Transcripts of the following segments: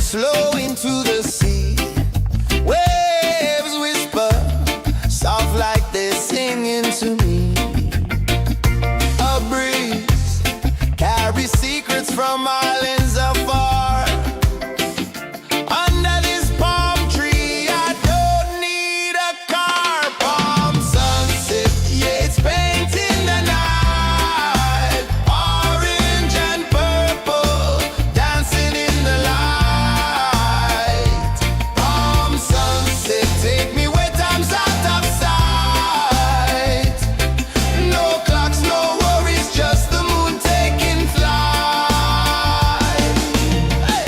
slow into the sea. Waves whisper, soft like they're singing to me. A breeze carries secrets from islands afar. Under this palm tree, I don't need a car. Palm sunset, yeah, it's painting the night. Orange and purple, dancing in the light. Palm sunset, take me where time's out of sight. No clocks, no worries, just the moon taking flight. Hey!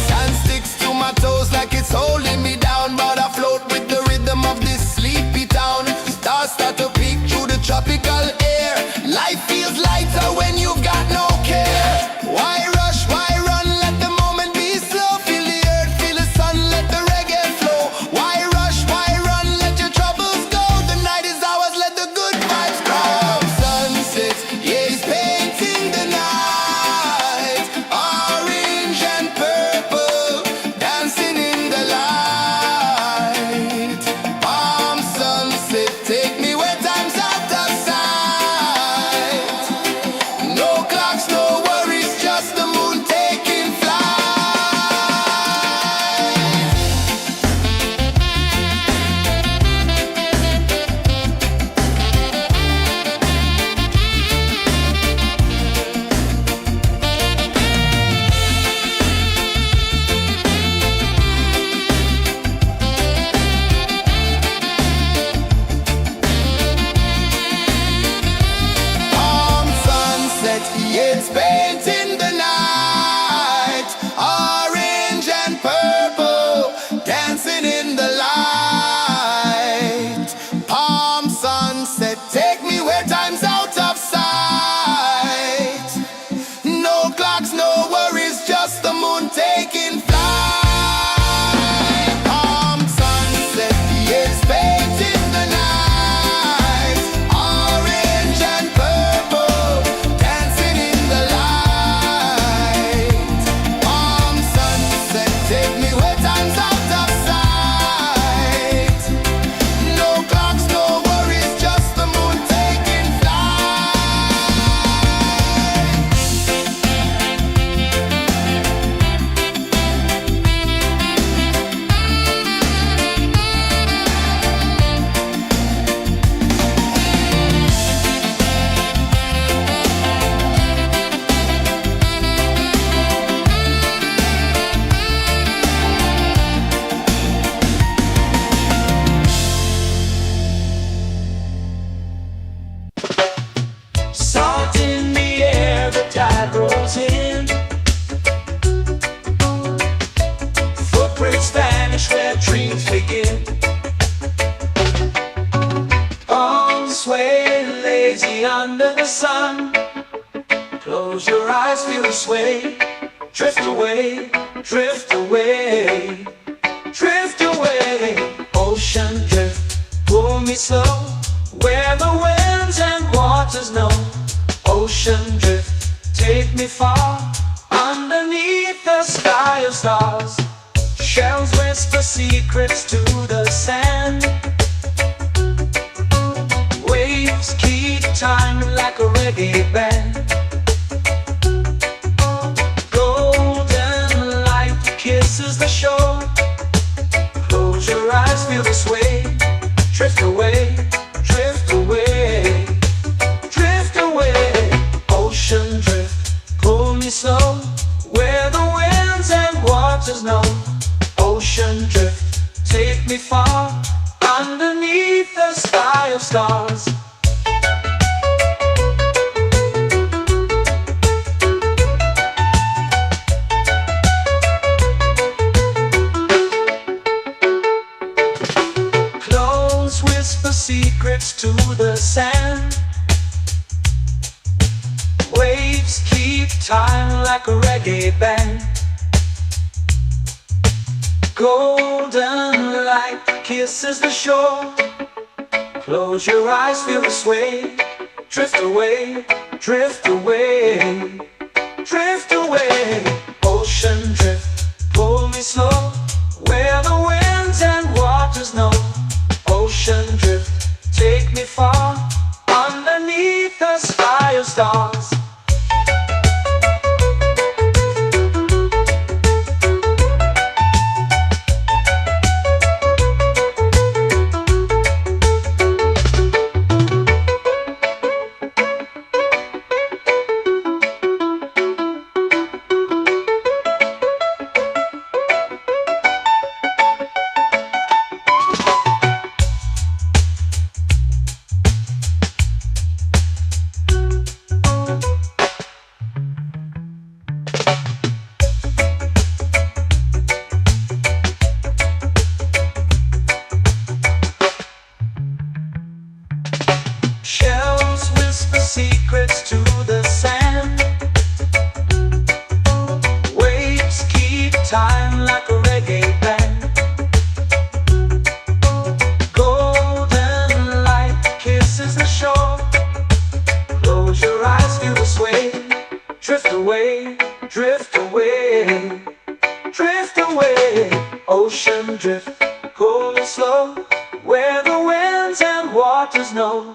Sand sticks to my toes like it's holding me down, but I float with the rhythm of this sleepy town. Stars start to peek through the tropical air. Life feels lighter when you've got no care. Why rush, why run, let the moment be slow. Feel the earth, feel the sun, let the reggae flow. Why rush, why run, let your troubles go. The night is ours, let the good vibes grow. Sunset, yeah, it's painting the night. Orange and purple, dancing in the light. Palm sunset, take me where time's out of sight. No clocks, no worries, just the moon taking flight. Palm sunset, yeah, it's painting the night. Orange and purple, dancing in the light. Palm sunset, take me where time's out of sight. No clocks, no worries, just the moon taking flight. Palm sunset, yeah, it's painting the night. Orange and purple, dancing in the light. Palm sunset, take me where time's out of sight. No clocks, no worries, just the moon taking flight. Salt in the air, the tide rolls in. Footprints vanish where dreams begin. Arms sway lazy under the sun. Close your eyes, feel the sway. Drift away, drift away, drift away. Ocean drift, pull me slow. Where the winds and waters know. Ocean drift, take me far. Underneath the sky of stars. Shells whisper secrets to the sand. Waves keep time like a reggae band. Golden light kisses the shore. Close your eyes, feel the sway. Drift away, drift away, drift away. Ocean drift, pull me slow. Where the winds and waters know. Ocean drift, take me far. Underneath the sky of stars. Close whisper secrets to the sand. Waves keep time like a reggae band. Golden light light kisses the shore. Close your eyes, feel the sway. Drift away, drift away, drift away. Ocean drift, pull me slow, where the winds and waters know. Ocean drift, take me far, underneath the sky of stars. Shells whisper secrets to the sand. Waves keep time like a reggae band. Golden light kisses the shore. Close your eyes, feel the sway. Drift away, drift away, drift away. Ocean drift, pull me slow, where the winds and waters know.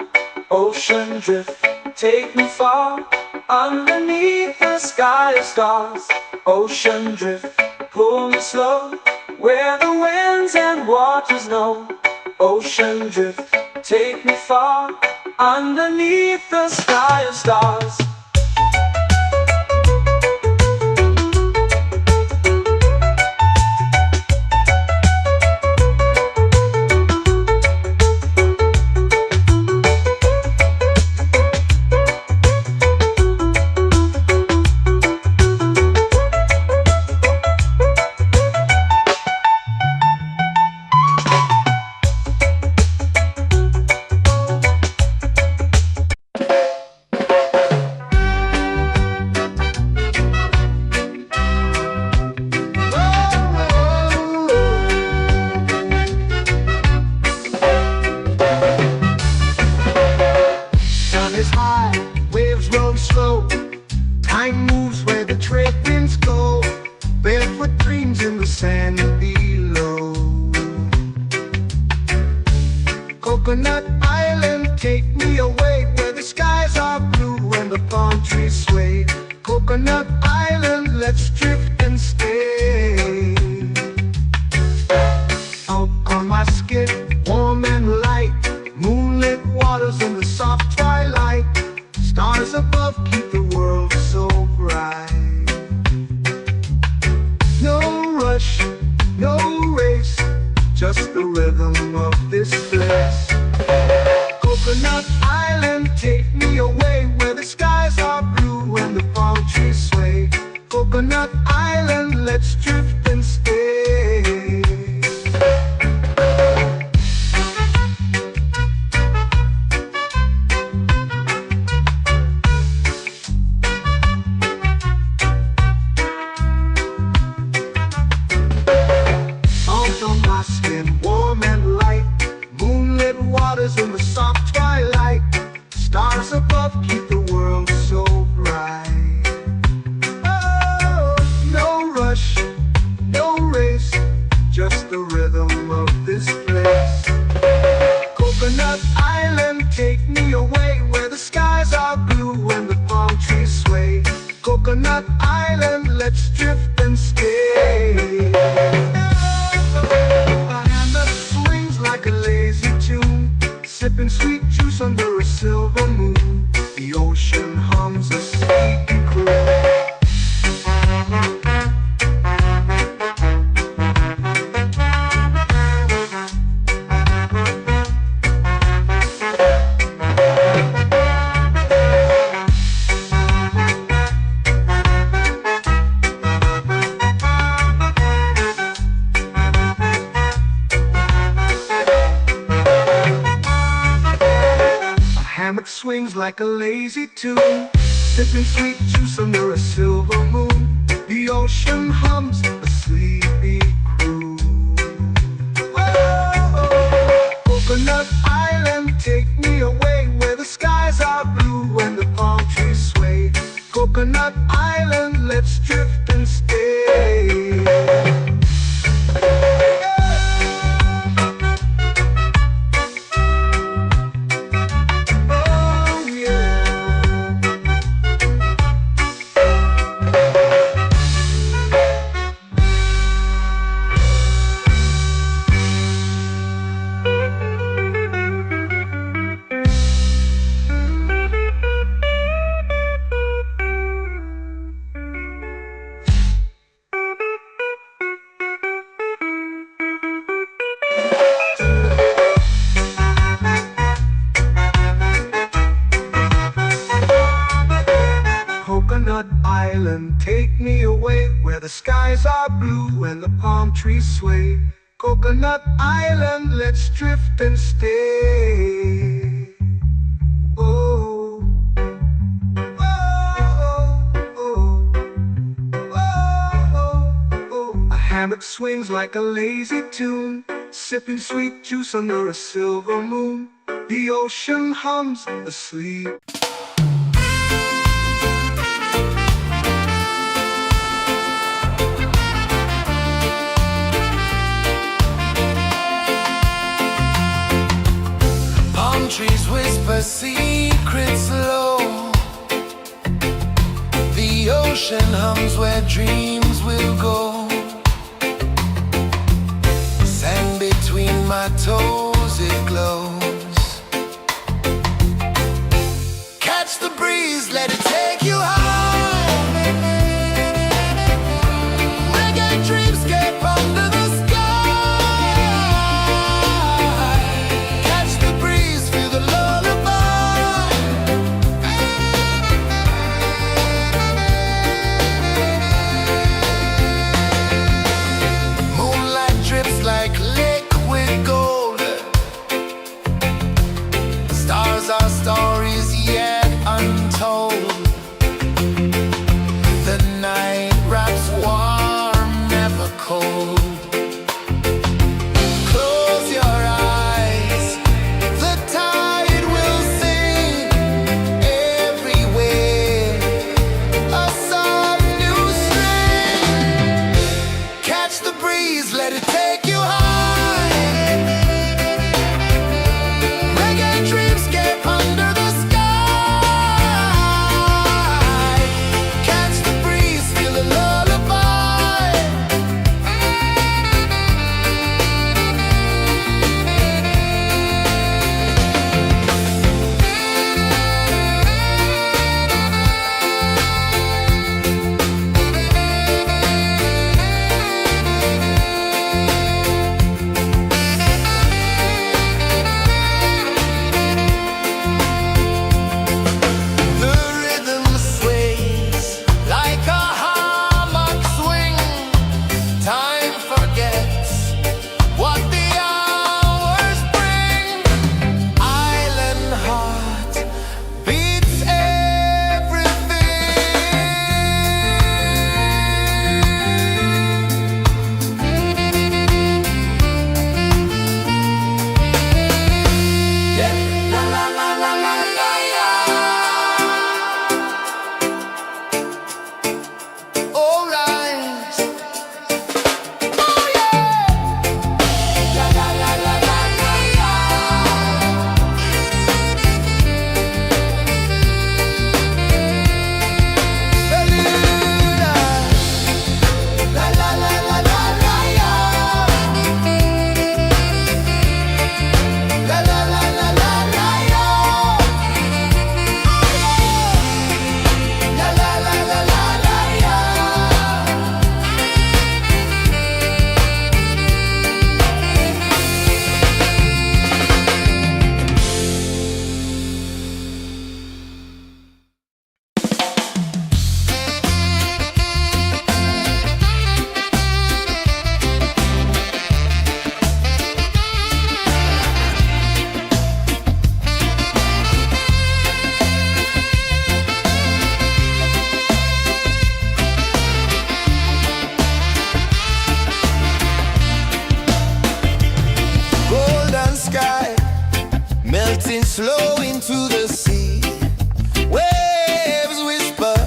Ocean drift, take me far, underneath the sky of stars. Ocean drift, pull me slow, where the winds and waters know. Ocean drift, take me far, underneath the sky of stars. Time moves where the trade winds go. Barefoot dreams in the sand below. Coconut Island, take me away, where the skies are blue and the palm trees sway. Coconut Island, let's drift and stay. Out on my skin, warm and light, moonlit waters in the soft twilight. Stars above keep the world so bright. No rush, no race, just the rhythm of this place. Coconut Island, take me away, where the skies are blue and the palm trees sway. Coconut Island, let's drift and stay. In the soft twilight, stars above keep the world so bright. Oh, no rush, no race, just the rhythm of this place. Coconut Island, take me away, where the skies are blue and the palm trees sway. Coconut Island, let's drift and stay. A hand that swings like a lazy tune, sipping sweet juice under a silver moon. The ocean hums a sleepy croon. Hammock swings like a lazy tune, sipping sweet juice under a silver moon. The ocean hums a sleepy croon. Whoa! the skies are blue and the palm trees sway. Coconut Island, let's drift and stay. Oh, oh, oh, oh, oh, oh. A hammock swings like a lazy tune, sipping sweet juice under a silver moon. The ocean hums asleep. Palm trees whisper secrets low. The ocean hums where dreams will go. Sand between my toes, it glows. Catch the breeze, let it take you high. Reggae dreamscape under the sky. Catch the breeze, feel the lullaby. Moonlight drips like liquid gold. Stars are stories yet untold. The night wraps warm, never cold. Close your eyes, the tide will sing everywhere. A soft new string. Catch the breeze, let it take you high. Reggae dreamscape under the sky. Catch the breeze, feel the lullaby. The rhythm sways like a hammock swing. Time forgets what the hours bring. Island heart beats everything. Yeah. La la la la la la la. All right. Oh yeah. La la la la la la la. Beluga. La la la la la la la. La la la la la la la. La la la la la la la. Golden sky melting slow into the sea. Waves whisper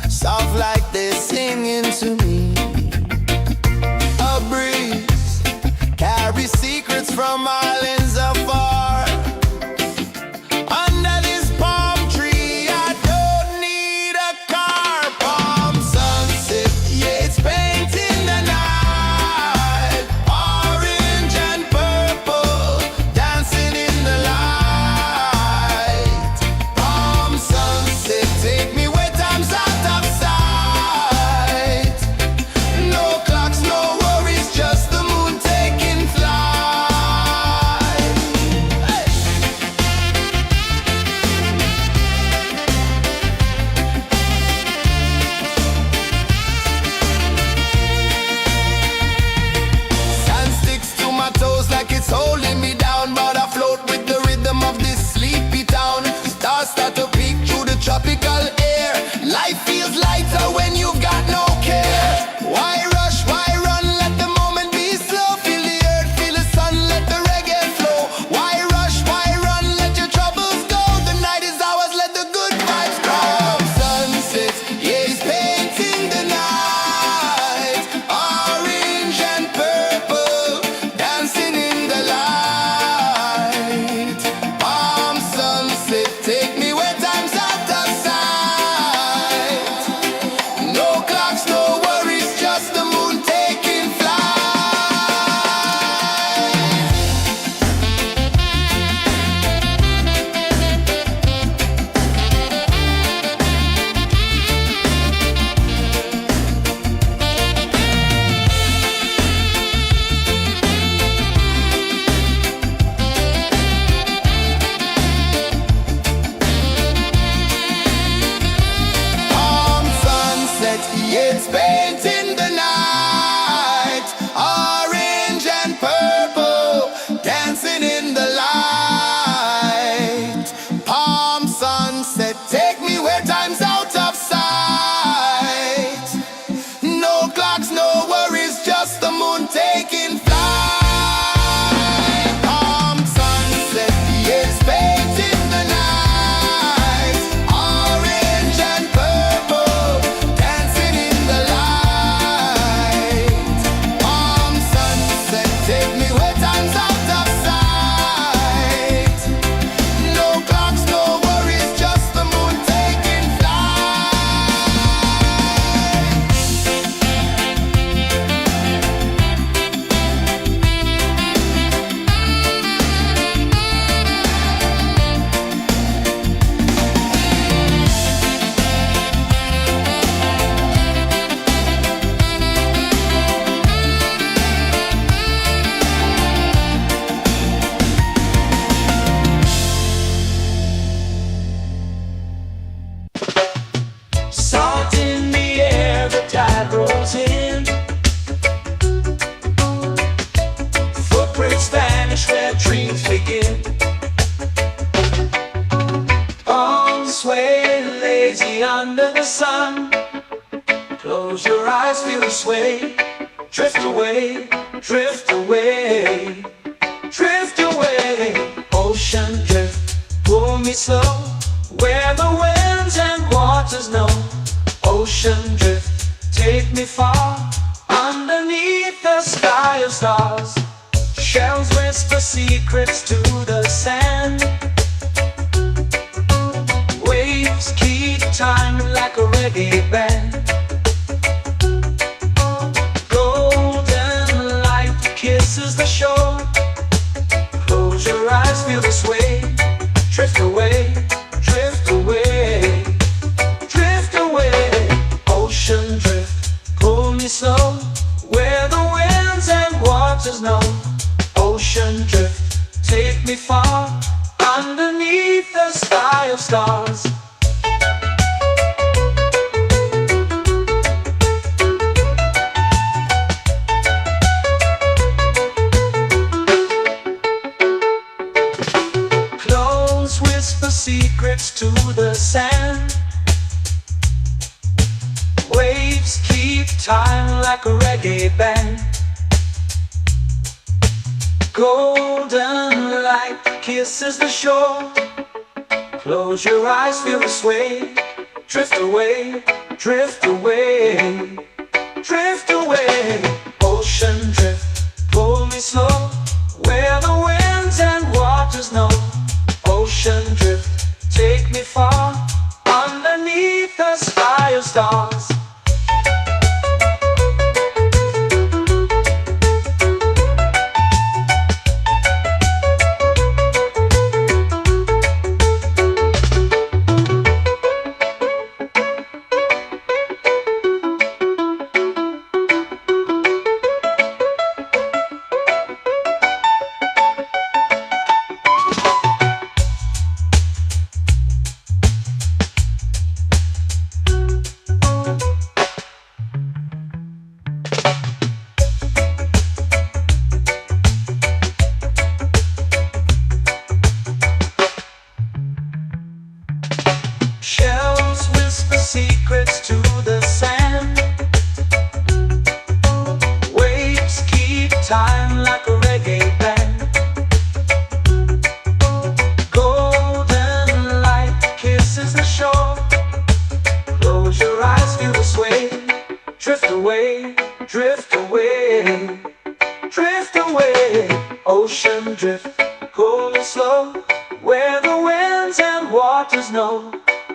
soft like they're singing to me. A breeze carries secrets from islands afar. Under this palm tree, I don't need a car. Palm sunset, yeah, it's painting the night. Orange and purple dancing in the light. dreams begin. Arms sway lazy under the sun. Close your eyes, feel the sway. Drift away, drift away, drift away. Ocean drift, pull me slow, where the winds and waters know. Ocean drift, take me far, underneath the sky of stars. Shells whisper secrets to the sand. Waves keep time like a reggae band. Golden light kisses the shore. Close your eyes, feel the sway. Drift away, drift away, drift away. Ocean drift, pull me slow, where the winds and waters know. Ocean drift, take me far, underneath the sky of stars. Close whisper secrets to the sand. Waves keep time like a reggae band. Golden light kisses the shore. Close your eyes, feel the sway. Drift away, drift away, drift away. Ocean drift, pull me slow, where the winds and waters know. Ocean drift, take me far, underneath the sky of stars. Shells whisper secrets to the sand. Waves keep time like a reggae band. Golden light kisses the shore. Close your eyes, feel the sway. Drift away, drift away, drift away. Ocean drift, pull me slow, where the winds and waters know.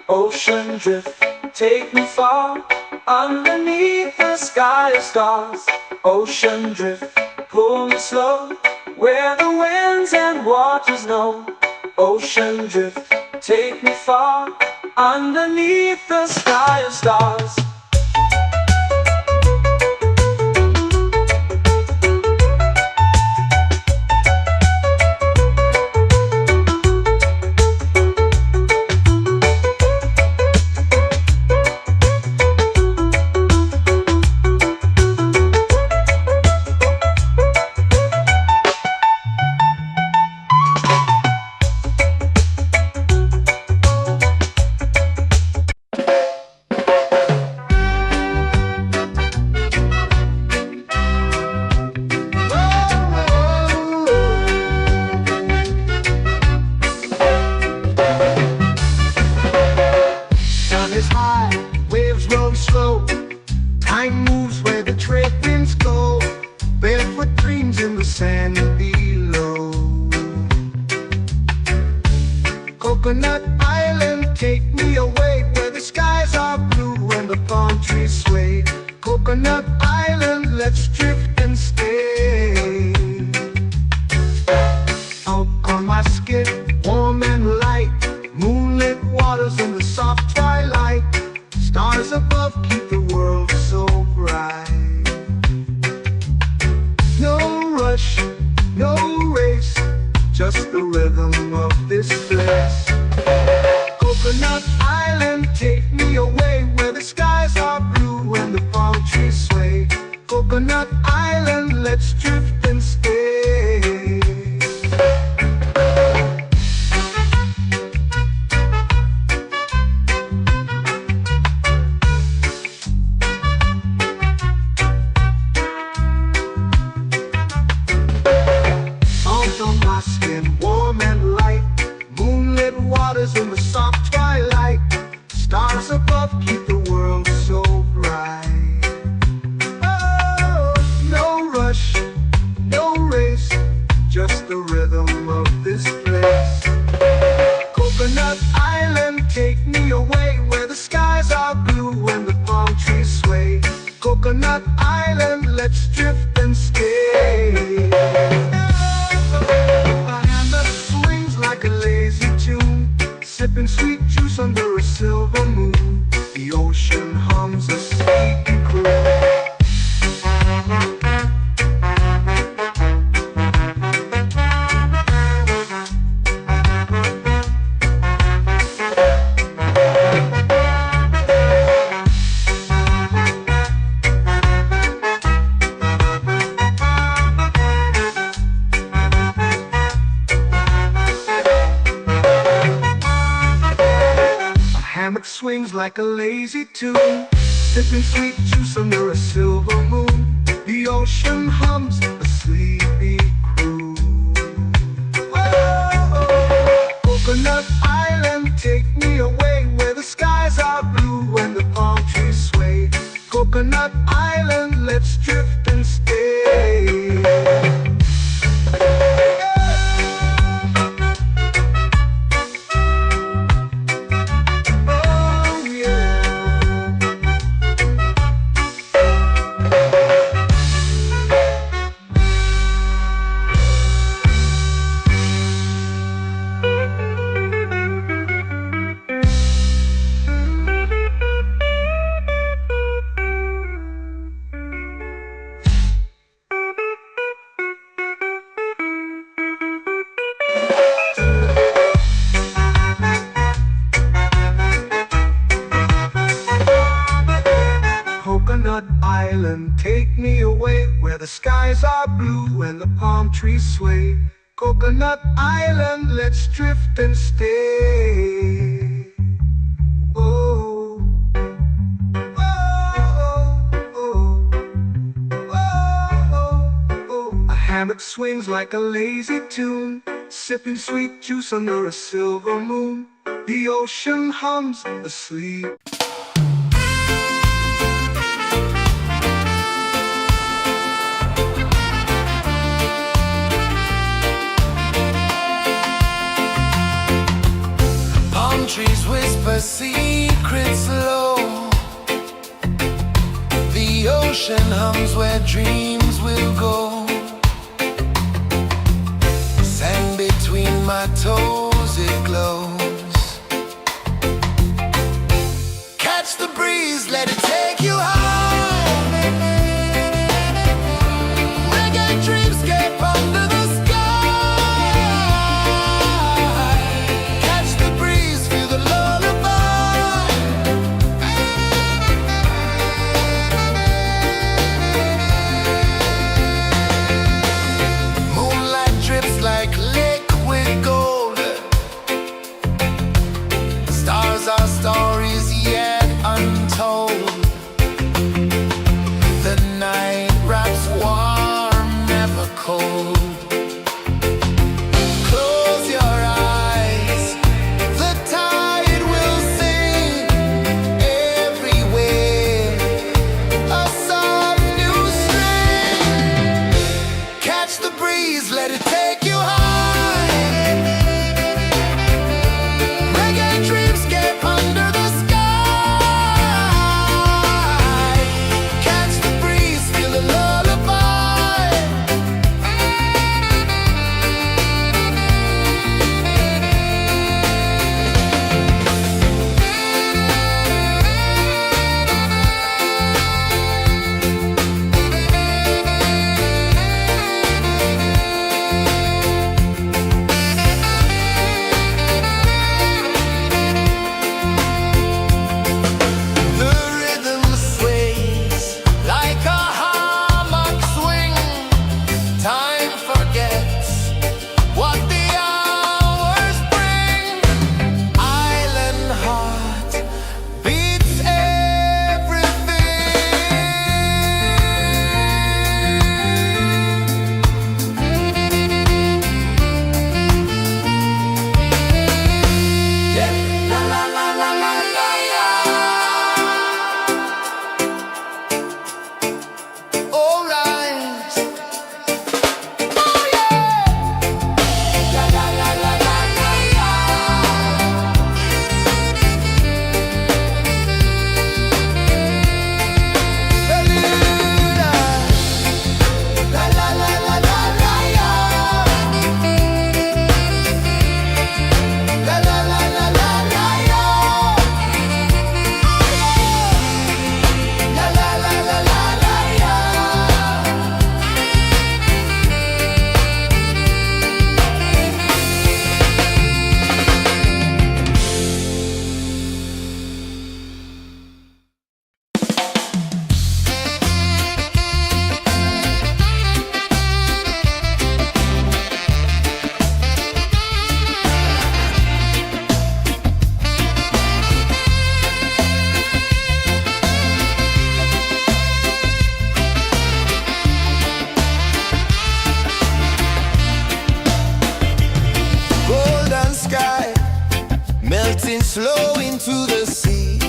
Ocean drift, take me far, underneath the sky of stars. Ocean drift, pull me slow, where the winds and waters know. Ocean drift, take me far, underneath the sky of stars. Time moves where the trade winds go. Barefoot dreams in the sand below. Coconut Island, take me away, where the skies are blue and the palm trees sway. Coconut Island, let's drift and stay. Out on my skin, warm and light, moonlit waters in the soft twilight. Stars above keep the world so bright. No rush, no race, just the rhythm of this place. Coconut Island, take me away, where the skies are blue and the palm trees sway. Coconut Island, let's drift and stay. sipping sweet juice under a silver moon. The ocean hums a sleepy croon. Hammock swings like a lazy tune, sipping sweet juice under a silver moon. The ocean hums a sleepy croon. Whoa, Coconut Island, take me away where the skies are blue and the palm trees sway. Coconut Island, let's drift and stay. Coconut Island, take me away where the skies are blue and the palm trees sway. Coconut Island, let's drift and stay. Oh, oh, oh, oh, oh. A hammock swings like a lazy tune, sipping sweet juice under a silver moon. The ocean hums asleep. Trees whisper secrets low. The ocean hums where dreams will go. Sand between my toes, it glows. Catch the breeze, let it take you high. Reggae dreamscape under the sky. Our stories yet untold. The night wraps warm, never cold. Close your eyes, the tide will sing everywhere. A soft new string. Catch the breeze, let it take you high. flow into the sea.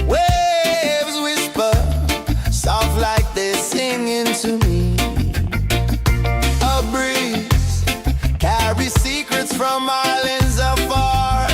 Waves whisper, soft like they're singing to me. A breeze carries secrets from islands afar.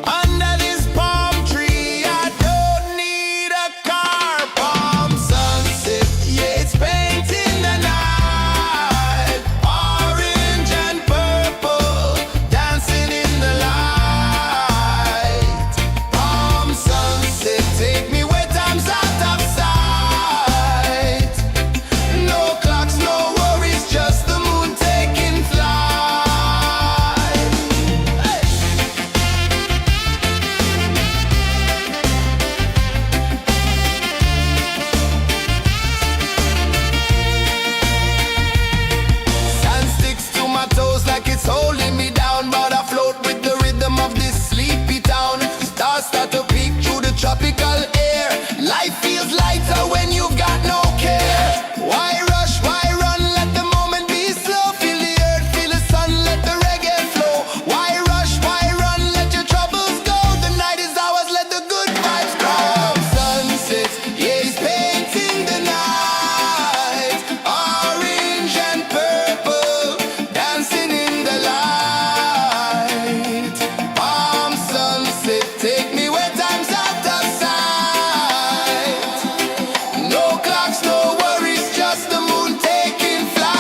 Under this palm tree, I don't need a car. Palm sunset, yeah, it's painting the night. Orange and purple, dancing in the light. Palm sunset, take me where time's out of sight. No clocks, no worries, just the moon taking flight. Hey! Sand sticks to my toes like it's holding me down, but I float with the rhythm of this sleepy town. Stars start to peek through the tropical air. Life feels lighter when you've got no care. Why rush, why run, let the moment be slow. Feel the earth, feel the sun, let the reggae flow. Why rush, why run, let your troubles go. The night is ours, let the good vibes come. Sunset, yeah, it's painting the night. Orange and purple, dancing in the light. Palm sunset, take me where time's out of sight. No clocks, no worries, just the moon taking flight.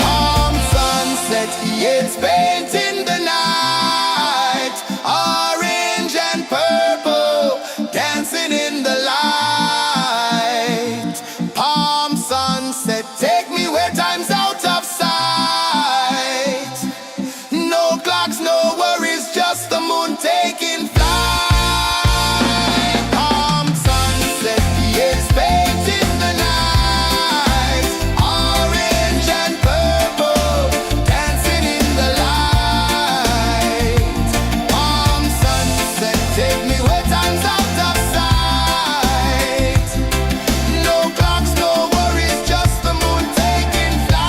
Palm sunset, yeah, it's painting the night. Orange and purple, dancing in the light. Palm sunset, take me where time's out of sight. No clocks, no worries, just the moon taking flight. Palm sunset, yeah, it's painting the night. Orange and purple, dancing in the light. Palm sunset, take me where time's out of sight. No clocks, no worries, just the moon taking flight.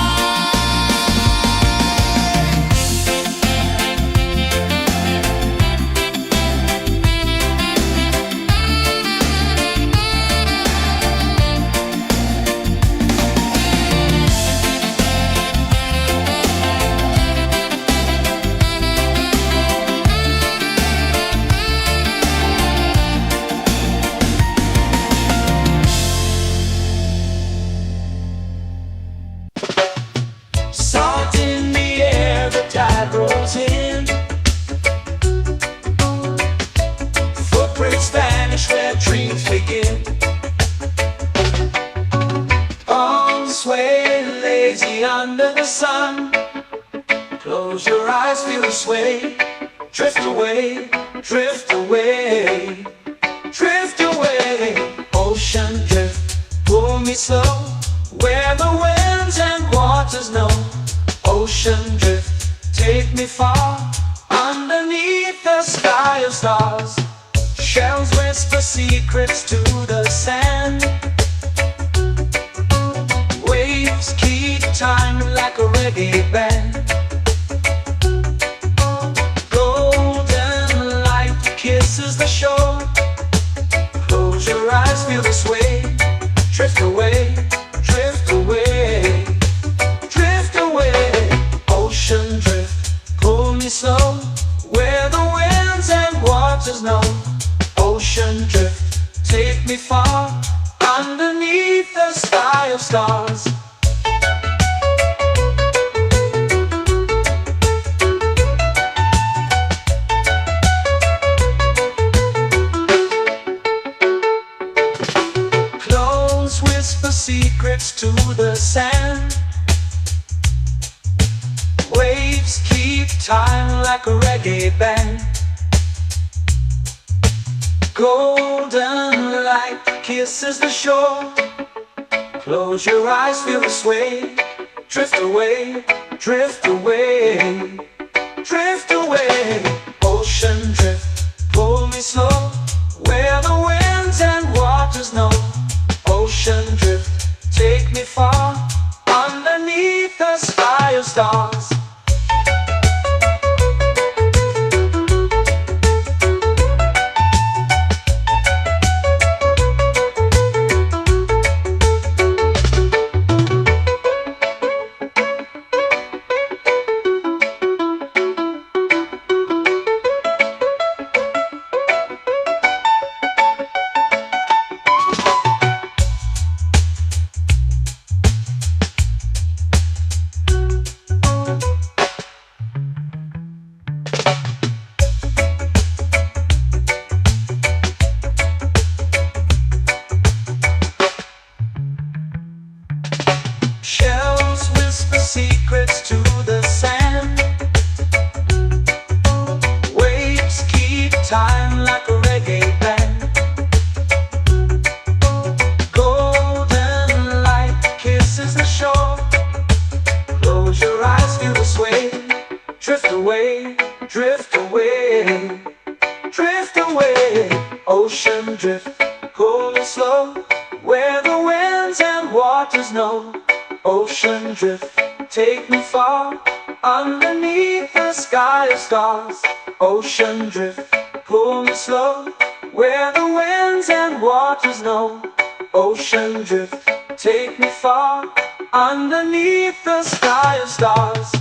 Salt in the air, the tide rolls in. Footprints vanish where dreams begin. Arms sway lazy under the sun. Close your eyes, feel the sway. Drift away, drift away, drift away. Ocean drift, pull me slow, where the winds and waters know. Ocean drift, take me far, underneath the sky of stars. Shells whisper secrets to the sand. Waves keep time like a reggae band. Golden light kisses the shore. Close your eyes, feel the sway. Drift away, drift away, drift away. Ocean drift, pull me slow, where the winds and waters know. Ocean drift, take me far, underneath the sky of stars. Close whisper secrets to the sand. Waves keep time like a reggae band. Golden light kisses the shore. Close your eyes, feel the sway. Drift away, drift away, drift away. Ocean drift, pull me slow, where the winds and waters know. Ocean drift, take me far, underneath the sky of stars. Shells whisper secrets to the sand. Waves keep time like a reggae band. Golden light kisses the shore. Close your eyes, feel the sway. Drift away, drift away, drift away. Ocean drift, cool and slow, where the winds and waters know. Ocean drift, take me far, underneath the sky of stars. Ocean drift, pull me slow, where the winds and waters know. Ocean drift, take me far, underneath the sky of stars.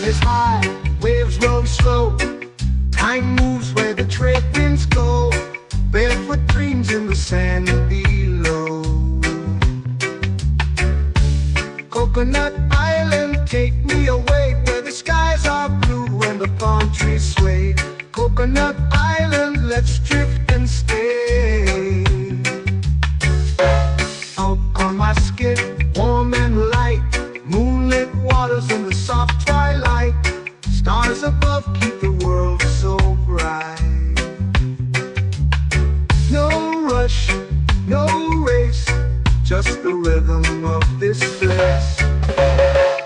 Is high, waves roll slow. Time moves where the trade winds go. Barefoot dreams in the sand below. Coconut Island, take me away, where the skies are blue and the palm trees sway. Coconut Island, let's drift and stay. Out on my skin, warm and light, moonlit waters in the soft twilight. Stars above keep the world so bright. No rush, no race, just the rhythm of this place.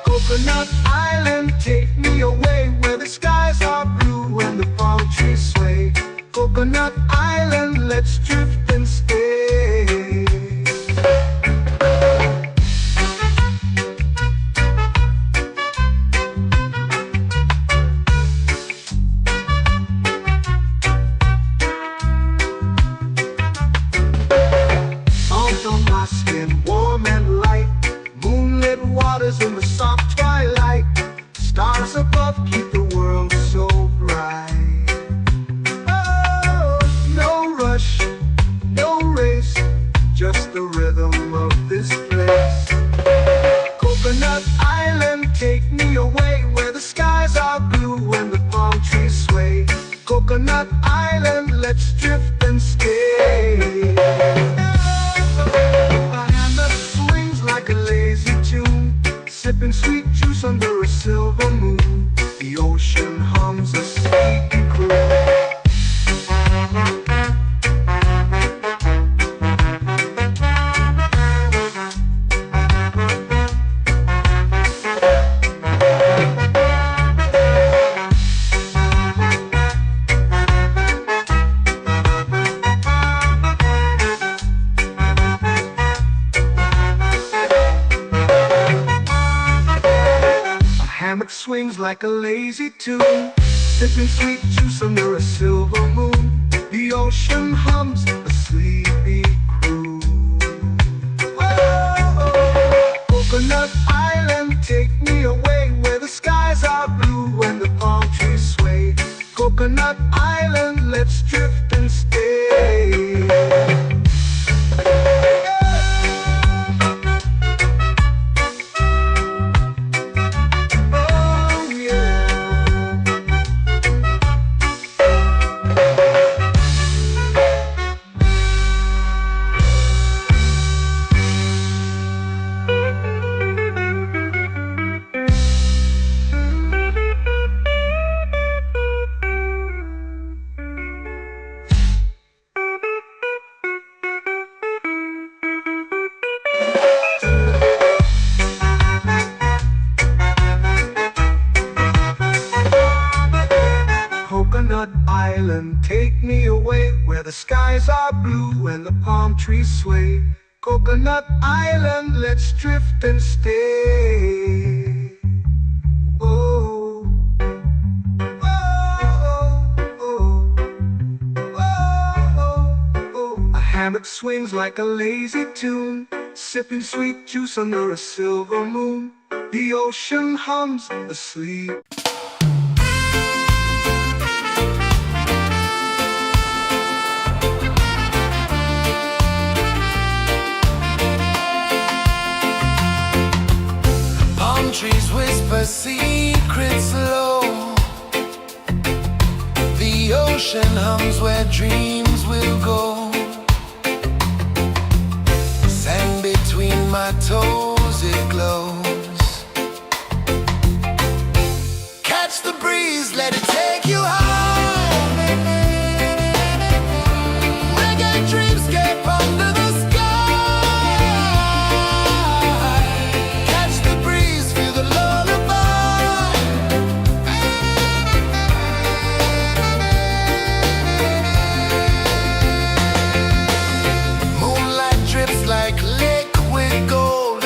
Coconut Island, take me away, where the skies are blue and the palm trees sway. Coconut Island, let's drift and stay. Warm and light, moonlit waters in the soft twilight. Stars above keep the world so bright. Oh, no rush, no race, just the rhythm of this place. Coconut Island, take me away, where the skies are blue and the palm trees sway. Coconut Island, let's drift and stay. Sipping sweet juice under a silver moon. The ocean hums a sleepy croon. Swings like a lazy tune, sipping sweet juice under a silver moon. The ocean hums a sleepy croon. where the skies are blue and the palm trees sway. Coconut Island, let's drift and stay. Oh, oh, oh, oh, oh. A hammock swings like a lazy tune, sipping sweet juice under a silver moon. The ocean hums asleep. Palm trees whisper secrets low. The ocean hums where dreams will go. Sand between my toes, it glows. Catch the breeze, let it take you high. Reggae dreamscape under the sky. Catch the breeze, feel the lullaby. Moonlight drips like liquid gold.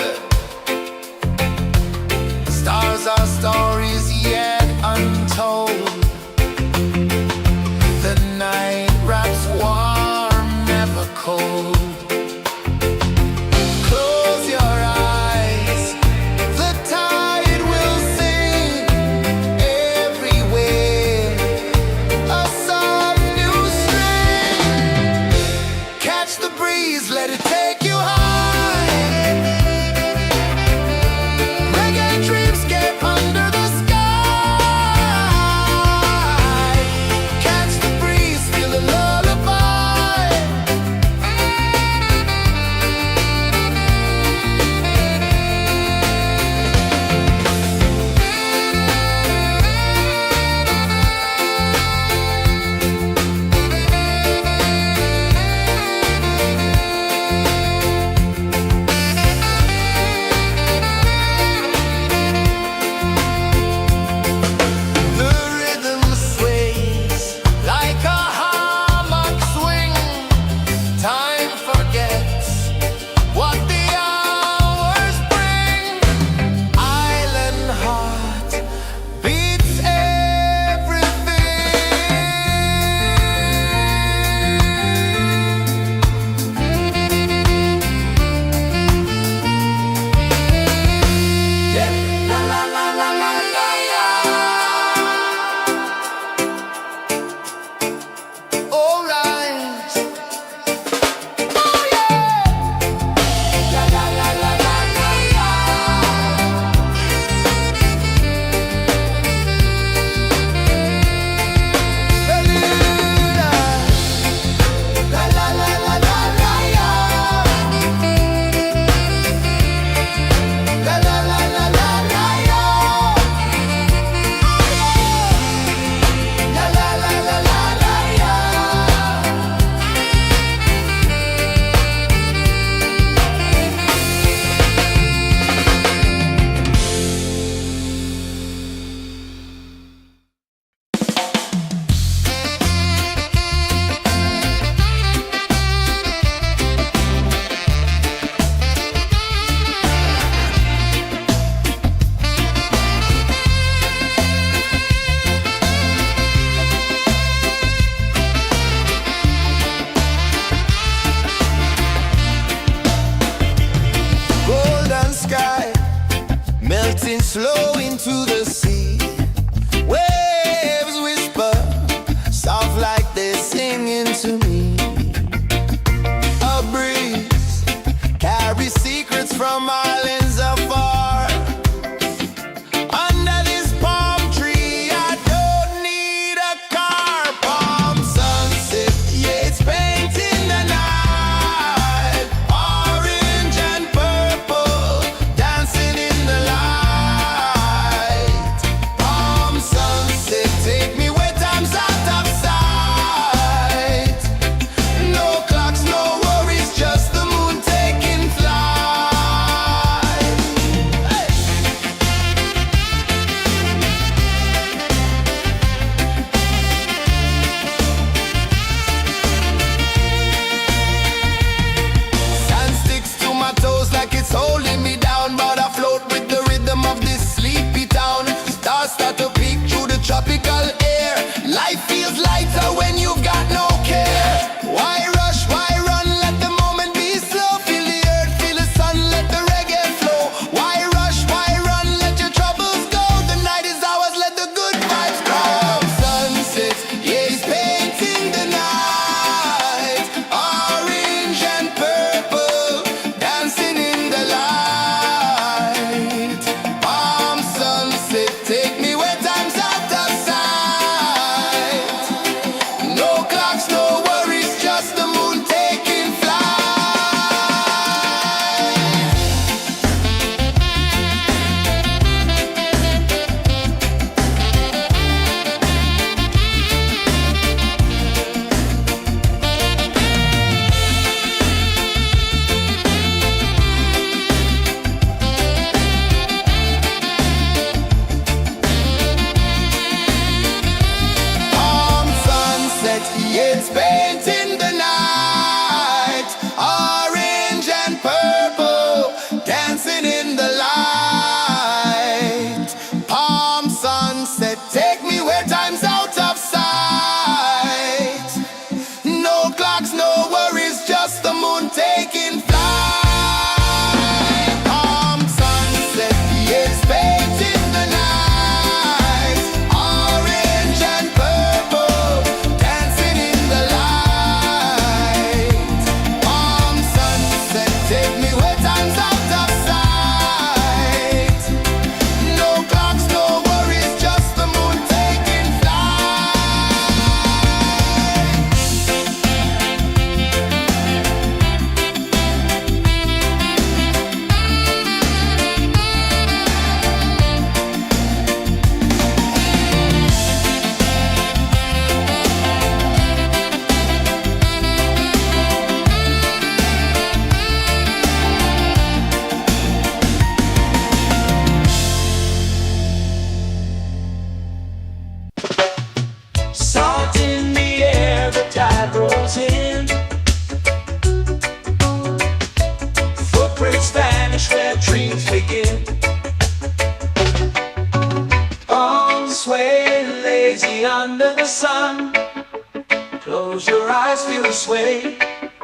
feel the sway.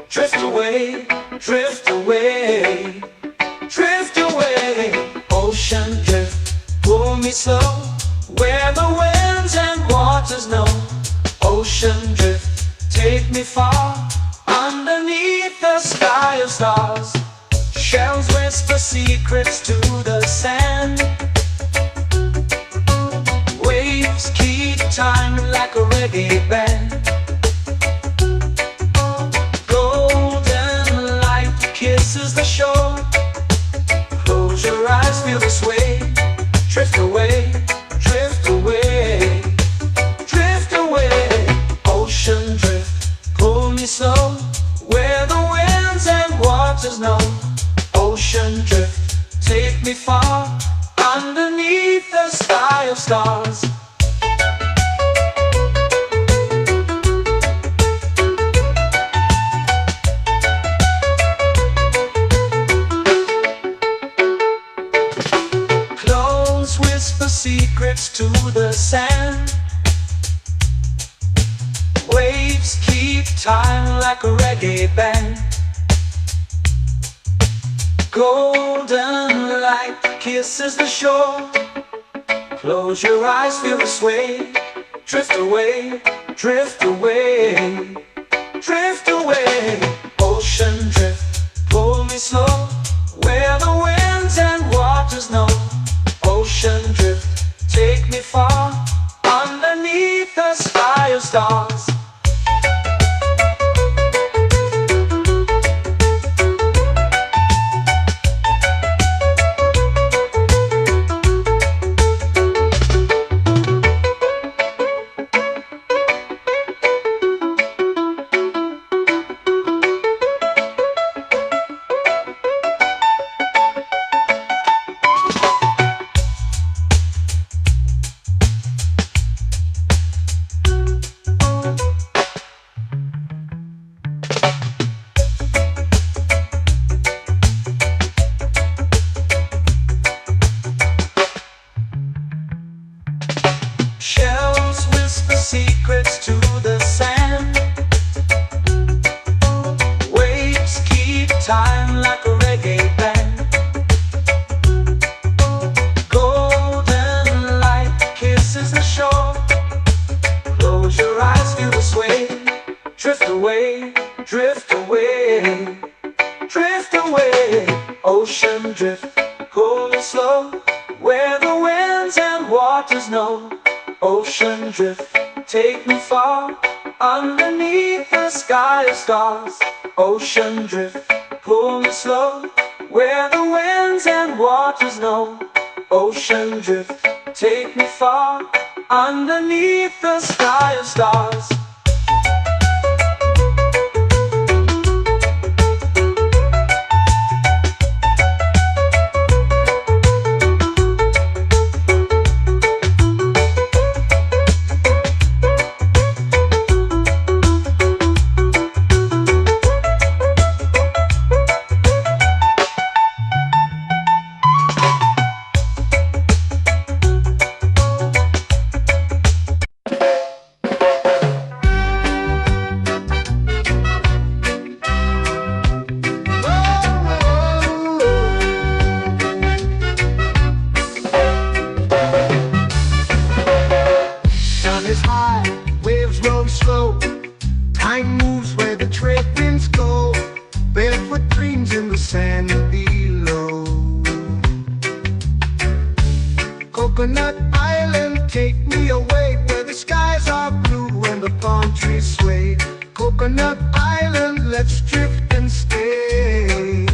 Drift away, drift away, drift away. Ocean drift, pull me slow, where the winds and waters know. Ocean drift, take me far, underneath the sky of stars. Shells whisper secrets to the sand. Waves keep time like a reggae band. Golden light kisses the shore. Close your eyes, feel the sway. Drift away, drift away, drift away. Ocean drift, pull me slow, where the winds and waters know. Ocean drift, take me far, underneath the sky of stars. Clones whisper secrets to the sand. Waves keep time like a reggae band. Golden light kisses the shore. Close your eyes, feel the sway. Drift away, drift away, drift away. Ocean drift, pull me slow, where the winds and waters know. Ocean drift, take me far, underneath the sky of stars. Shells whisper secrets to the sand. Waves keep time like a reggae band. Golden light kisses the shore. Close your eyes, feel the sway. Drift away, drift away, drift away. Ocean drift, pull me slow, where the winds and waters know. Ocean drift, take me far, underneath the sky of stars. Ocean drift, pull me slow, where the winds and waters know. Ocean drift, take me far, underneath the sky of stars. Time moves where the trade winds go. Barefoot dreams in the sand below. Coconut Island, take me away, where the skies are blue and the palm trees sway. Coconut Island, let's drift and stay.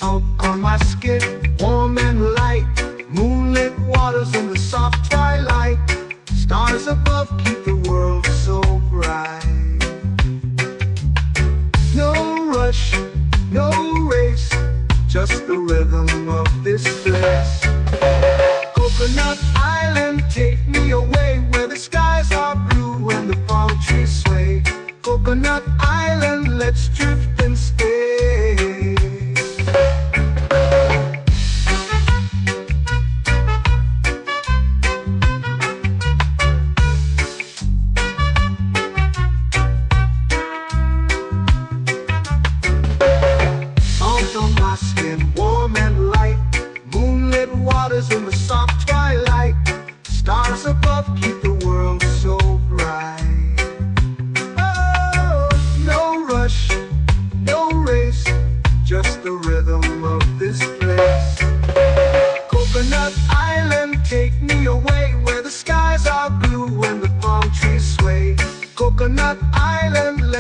Out on my skin, warm and light, moonlit waters in the soft twilight. Stars above keep the world so bright. No rush, no race, just the rhythm of this place. Coconut Island, take me away, where the skies are blue and the palm trees sway. Coconut Island, let's drift and stay.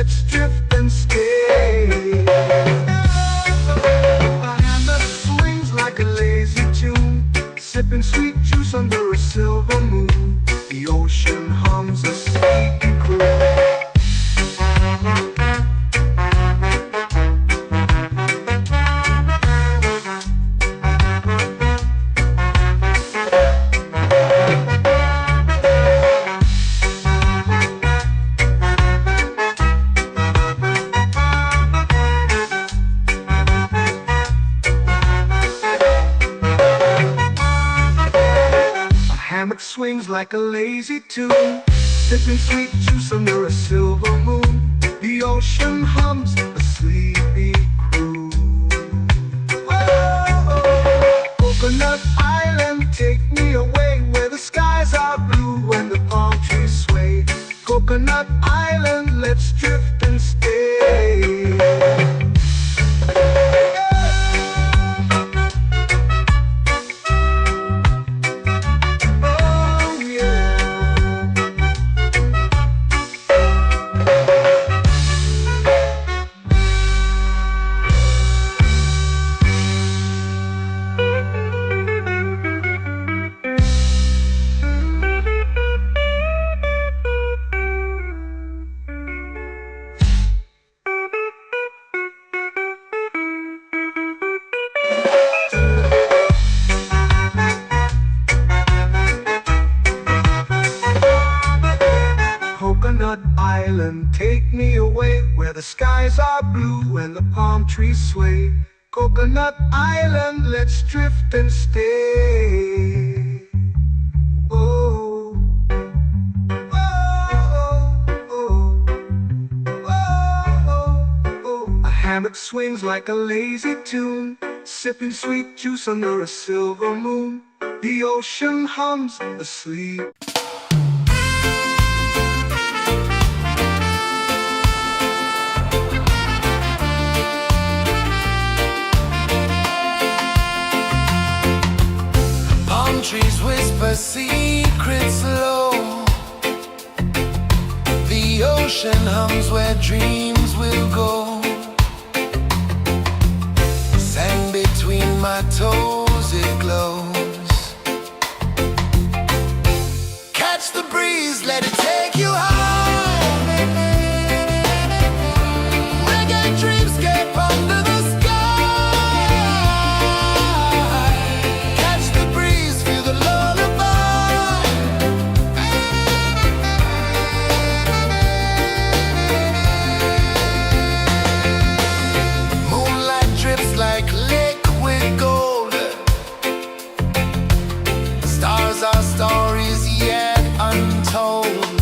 let's drift and stay. A hand that swings like a lazy tune, sipping sweet juice under a silver moon. The ocean hums a sleepy croon. Hammock swings like a lazy tune, sipping sweet juice under a silver moon. The ocean hums a sleepy croon. Oh, Coconut Island, take me away where the skies are blue and the palm trees sway. Coconut Island, let's drift and stay. Coconut Island, take me away where the skies are blue and the palm trees sway. Coconut Island, let's drift and stay. Oh, oh, oh, oh, oh. A hammock swings like a lazy tune, sipping sweet juice under a silver moon. The ocean hums asleep. Trees whisper secrets low. The ocean hums where dreams will go. Sand between my toes, it glows. Catch the breeze, let it take you high. Reggae dreamscape under the sky. Our stories yet untold.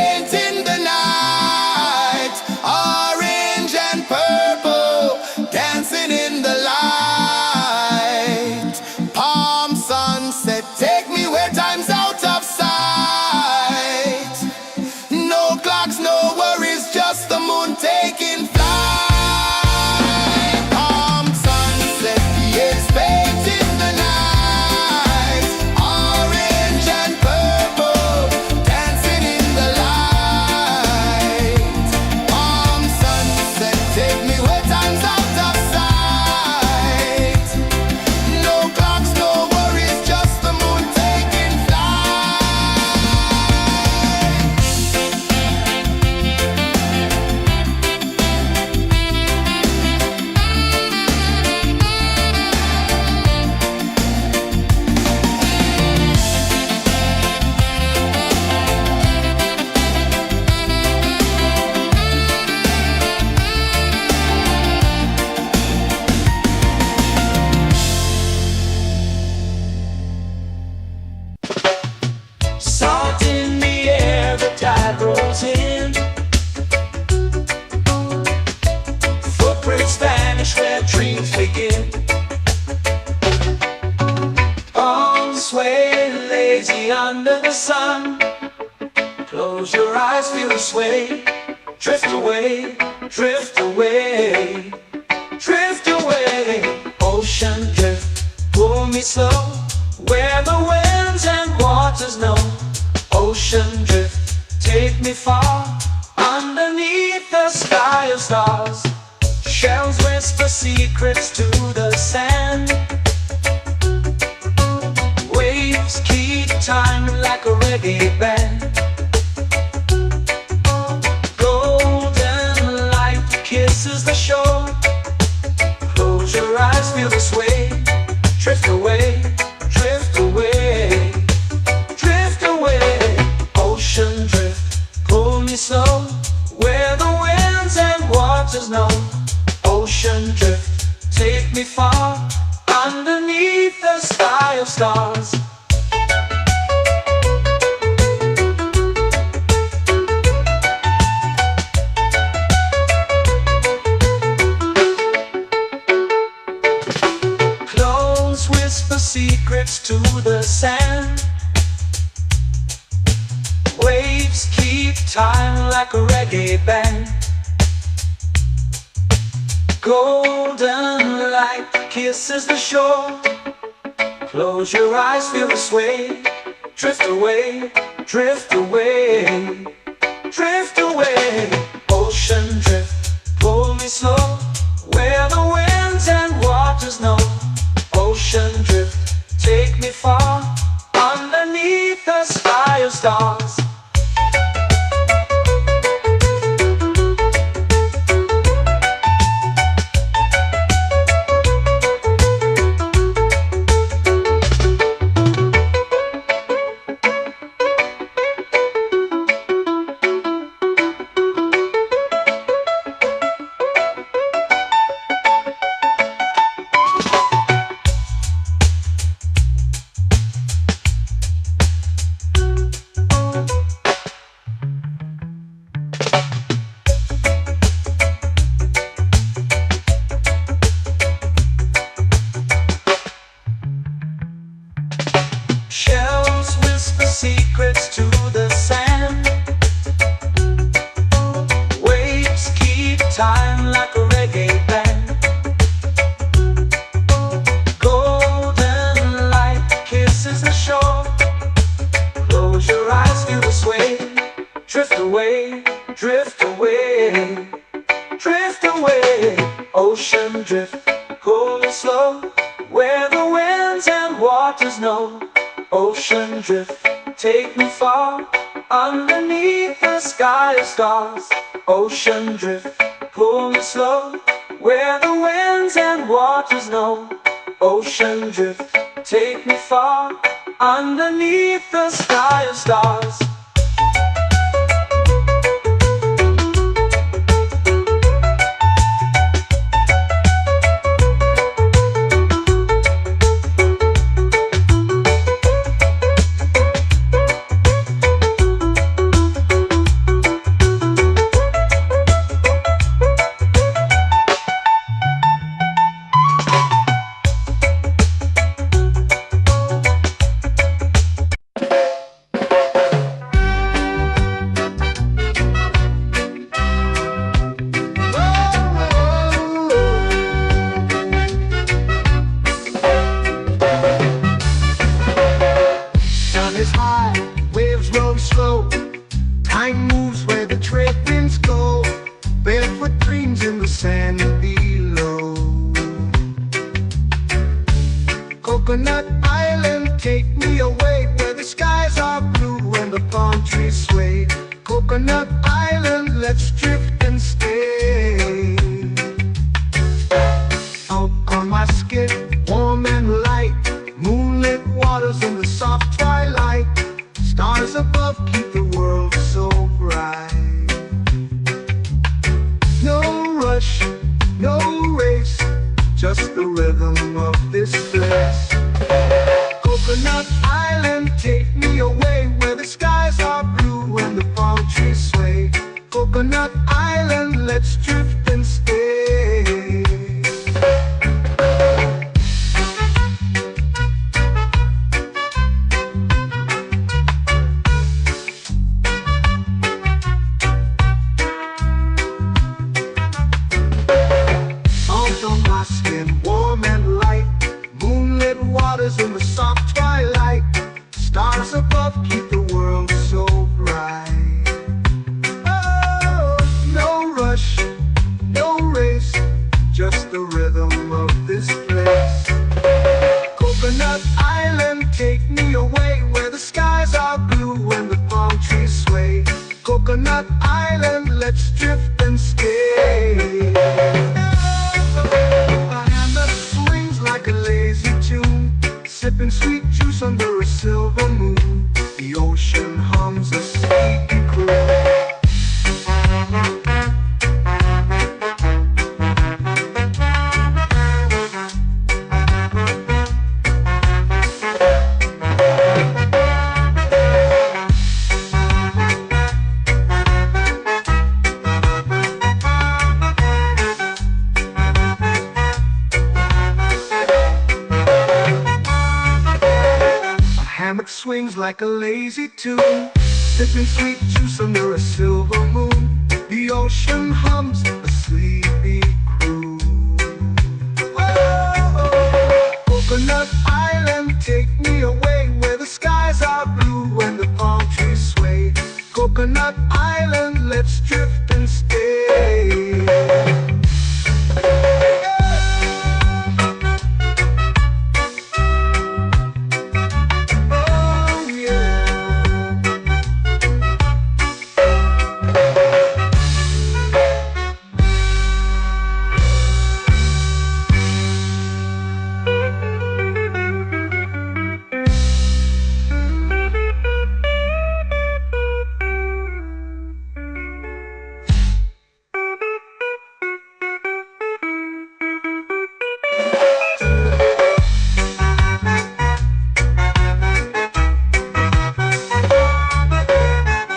paint in the night, orange and purple, dancing in the light. Palm sunset, take me where time's out of sight. No clocks, no worries, just the moon taking flight. Palm sunset, yes, paint in the night, orange and purple, dancing in the light. Palm sunset, take me where time's out of sight. No clocks, no worries, just the moon taking flight. Salt in the air, the tide rolls in. Footprints vanish where dreams begin. Arms sway lazy under the sun. Close your eyes, feel the sway. Drift away, drift away, drift away. Ocean drift, pull me slow, where the winds and waters know. Ocean drift, take me far, underneath the sky of stars. Shells whisper secrets to the sand. Waves keep time like a reggae band. Golden light kisses the shore. Close your eyes, feel the sway. Drift away, drift away, drift away. Ocean drift, pull me slow, where the winds and waters know. Ocean drift, take me far, underneath the sky of stars. Clones whisper secrets to the sand. Waves keep time like a reggae band. Golden light kisses the shore. Close your eyes, feel the sway. Drift away, drift away, drift away. Ocean drift, pull me slow, where the winds and waters know. Ocean drift, take me far, underneath the sky of stars. Shells whisper secrets to the sand. Waves keep time like a reggae band. Golden light kisses the shore. Close your eyes, feel the sway. Drift away, drift away, drift away. Ocean drift, pull me slow, where the winds and waters know. Ocean drift, take me far, underneath the sky of stars. Ocean drift, pull me slow, where the winds and waters know. Ocean drift, take me far, underneath the sky of stars. Mind moves where the trade winds go, barefoot dreams in the sand below. Coconut Island, take me away where the skies are blue and the palm trees sway. Coconut Island, let's drift and stay. Out on my skin, warm and light, moonlit waters in the soft twilight. Stars above keep the world so bright. No rush, no race, just the rhythm of this place. Coconut Island, take me away where the skies are blue and the palm trees sway. Coconut Island, let's drift and stay. Out on my skin, warm and light, moonlit waters in the soft twilight. Stars above keep the world so bright. Oh, no rush, no race, just the rhythm of this place. Coconut Island, take me away where the skies are blue and the palm trees sway. Coconut Island, let's drift and stay. A hand that swings like a lazy tune, sipping sweet juice under a silver moon. The ocean hums a sleepy croon. Hammock swings like a lazy tune, sipping sweet juice under a silver moon. The ocean hums a sleepy croon. Whoa, Coconut Island, take me away where the skies are blue and the palm trees sway. Coconut Island, let's drift and stay.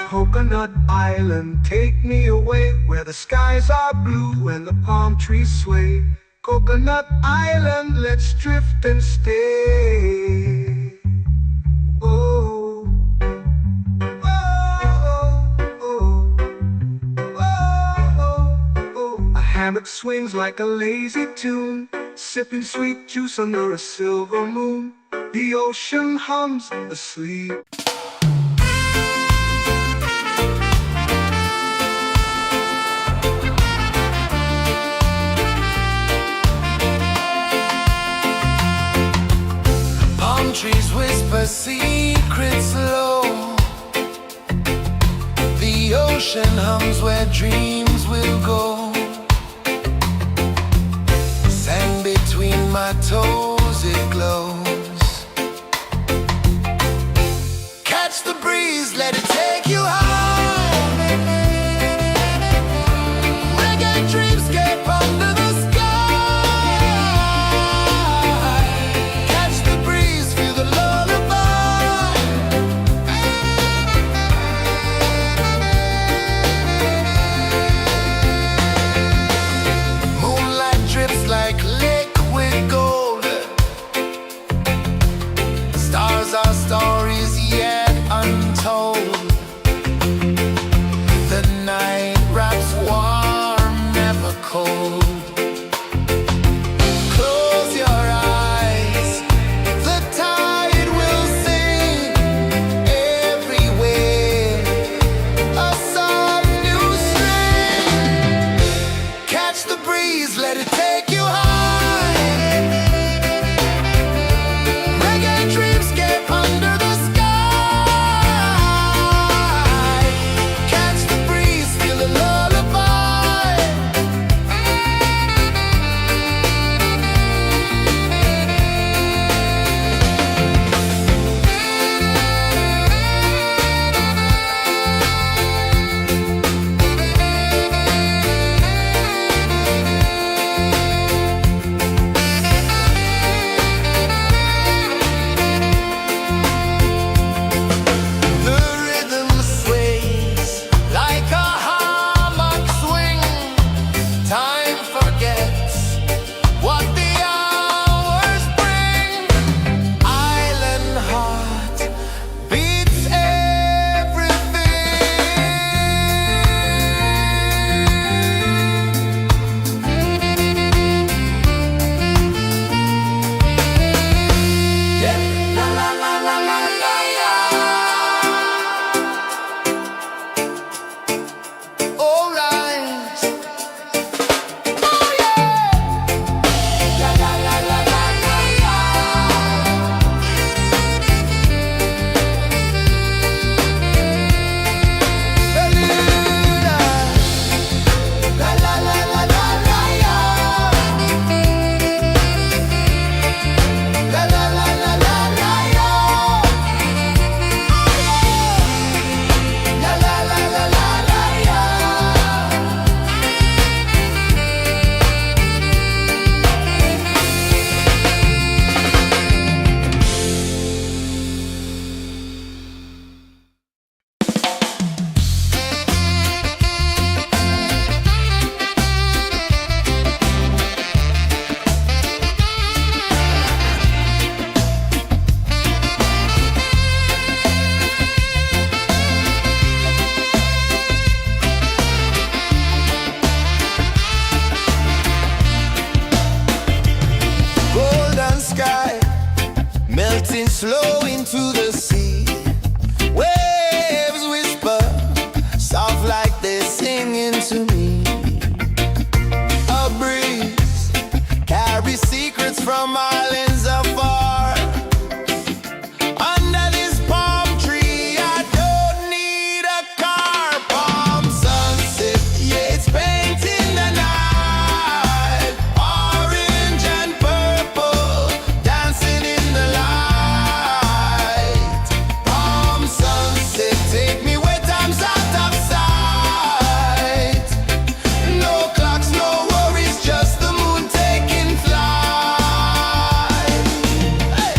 Coconut Island, take me away where the skies are blue and the palm trees sway. Coconut Island, let's drift and stay. Oh, oh, oh, oh, oh. A hammock swings like a lazy tune, sipping sweet juice under a silver moon. The ocean hums asleep. Trees whisper secrets low. The ocean hums where dreams will go. Sand between my toes, it glows. Catch the breeze, let it take you high. Reggae dreamscape under the sky. they're singing to me. A breeze carries secrets from islands afar. Under this palm tree, I don't need a car. Palm sunset, yeah, it's painting the night. Orange and purple, dancing in the light. Palm sunset, take me where time's out of sight. No clocks, no worries, just the moon taking flight. Hey!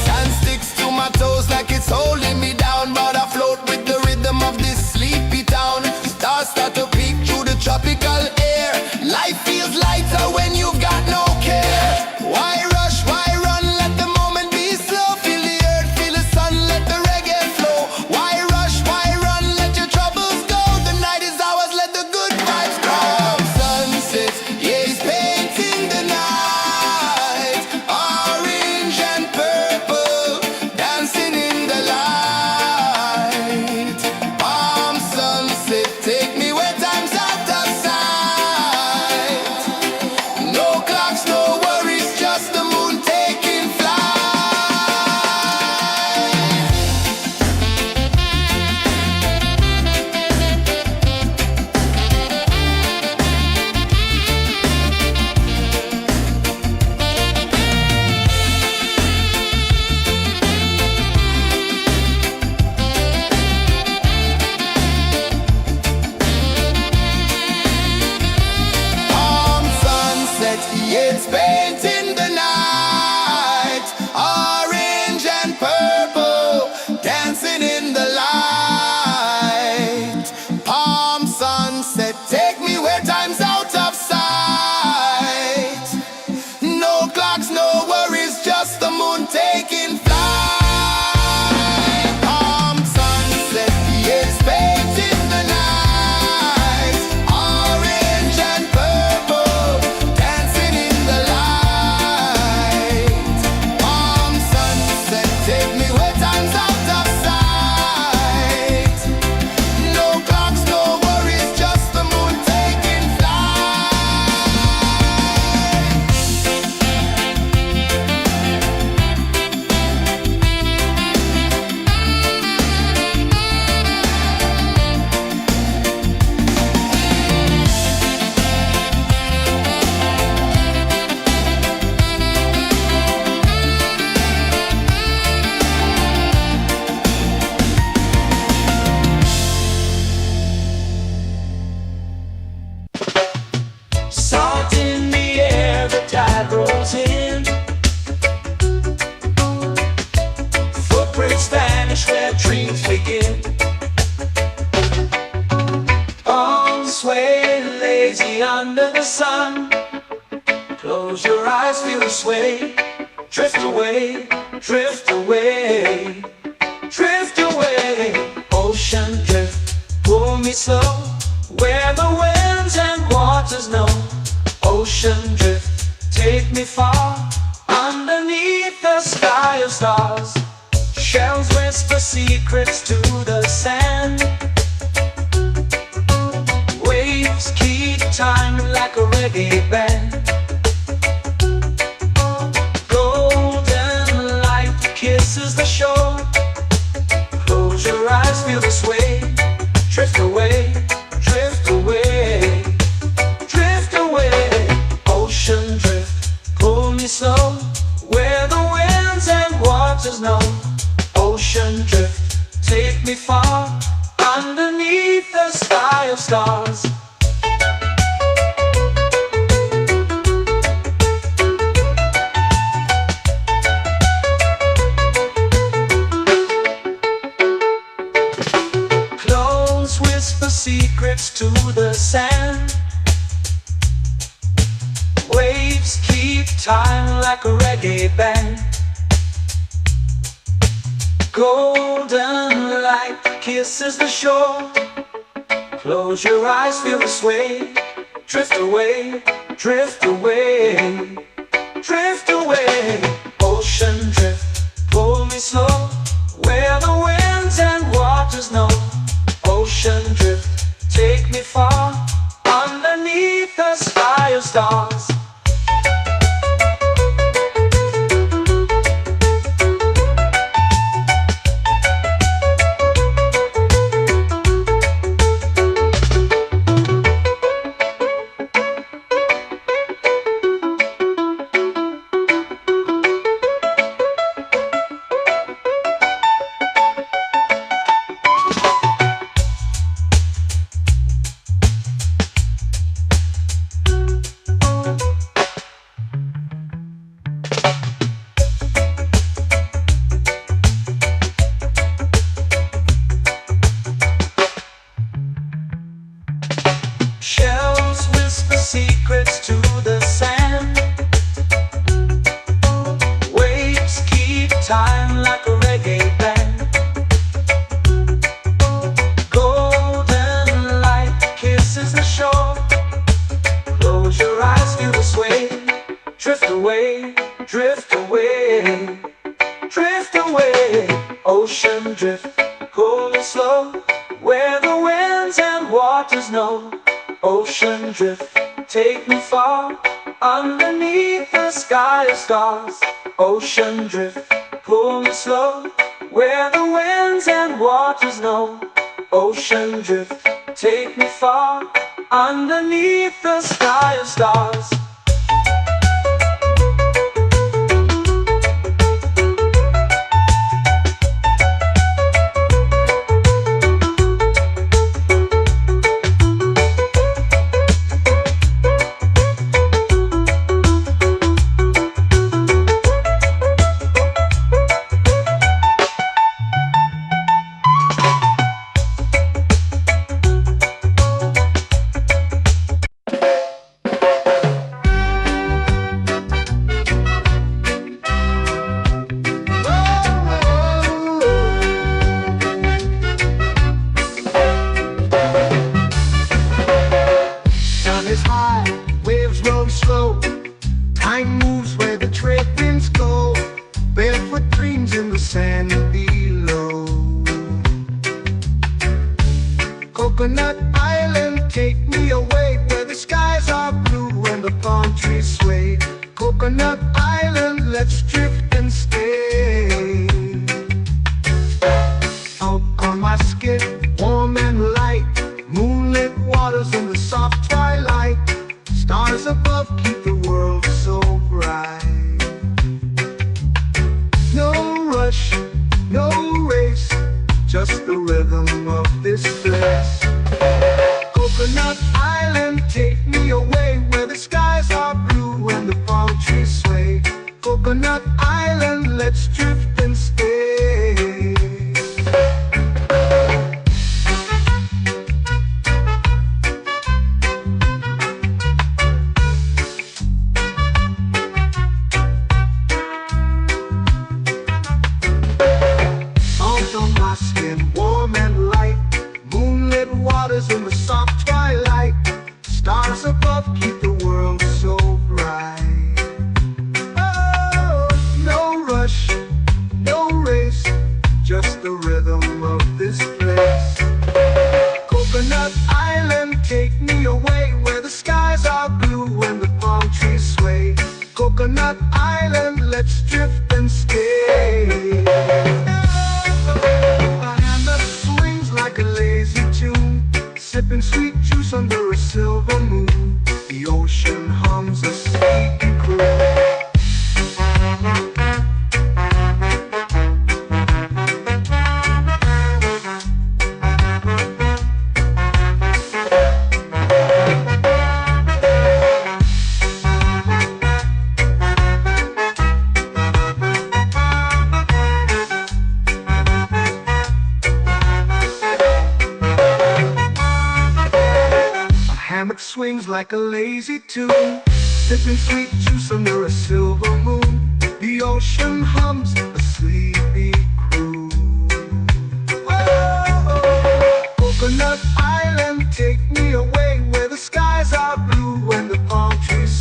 Sand sticks to my toes like it's holding me down, but I float with the rhythm of this sleepy town. Stars start to peek through the tropical air. Life feels lighter when you've got no care. Why rush, why run, let the moment be slow. Feel the earth, feel the sun, let the reggae flow. Why rush, why run, let your troubles go. The night is ours, let the good vibes grow. Sunset, yeah, it's painting the night. Orange and purple, dancing in the light. Palm sunset, take me where time's out of sight. No clocks, no worries, just the moon taking flight. Palm sunset, yeah, it's painting the night. Orange and purple, dancing in the light. Palm sunset, take me where time's out of sight. No clocks, no worries, just the moon taking flight. Palm sunset, yeah, it's painting the night. Orange and purple, dancing in the light. Palm sunset, take me where time's out of sight. No clocks, no worries, just the moon taking flight. Salt in the air, the tide rolls in. Footprints vanish where dreams begin. Arms sway lazy under the sun. Close your eyes, feel the sway. Drift away, drift away, drift away. Ocean drift, pull me slow. Where the winds and waters know. Ocean drift, take me far. Underneath the sky of stars. Shells whisper secrets to the sand. Waves keep time like a reggae band. Golden light kisses the shore. Close your eyes, feel the sway. Drift away, drift away, drift away. Ocean drift, pull me slow. Where the winds and waters know. Ocean drift, take me far. Underneath the sky of stars. Close whisper secrets to the sand. Waves keep time like a reggae band. Golden light kisses the shore. Close your eyes, feel the sway. Drift away, drift away, drift away. Ocean drift, pull me slow, where the winds and waters know. Ocean drift, take me far, underneath the sky of stars. Shells whisper secrets to the sand. Waves keep time like a reggae band. Golden light kisses the shore. Close your eyes, feel the sway. Drift away, drift away, drift away. Ocean drift, pull me slow, where the winds and waters know. Ocean drift, take me far, underneath the sky of stars. Ocean drift, pull me slow, where the winds and waters know. Ocean drift, take me far, underneath the sky of stars. Sun is high, waves roll slow. Time moves where the trade winds go. Barefoot dreams in the sand below. Coconut Island, take me away, where the skies are blue and the palm trees sway. Coconut Island, let's drift and stay. Out on my skin, warm and light, moonlit waters in the soft twilight. Stars above keep the world so bright. No rush, no race, just the rhythm of this place. Coconut Island, take me away, where the skies are blue and the palm trees sway. Coconut Island, let's drift and stay. Salt on my skin, warm and light, moonlit waters in the soft twilight. Stars above keep the world so bright. Oh, no rush, no race, just the rhythm of this place. Coconut Island, take me away, where the skies are blue and the palm trees sway. Coconut Island, let's drift and stay. A hand that swings like a lazy tune, sipping sweet juice under a silver moon. The ocean hums a sleepy croon. Hammock swings like a lazy tune, sipping sweet juice under a silver moon. The ocean hums a sleepy croon. Oh, Coconut Island, take me away, where the skies are blue and the palm trees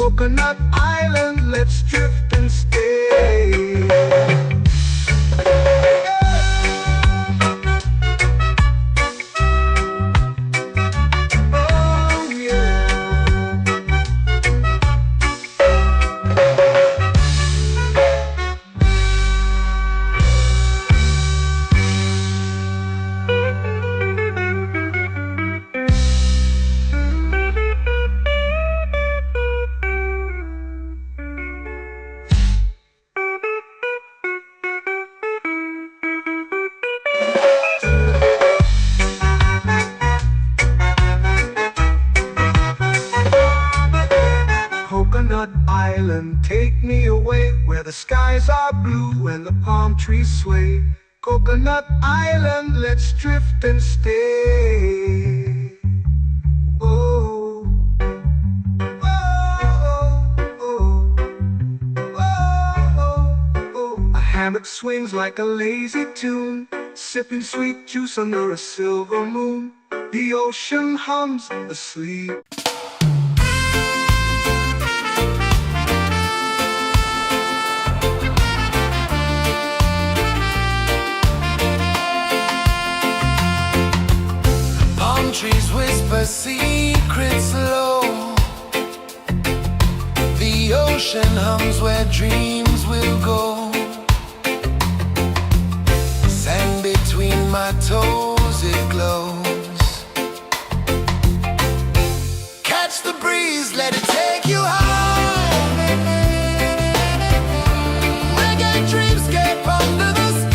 Coconut Island, let's drift and stay. Oh yeah. Coconut Island, take me away where the skies are blue and the palm trees sway. Coconut Island, let's drift and stay. Oh, oh, oh, oh, oh. A hammock swings like a lazy tune, sipping sweet juice under a silver moon. The ocean hums asleep. Trees whisper secrets low. The ocean hums where dreams will go. Sand between my toes, it glows. Catch the breeze, let it take you high. Reggae dreamscape under the sky.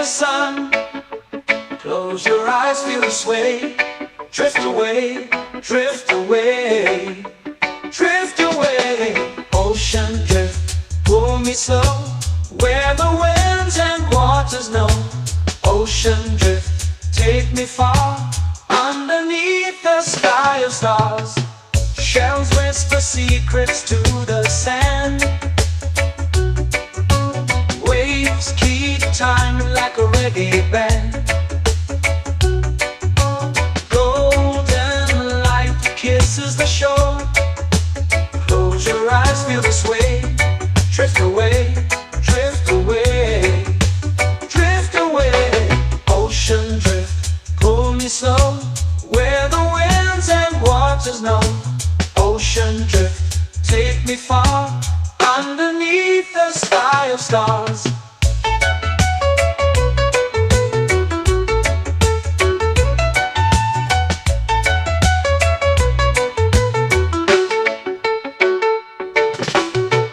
sun. Close your eyes, feel the sway. Drift away, drift away, drift away. Ocean drift, pull me slow, where the winds and waters know. Ocean drift, take me far, underneath the sky of stars. Shells whisper secrets to the sand. Waves keep time like a reggae band. Golden light kisses the shore. Close your eyes, feel the sway. Drift away, drift away, drift away. Ocean drift, pull me slow, where the winds and waters know. Ocean drift, take me far, underneath the sky of stars.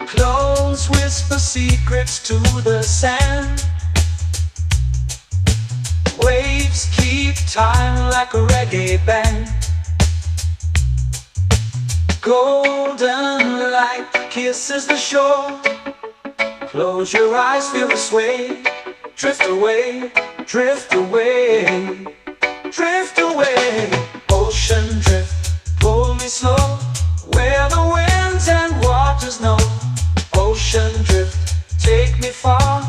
Close whisper secrets to the sand. Waves keep time like a reggae band. Golden light kisses the shore. Close your eyes, feel the sway. Drift away, drift away, drift away. Ocean drift, pull me slow, where the winds and waters know. Ocean drift, take me far,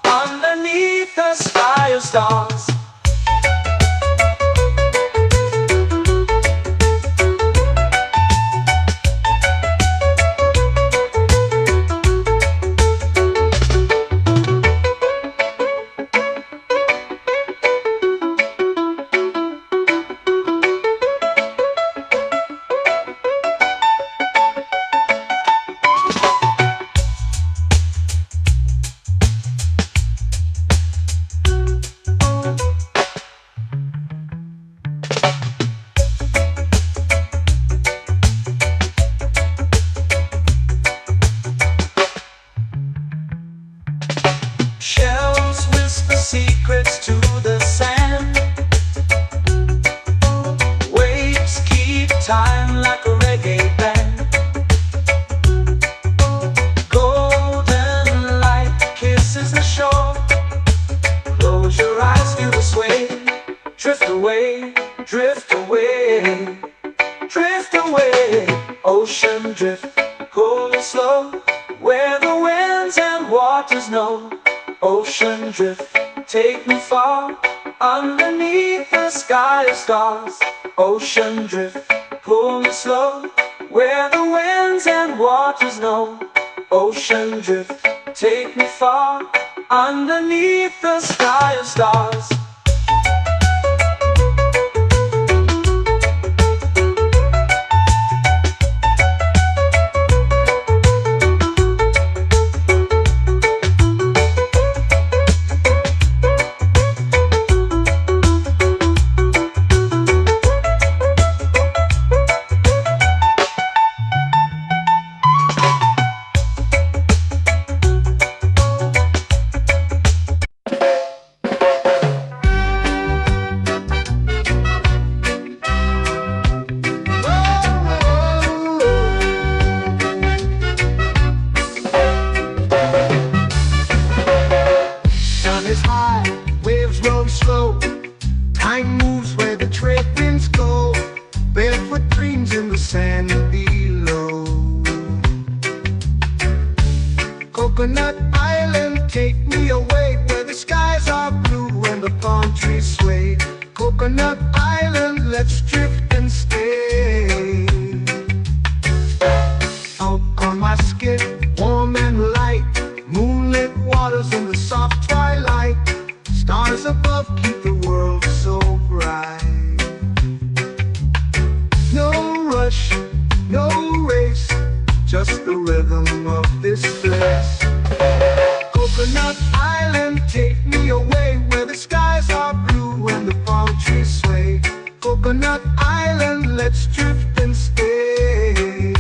underneath the sky of stars. Shells whisper secrets to the sand. Waves keep time like a reggae band. Golden light kisses the shore. Close your eyes, feel the sway. Drift away, drift away, drift away. Ocean drift, pull me slow, where the winds and waters know. Ocean drift, take me far, underneath the sky of stars. Ocean drift, pull me slow, where the winds and waters know. Ocean drift, take me far, underneath the sky of stars. Time moves where the trade winds go. Barefoot dreams in the sand below. Coconut Island, take me away, where the skies are blue and the palm trees sway. Coconut Island, let's drift and stay. Out on my skin, warm and light, moonlit waters in the soft twilight. Stars above keep the world so bright. No rush, no race, just the rhythm of this place. Coconut Island, take me away, where the skies are blue and the palm trees sway. Coconut Island, let's drift and stay.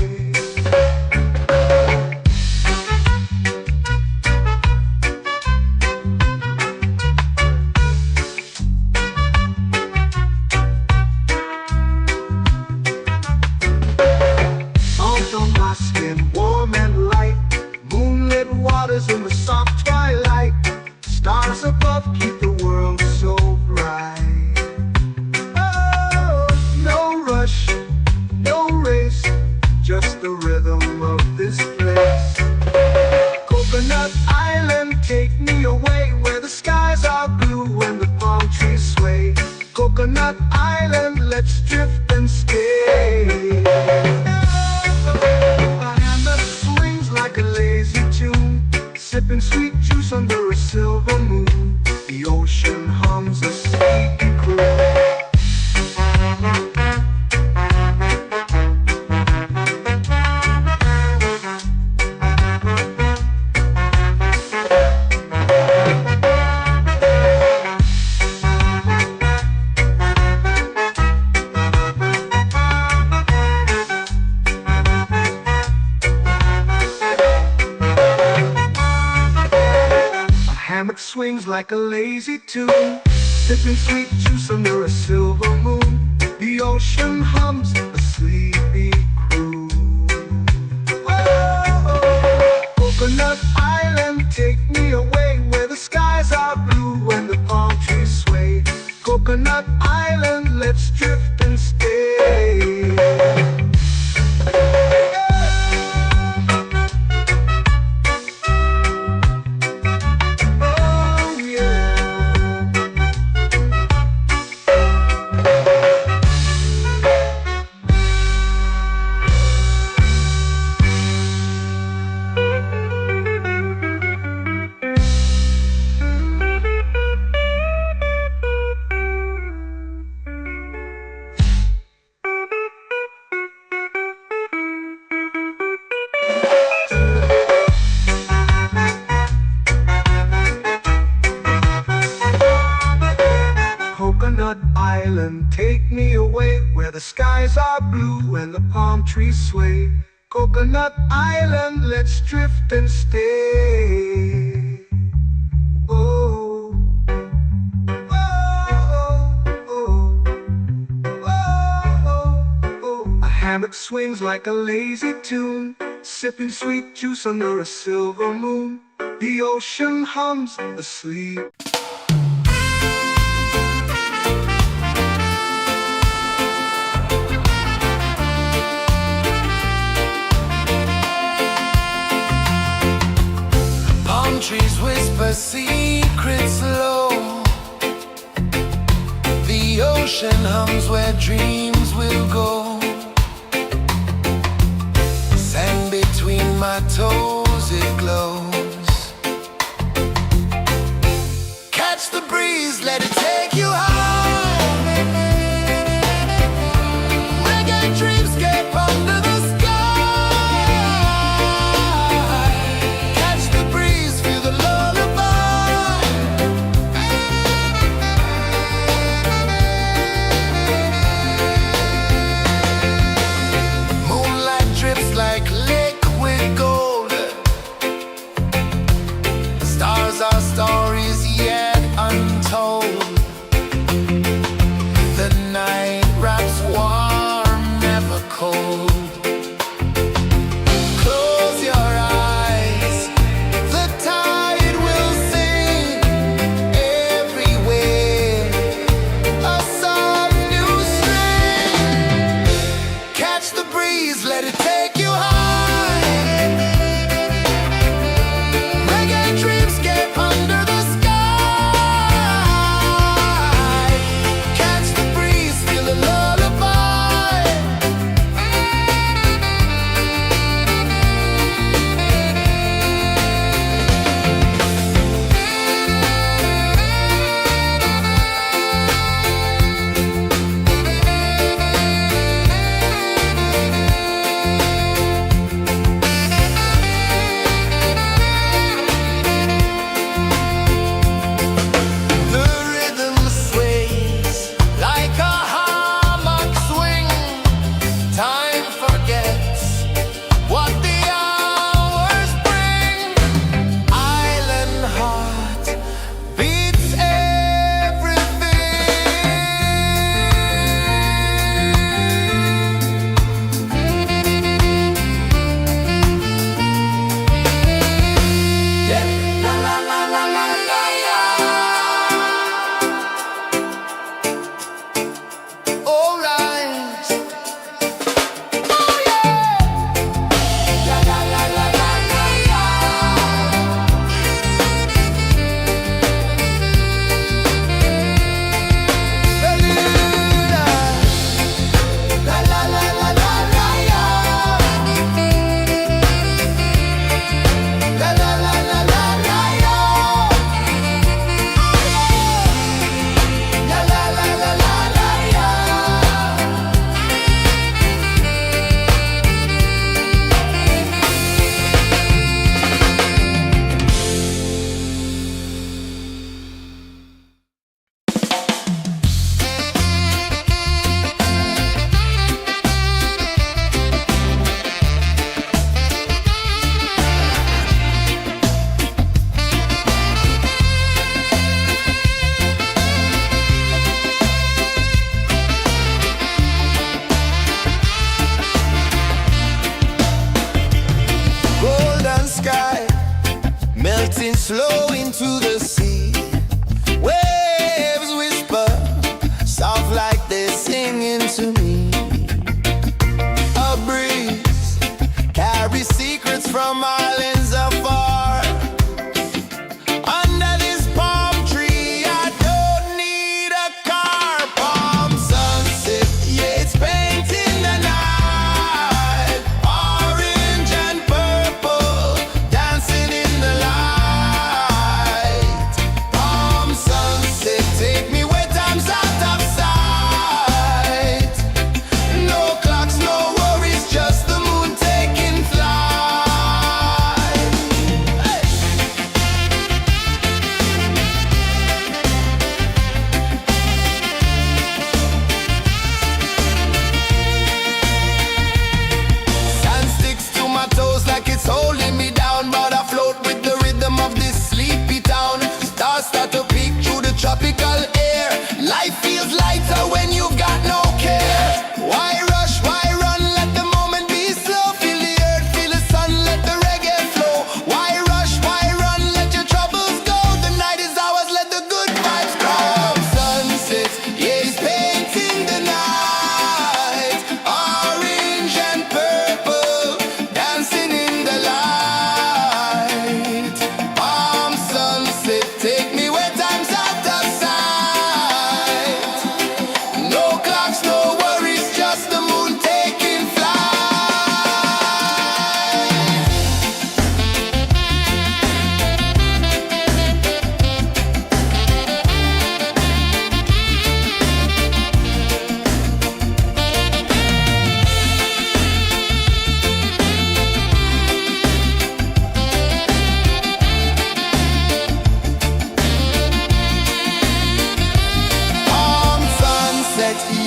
Coconut Island, let's drift and stay. A hand that swings like a lazy tune, sipping sweet juice under a silver moon. The ocean hums a sleepy croon. Hammock swings like a lazy tune, sipping sweet juice under a silver moon. The ocean hums a sleepy croon. Whoa, Coconut Island, take me away where the skies are blue and the palm trees sway. Coconut Island, let's drift and stay. Coconut Island, take me away where the skies are blue and the palm trees sway. Coconut Island, let's drift and stay. Oh, oh, oh, oh, oh. A hammock swings like a lazy tune, sipping sweet juice under a silver moon. The ocean hums asleep. Trees whisper secrets low. The ocean hums where dreams will go. Sand between my toes, it glows. Catch the breeze, let it take you high. Reggae dreamscape under the sky. Our stories yet untold.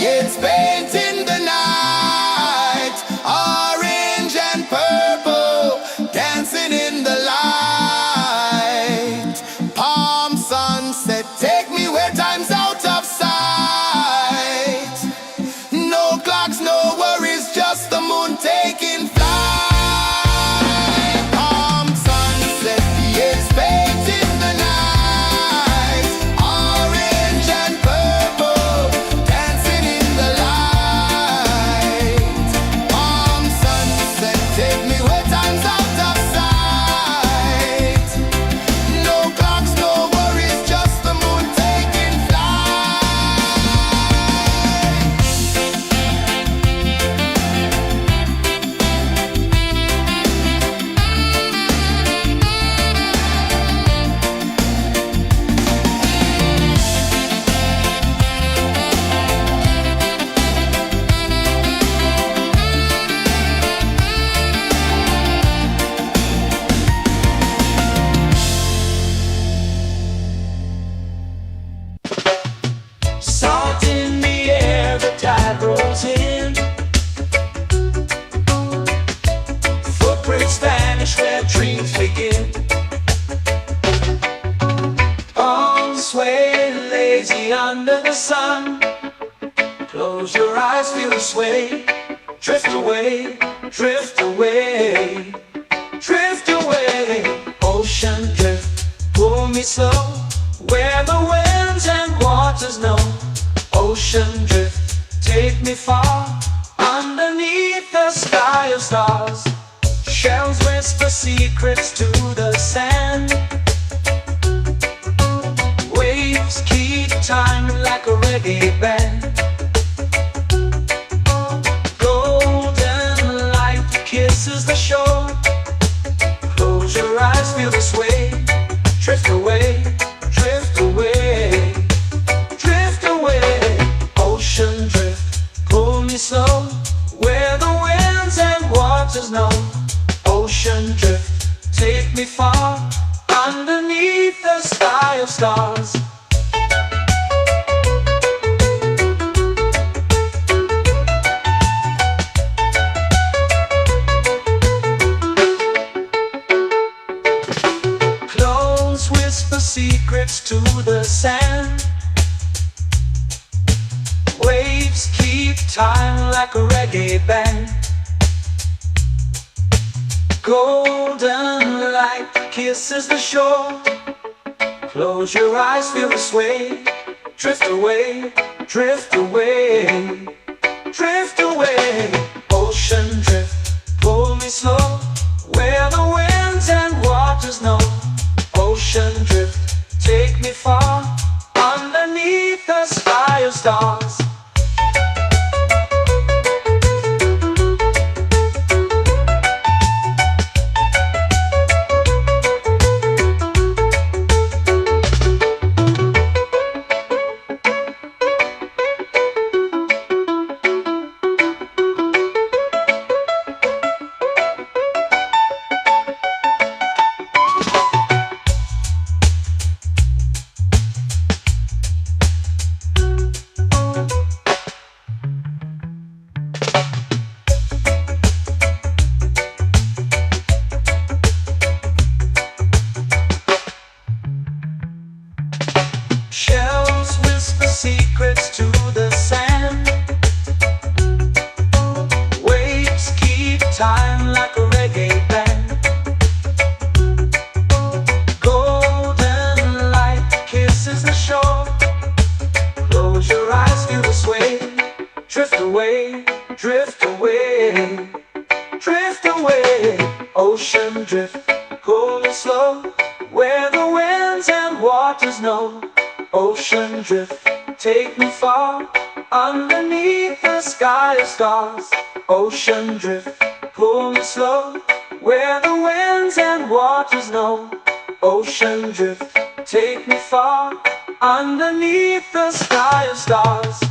It's painting the night, orange and purple, dancing in the light. Palm sunset, take me where time's out of sight. No clocks, no worries, just the moon taking flight. Palm sunset, it's painting the night, orange and purple, dancing in the light. Palm sunset, take me where time's out of sight. No clocks, no worries, just the moon taking Salt in the air, the tide rolls in. Footprints vanish where dreams begin. Arms sway lazy under the sun. Close your eyes, feel the sway. Drift away, drift away, drift away. Ocean drift, pull me slow, where the winds and waters know. Ocean drift, take me far, underneath the sky of stars. Shells whisper secrets to the sand. Waves keep time like a reggae band. Golden light kisses the shore. Close your eyes, feel the sway. Drift away, drift away, drift away. Ocean drift, pull me slow, where the winds and waters know. Ocean drift, take me far, underneath the sky of stars. Close whisper secrets to the sand. Waves keep time like a reggae band. Golden light kisses the shore. Close your eyes, feel the sway. Drift away, drift away, drift away. Ocean drift, pull me slow, where the winds and waters know. Ocean drift, take me far, underneath the sky of stars. Shells whisper secrets to the sand. Waves keep time like a reggae band. Golden light kisses the shore. Close your eyes, feel the sway. Drift away, drift away, drift away. Ocean drift, pull me slow, where the winds and waters know. Ocean drift, take me far, underneath the sky of stars. Ocean drift, pull me slow, where the winds and waters know. Ocean drift, take me far, underneath the sky of stars.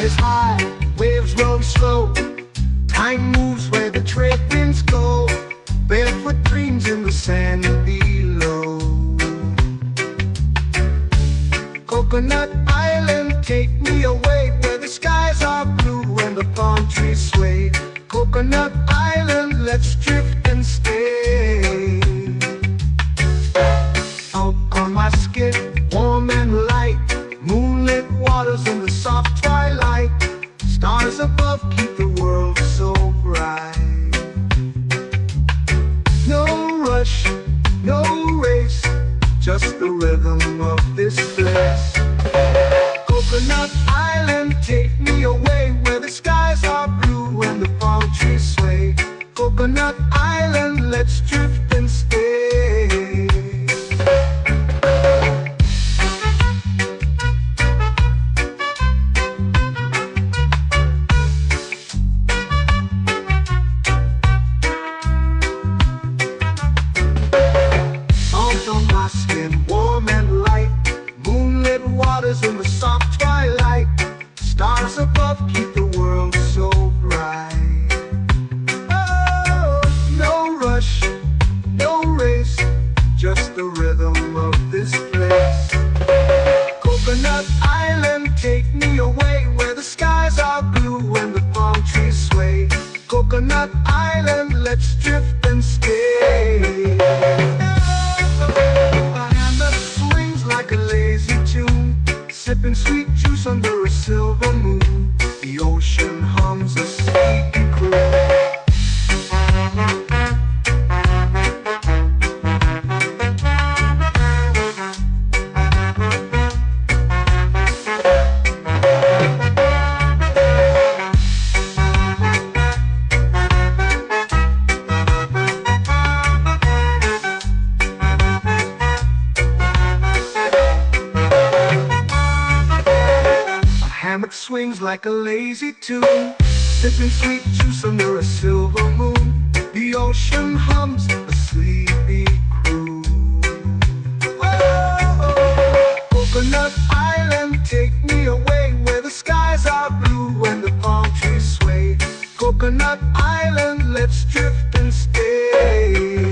is high, waves roll slow. Time moves where the trade winds go. Barefoot dreams in the sand below. Coconut Island, take me away where the skies are blue and the palm trees sway. Coconut Island, let's drift and stay. Out on my skin, warm and light, moonlit waters in the soft twilight. Stars above keep the world so bright. No rush, no race, just the rhythm of this place. Coconut Island, take me away where the skies are blue and the palm trees sway. Coconut Island, let's drift and stay. Salt on my skin, warm and light, moonlit waters in the soft twilight. Stars above keep the world so bright. Oh, no rush, no race, just the rhythm of this place. Coconut Island, take me away where the skies are blue and the palm trees sway. Coconut Island, let's drift and stay. A hand that swings like a lazy tune, sipping sweet juice under a silver moon. The ocean hums a sleepy croon. Hammock swings like a lazy tune, sipping sweet juice under a silver moon. The ocean hums a sleepy croon. Whoa, Coconut Island, take me away where the skies are blue and the palm trees sway. Coconut Island, let's drift and stay.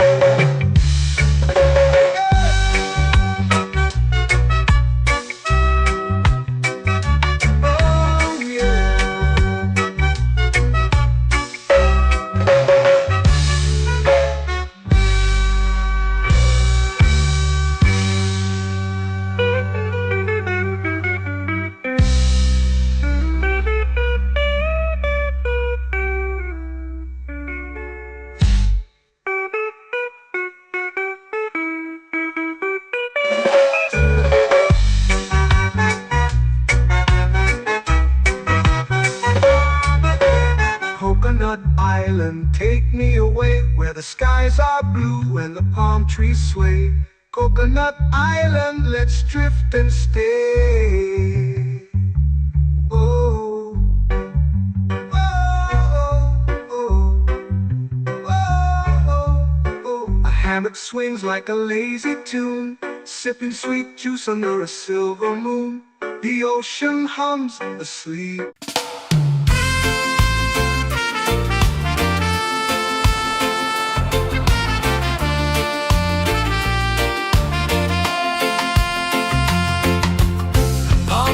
Coconut Island, take me away where the skies are blue and the palm trees sway. Coconut Island, let's drift and stay. Oh, oh, oh, oh, oh. A hammock swings like a lazy tune, sipping sweet juice under a silver moon. The ocean hums asleep.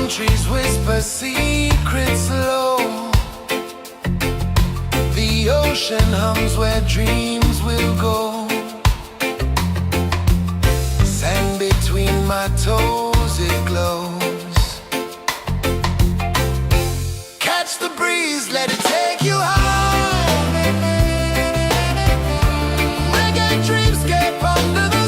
Trees whisper secrets low. The ocean hums where dreams will go. Sand between my toes, it glows. Catch the breeze, let it take you high. Reggae dreamscape under the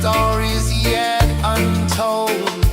stories yet untold.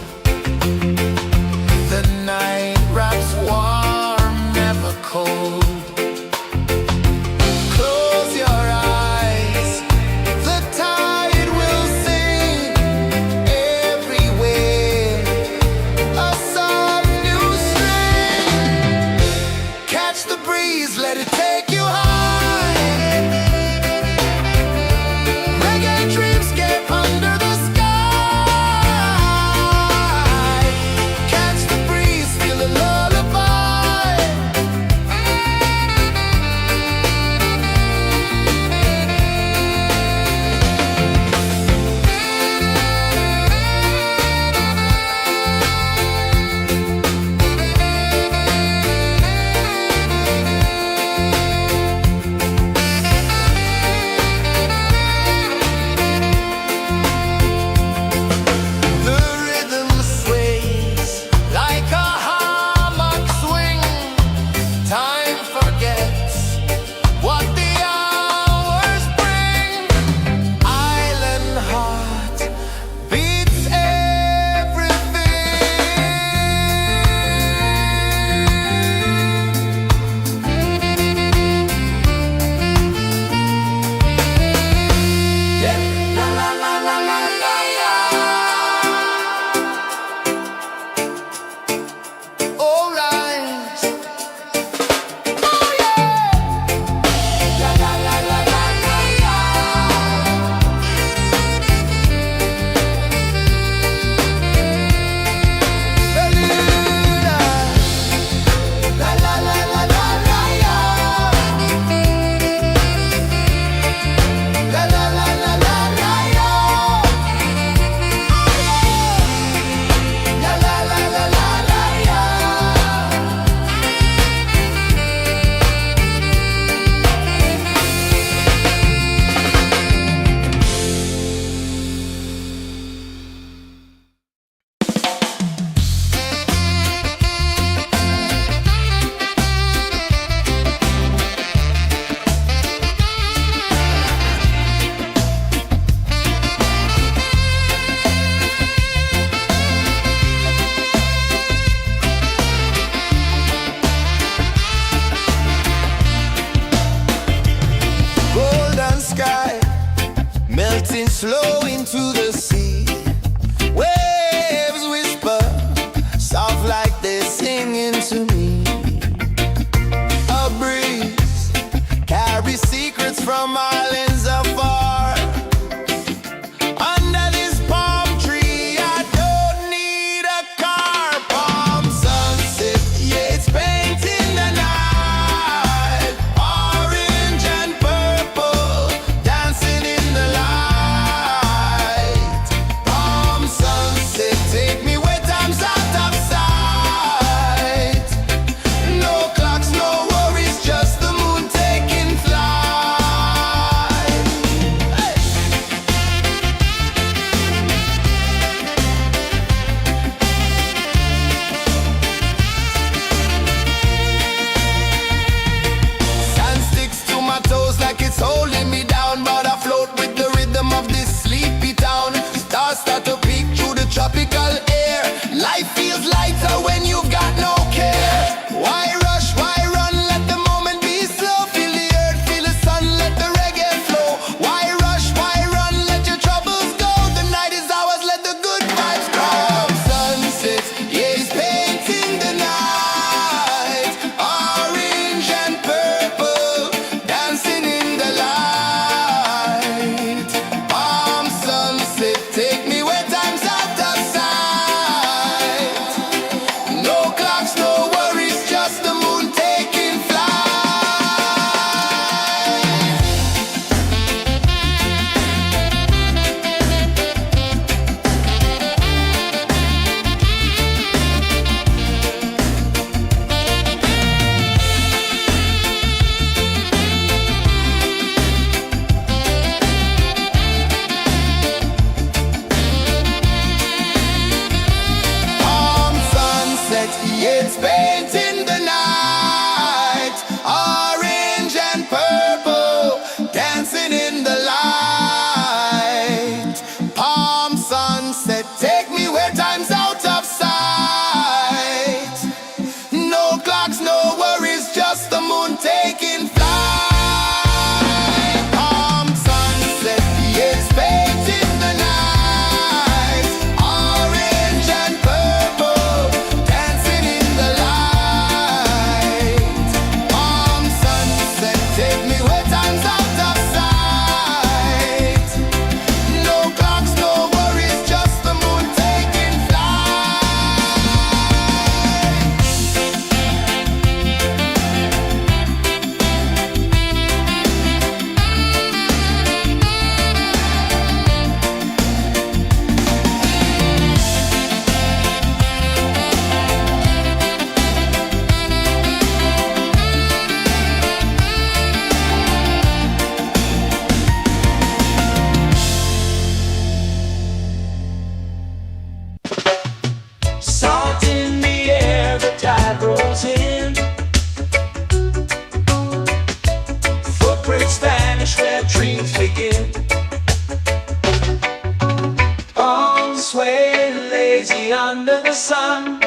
sway lazy under the sun.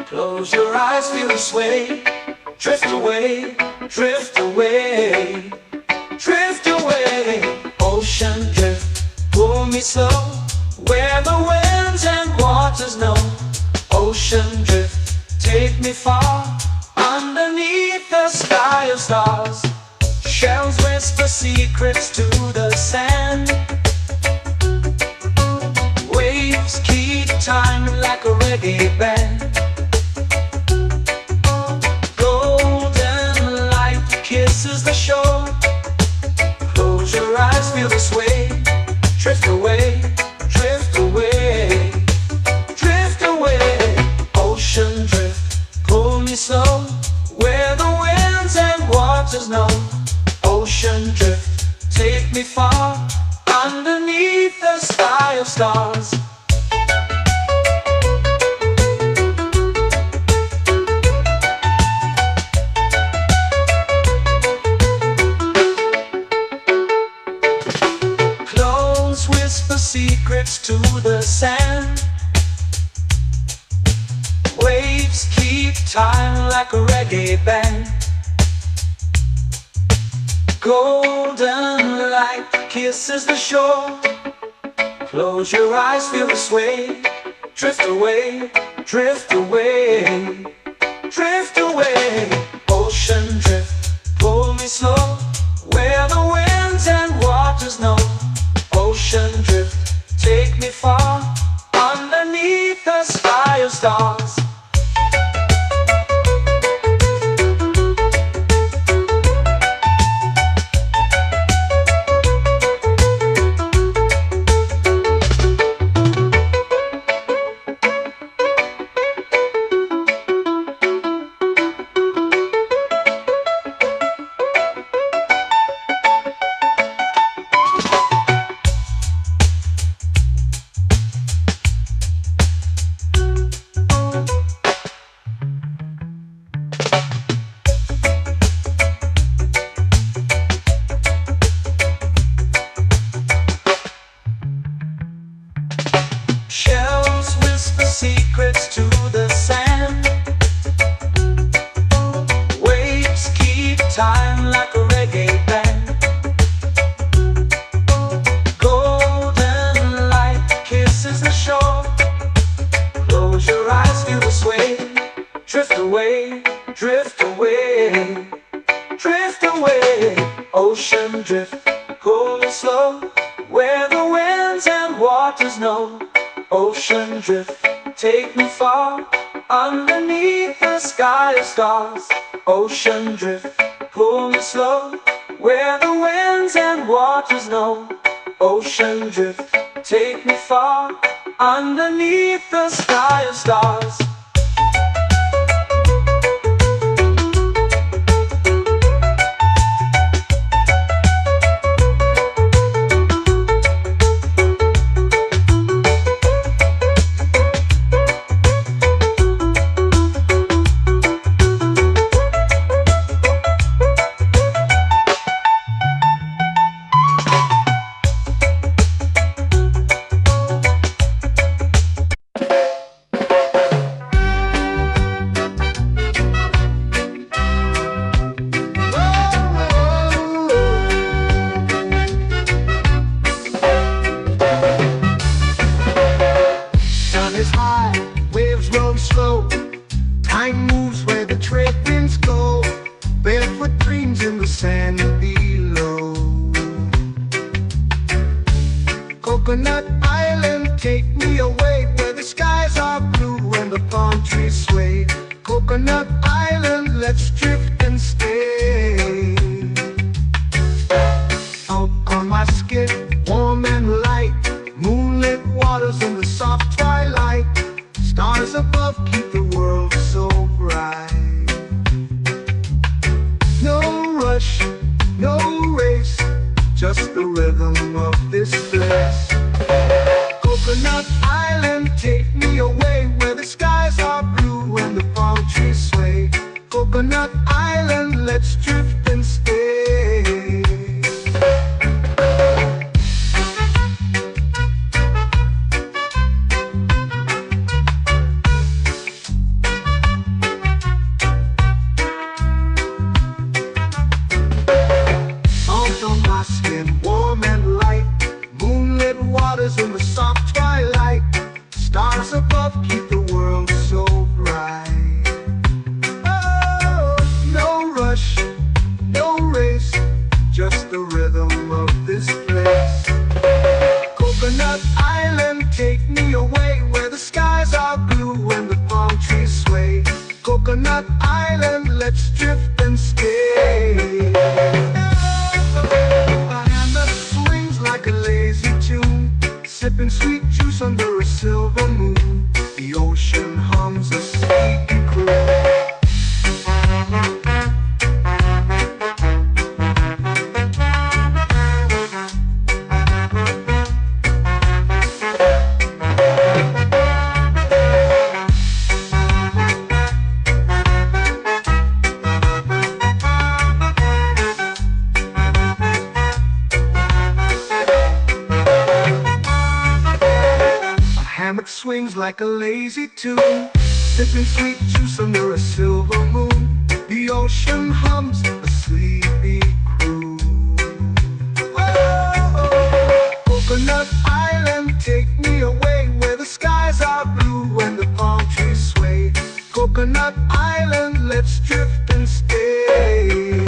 Close your eyes, feel the sway. Drift away, drift away, drift away. Ocean drift, pull me slow, where the winds and waters know. Ocean drift, take me far, underneath the sky of stars. Shells whisper secrets to the sand. Waves keep time like a reggae band. Golden light kisses the shore. Close your eyes, feel the sway. Drift away, drift away, drift away. Ocean drift, pull me slow, where the winds and waters know. Ocean drift, take me far, underneath the sky of stars. Clones whisper secrets to the sand. Waves keep time like a reggae band. Golden light kisses the shore. Close your eyes, feel the sway. Drift away, drift away, drift away. Ocean drift, pull me slow, where the winds and waters know. Ocean drift, take me far, underneath the sky of stars. Shells whisper secrets to the sand. Waves keep time like a reggae band. Golden light kisses the shore. Close your eyes, feel the sway. Drift away, drift away, drift away. Ocean drift, pull me slow, where the winds and waters know. Ocean drift, take me far, underneath the sky of stars. Ocean drift, pull me slow, where the winds and waters know. Ocean drift, take me far, underneath the sky of stars. Is high, waves roll slow. Time moves where the trade winds go. Barefoot dreams in the sand below. Coconut Island, take me away, where the skies are blue and the palm trees sway. Coconut Island, let's drift and stay. Out on my skin, warm and light, moonlit waters in the soft twilight. Stars above keep the world so bright. No rush, no race, just the rhythm of this place. Coconut Island, take me away, where the skies are blue and the palm trees sway. Coconut Island, let's drift and stay. silver moon. The ocean hums a sleepy croon. Hammock swings like a lazy tune, sipping sweet juice under a silver moon. The ocean hums a sleepy croon. Oh, Coconut Island, take me away where the skies are blue and the palm trees sway. Coconut Island, let's drift and stay.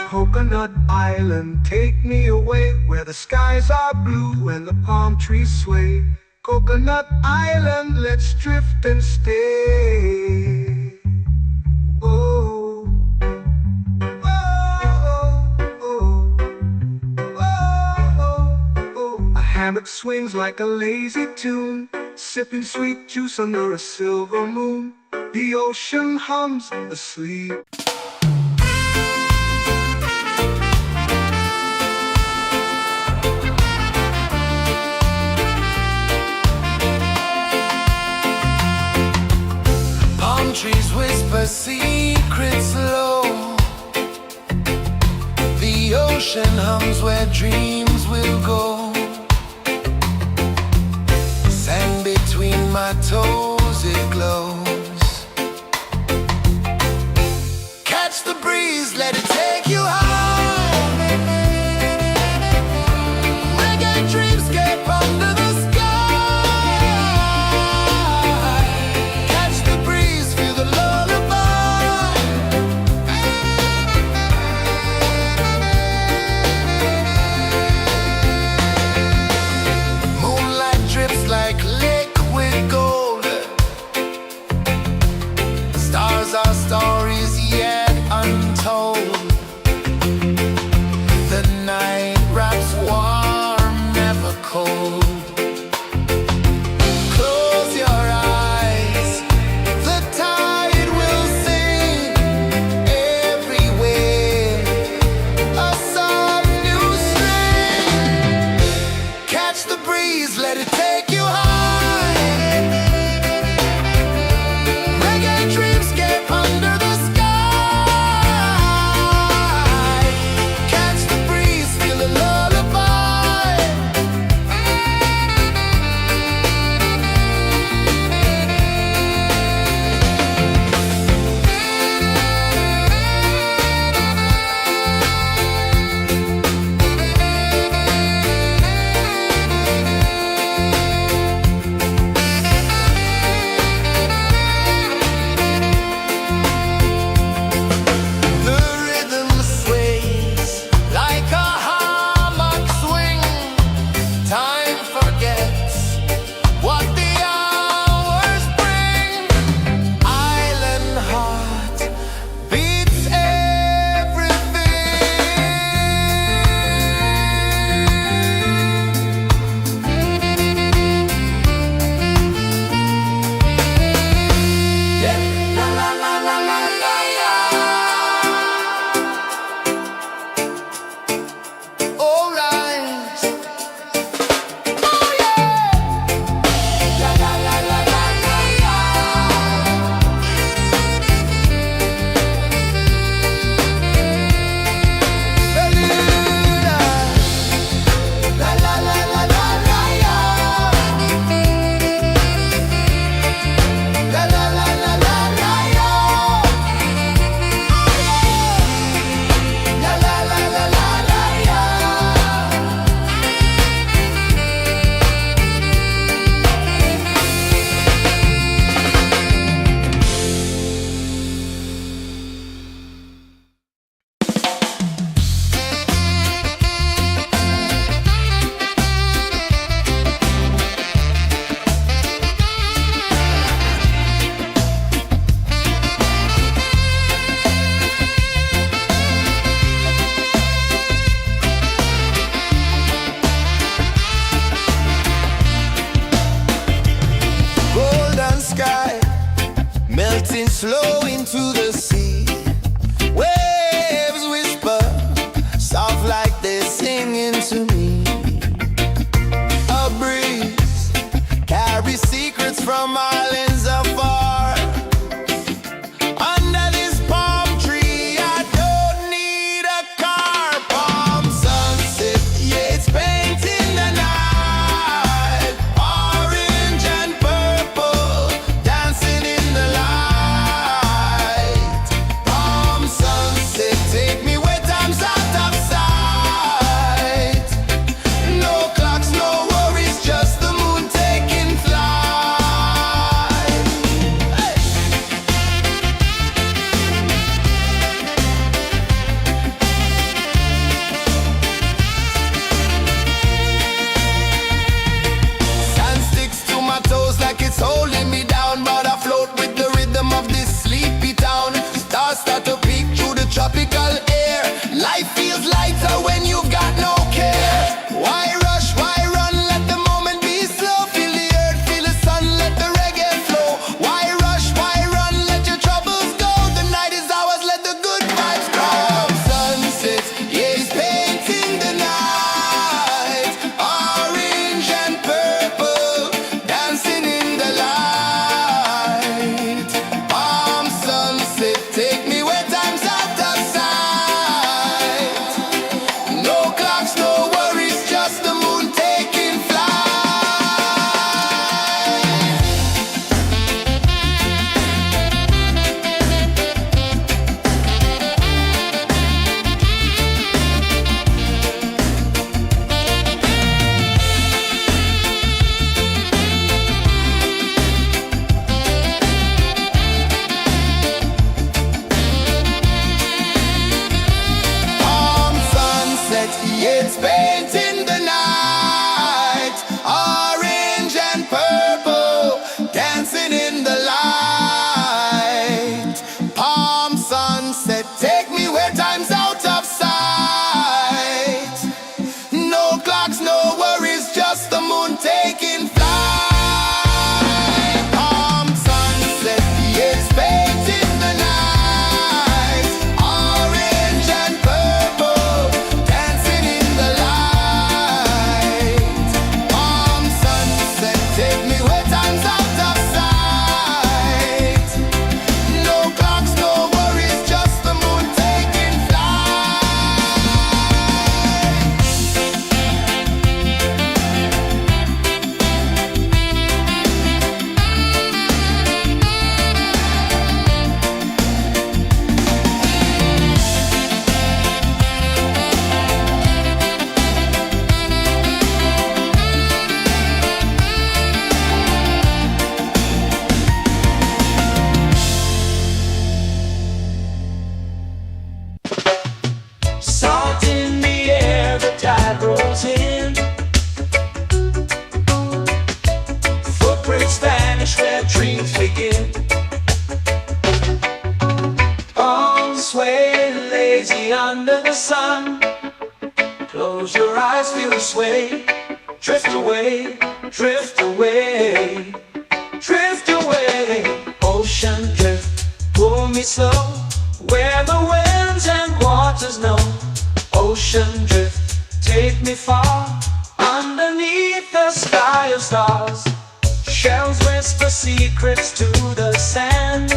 Coconut Island, take me away where the skies are blue and the palm trees sway. Coconut Island, let's drift and stay. Oh, oh, oh, oh, oh. A hammock swings like a lazy tune, sipping sweet juice under a silver moon. The ocean hums asleep. Trees whisper secrets low. The ocean hums where dreams will go. Sand between my toes, it glows. Catch the breeze, let it take you high. Reggae dreamscape under the sky. lazy under the sun. Close your eyes, feel the sway. Drift away, drift away, drift away. Ocean drift, pull me slow, where the winds and waters know. Ocean drift, take me far, underneath the sky of stars. Shells whisper secrets to the sand.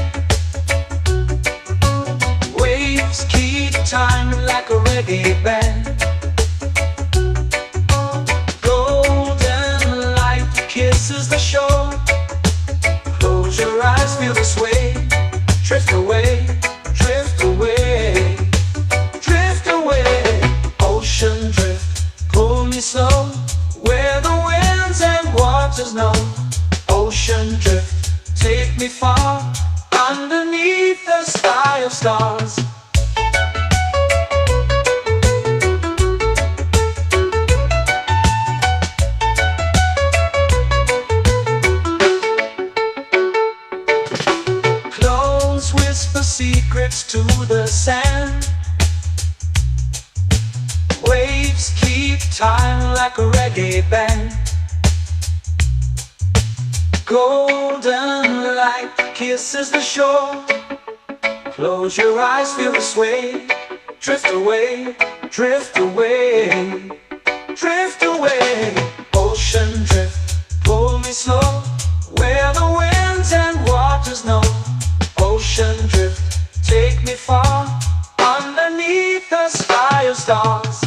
Waves keep time like a reggae band. Golden light kisses the shore. Close your eyes, feel the sway. Drift away, drift away, drift away. Ocean drift, pull me slow, where the winds and waters know. Ocean drift, take me far, underneath the sky of stars. Clones whisper secrets to the sand. Waves keep time like a reggae band. Golden light kisses the shore. Close your eyes, feel the sway. Drift away, drift away, drift away. Ocean drift, pull me slow, where the winds and waters know. Ocean drift, take me far, underneath the sky of stars.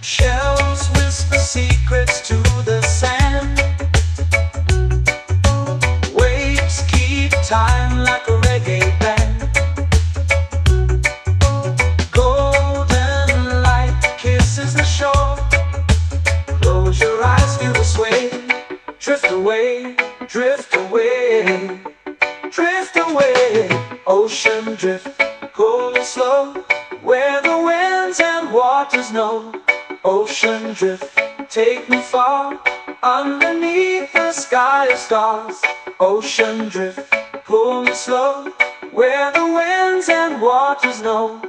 Shells whisper secrets to the sand. Waves keep time like a reggae band. Golden light kisses the shore. Close your eyes, feel the sway. Drift away, drift away, drift away. Ocean drift, pull me slow, where the winds and waters know. Ocean drift, take me far, underneath the sky of stars. Ocean drift, pull me slow, where the winds and waters know.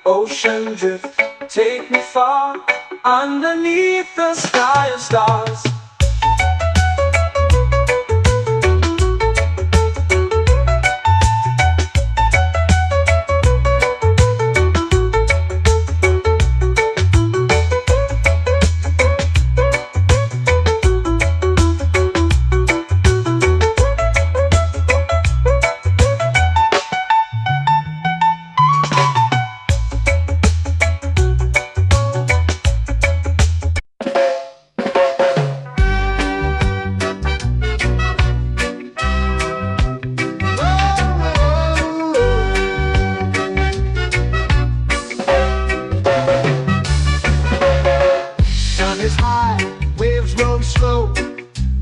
Ocean drift, take me far, underneath the sky of stars.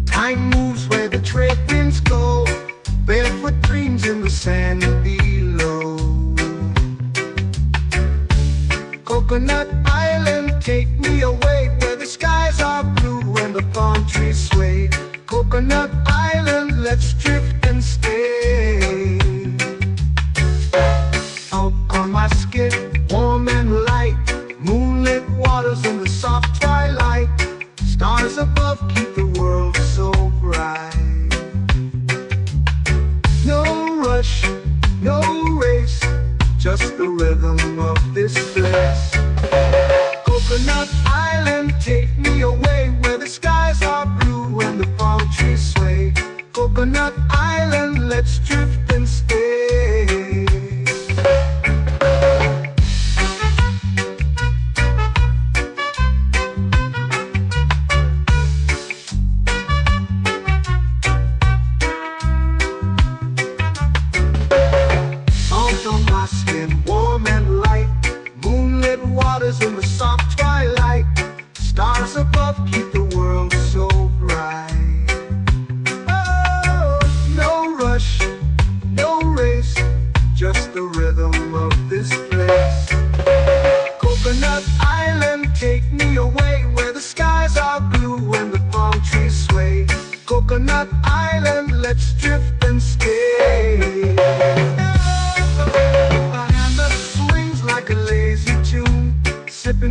Time moves where the trade winds go. Barefoot dreams in the sand below. Coconut Island, take me away, where the skies are blue and the palm trees sway. Coconut Island, let's drift and stay. Out on my skin, warm and light, moonlit waters in the soft twilight. Stars above keep the world so bright. No rush, no race, just the rhythm of this place. Coconut Island.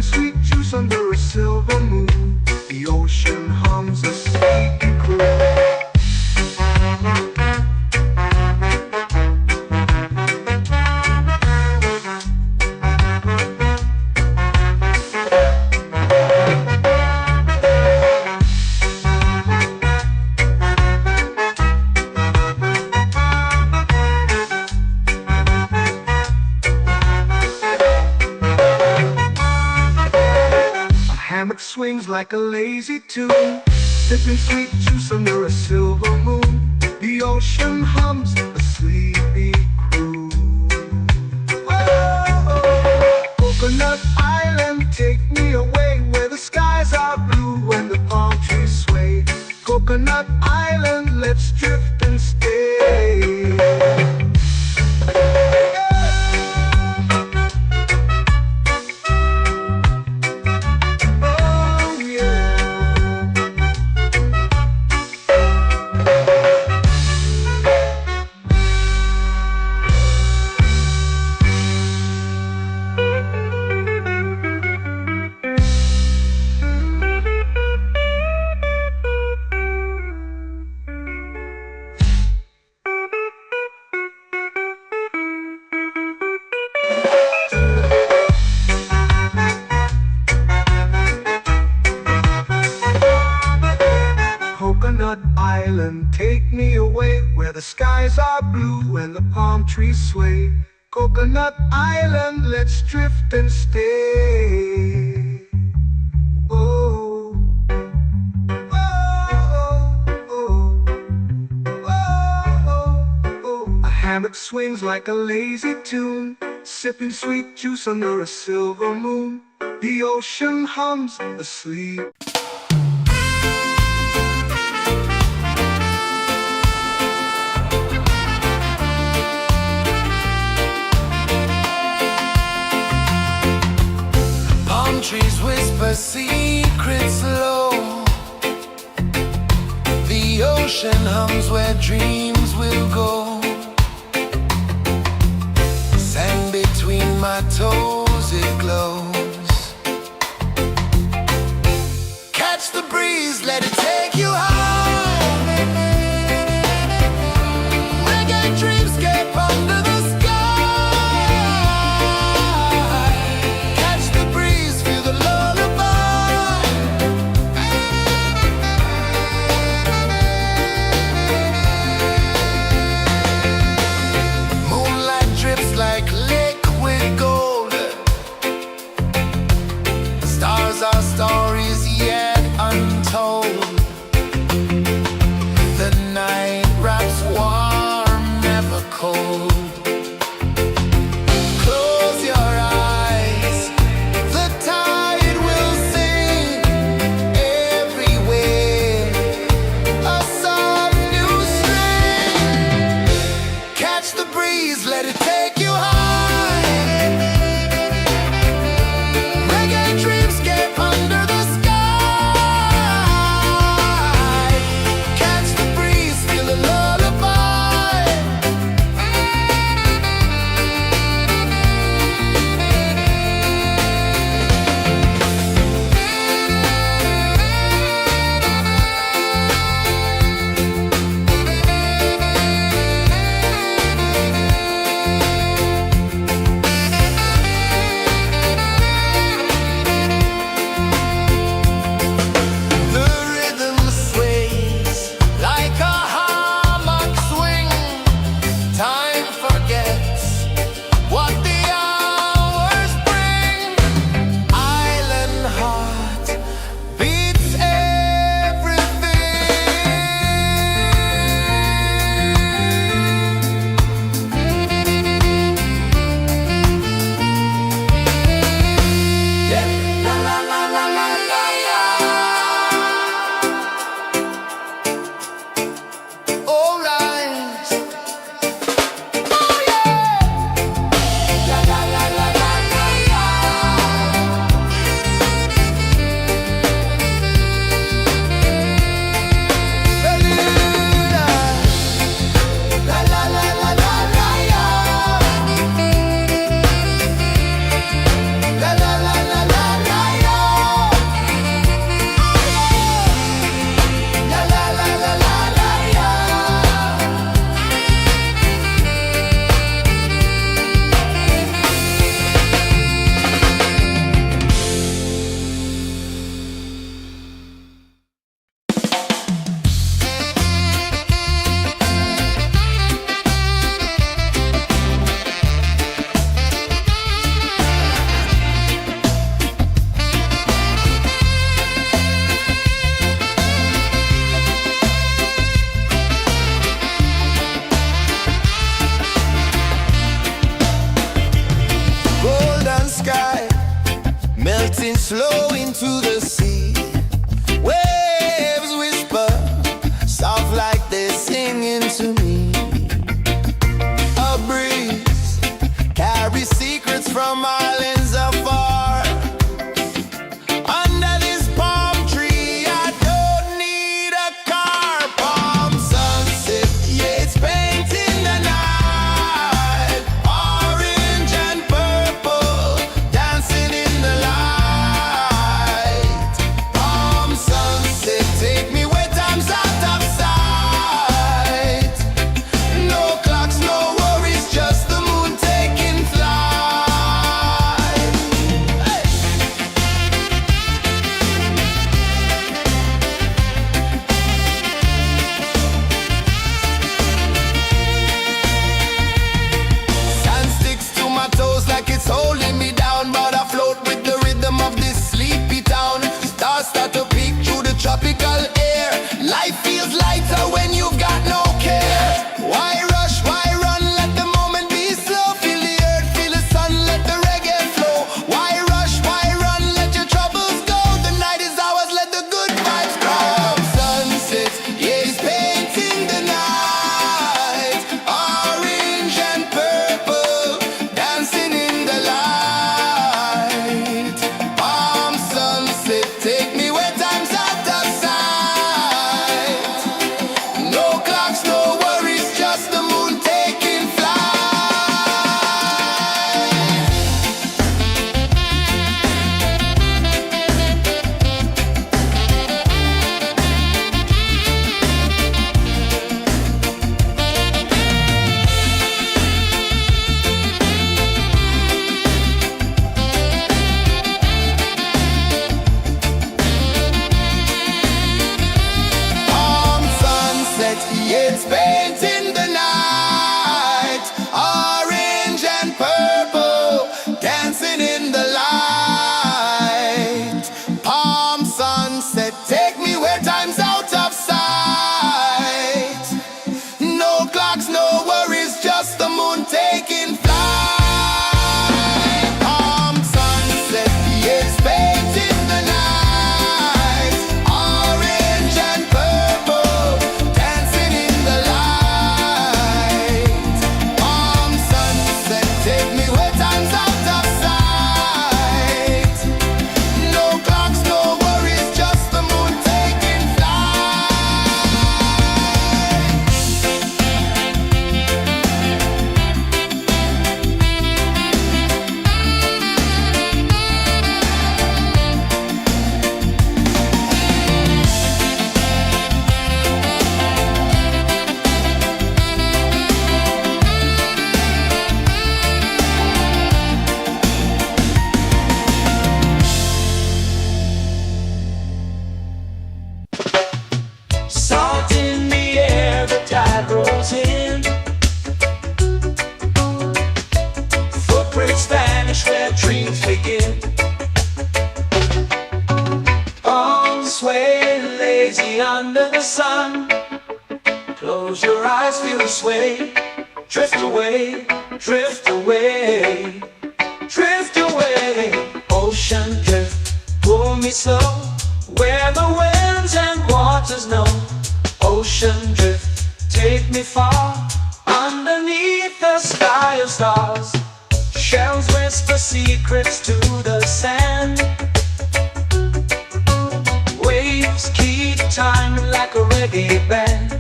sweet juice under a silver moon. The ocean hums a sleepy croon. Hammock swings like a lazy tune, sipping sweet juice under a silver moon. The ocean hums a sleepy croon. Whoa, Coconut Island, take me away where the skies are blue and the palm trees sway. Coconut Island, let's drift and stay. Coconut Island, take me away where the skies are blue and the palm trees sway. Coconut Island, let's drift and stay. Oh, oh, oh, oh, oh. A hammock swings like a lazy tune, sipping sweet juice under a silver moon. The ocean hums asleep. Trees whisper secrets low. The ocean hums where dreams will go. Sand between my toes, it glows. Catch the breeze, let it take you high. Reggae dreamscape under the into the sea. Waves whisper, soft like they're singing to me. A breeze carries secrets from islands afar. Under this palm tree, I don't need a car. Palm sunset, yeah, it's painting the night. Orange and purple, dancing in the light. Palm sunset, take me where time's out of sight. No clocks, no worries, just the moon taking flight. Hey! Sand sticks to my toes like it's holding me down, but I float with the rhythm of this sleepy town. Stars start to peek through the tropical air. Life feels lighter when you've got no care. Why rush, why run, let the moment be slow. Feel the earth, feel the sun, let the reggae flow. Why rush, why run, let your troubles go. The night is ours, let the good vibes grow. Sunset, yeah, it's painting the night. Orange and purple, dancing in the light. Palm sunset, take me where time's out of sight. No clocks, no worries, just the moon taking flight. Palm sunset, yeah, it's painting the night. Orange and purple, dancing in the light. Palm sunset, take me where time's out of sight. No clocks, no worries, just the moon taking flight. Palm sunset, yeah, it's painting the night. Orange and purple, dancing in the light. Palm sunset, take me where time's out of sight. No clocks, no worries, just the moon taking flight. Salt in the air, the tide rolls in. Footprints vanish where dreams begin. Arms sway lazy under the sun. Close your eyes, feel the sway. Drift away, drift away, drift away. Ocean drift, pull me slow, where the winds and waters know. Ocean drift, take me far, underneath the sky of stars. Shells whisper secrets to the sand. Waves keep time like a reggae band.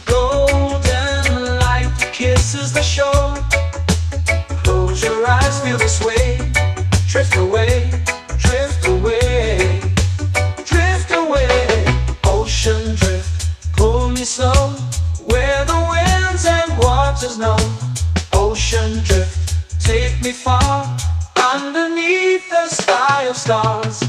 Golden light kisses the shore. Close your eyes, feel the sway. Drift away, drift away, drift away. Ocean drift, pull me slow, where the winds and waters know. Ocean drift, take me far, underneath the sky of stars.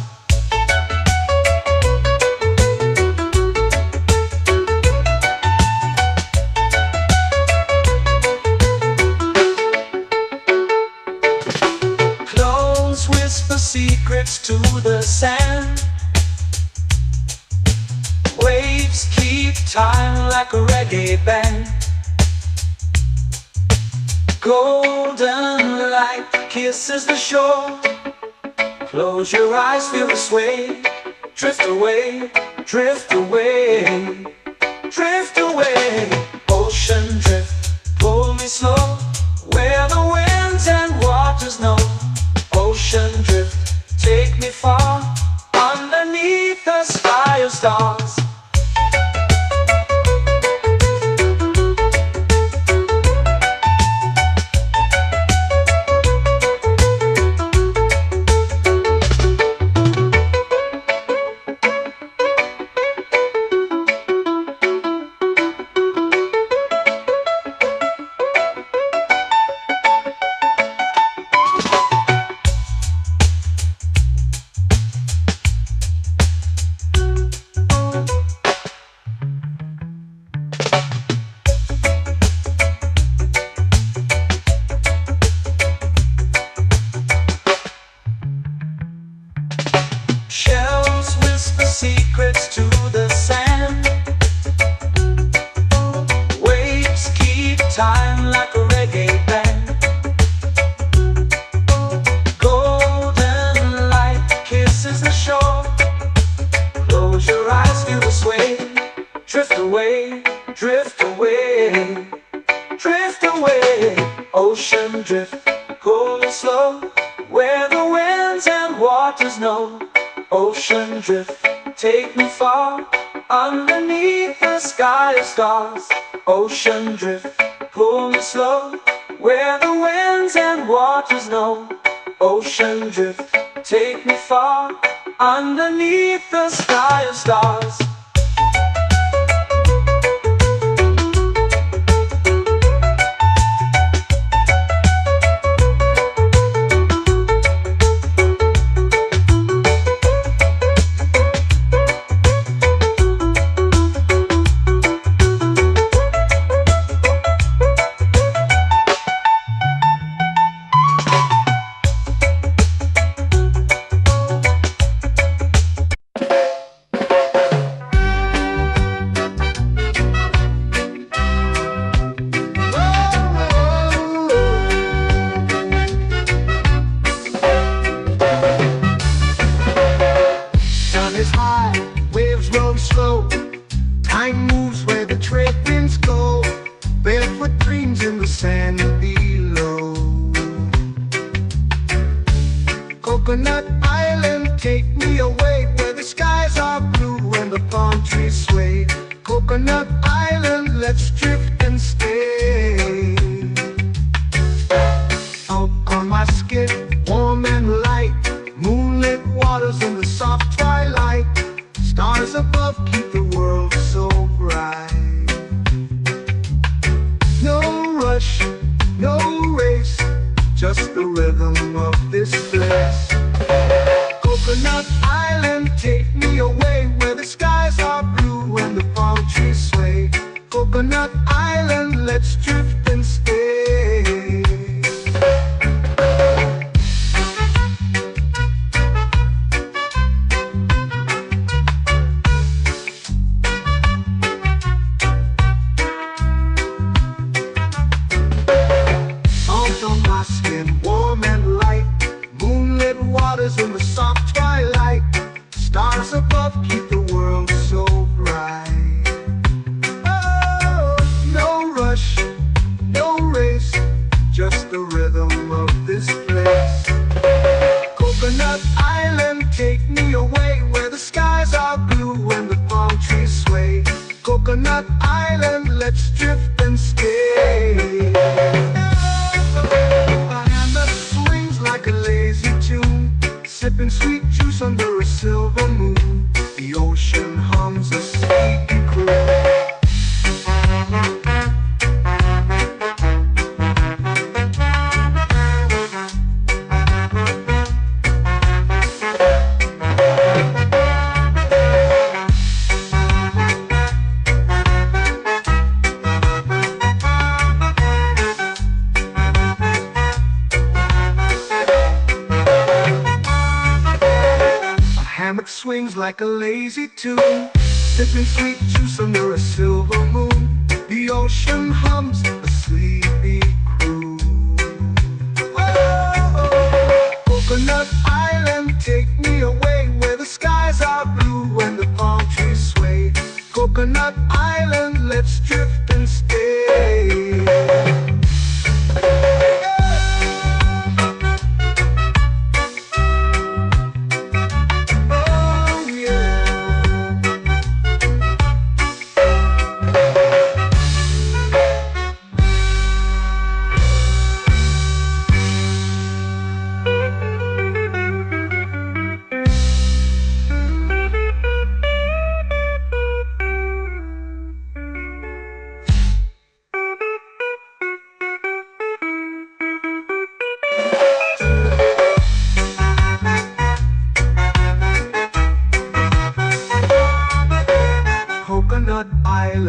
Close whisper secrets to the sand. Waves keep time like a reggae band. Golden light kisses the shore. Close your eyes, feel the sway. Drift away, drift away, drift away. Ocean drift, pull me slow, where the winds and waters know. Ocean drift, take me far, underneath the sky of stars. Shells whisper secrets to the sand. Waves keep time like a reggae band. Golden light kisses the shore. Close your eyes, feel the sway. Drift away, drift away, drift away. Ocean drift, cool and slow, where the winds and waters know. Ocean drift, take me far, underneath the sky of stars. Ocean drift, pull me slow, where the winds and waters know. Ocean drift, take me far, underneath the sky of stars. Sun is high, waves roll slow. Time moves where the trade winds go. Barefoot dreams in the sand below. Coconut Island, take me away, where the skies are blue and the palm trees sway. Coconut Island, let's drift and stay. Out on my skin, warm and light, moonlit waters in the soft twilight. Stars above keep the world so bright. No rush, no race, just the rhythm of this place. Coconut Island, take me away, where the skies are blue and the palm trees sway. Coconut Island, let's drift and stay. Salt on my skin, warm and light, moonlit waters in the soft twilight. Stars above keep the world so bright. Oh, no rush, no race, just the rhythm of this place. Coconut Island, take me away, where the skies are blue and the palm trees sway. Coconut Island, let's drift and stay. A hand that swings like a lazy tune, sipping sweet juice under a silver moon. The ocean hums a sleepy croon. Hammock swings like a lazy tune, sipping sweet juice under a silver moon. The ocean hums a sleepy croon. Whoa, Coconut Island.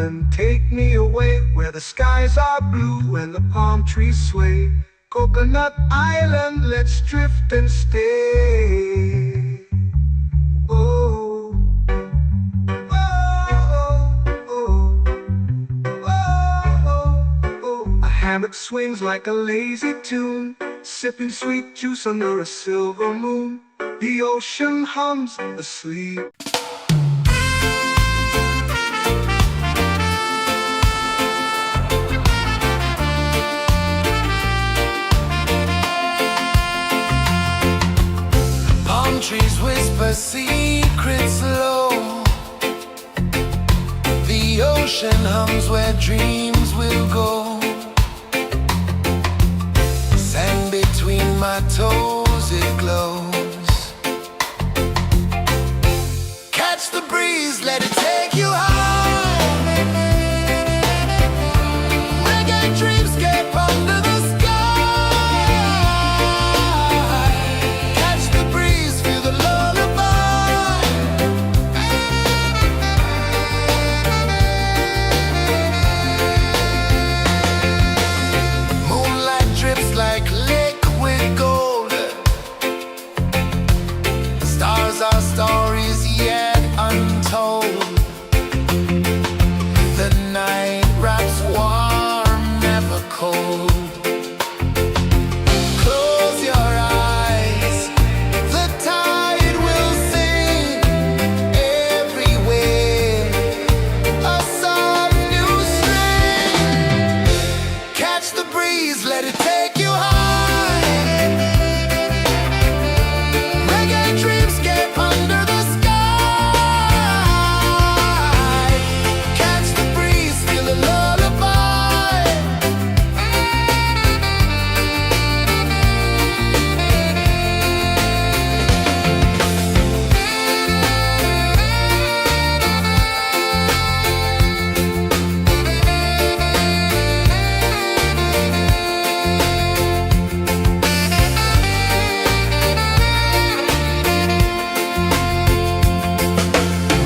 island, take me away where the skies are blue and the palm trees sway. Coconut Island, let's drift and stay. Oh, oh, oh, oh, oh. A hammock swings like a lazy tune, sipping sweet juice under a silver moon. The ocean hums asleep. Palm trees whisper secrets low. The ocean hums where dreams will go. Sand between my toes, it glows. Catch the breeze, let it take you high. Reggae dreamscape under the sky. Catch the breeze, feel the lullaby. Moonlight drips like liquid gold. Stars are stories yet untold. The night wraps warm, never cold. Close your eyes, the tide will sing everywhere. A soft new string. Catch the breeze, let it take you high. Reggae dreamscape under the sky. Catch the breeze, feel the lullaby.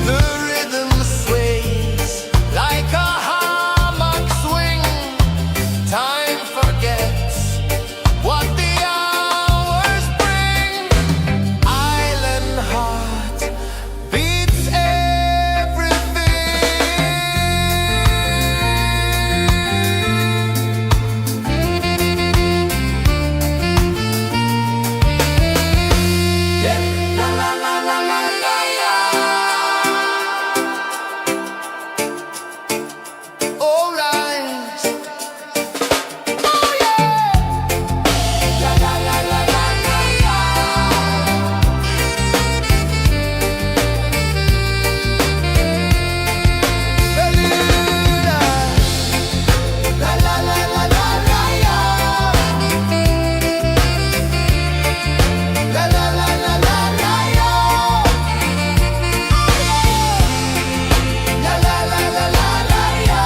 The rhythm sways like a hammock swing. Time forgets what the hours bring. Island heart beats everything. Yeah. La la la la la la la. All right. Oh yeah. La la la la la la la. Beluga. La la la la la la la. La la la la la la la. La la la la la la la.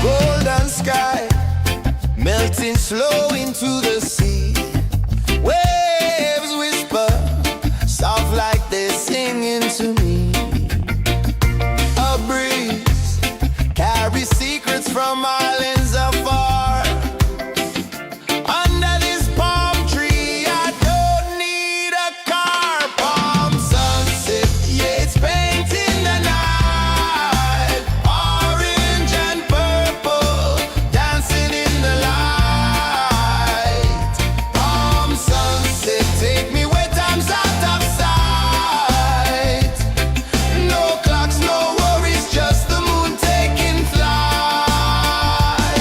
Golden sky melting slow into the sea. Waves whisper soft like they're singing to me. A breeze carries secrets from islands afar. Under this palm tree, I don't need a car. Palm sunset, yeah, it's painting the night. Orange and purple, dancing in the light. Palm sunset, take me where time's out of sight. No clocks, no worries, just the moon taking flight.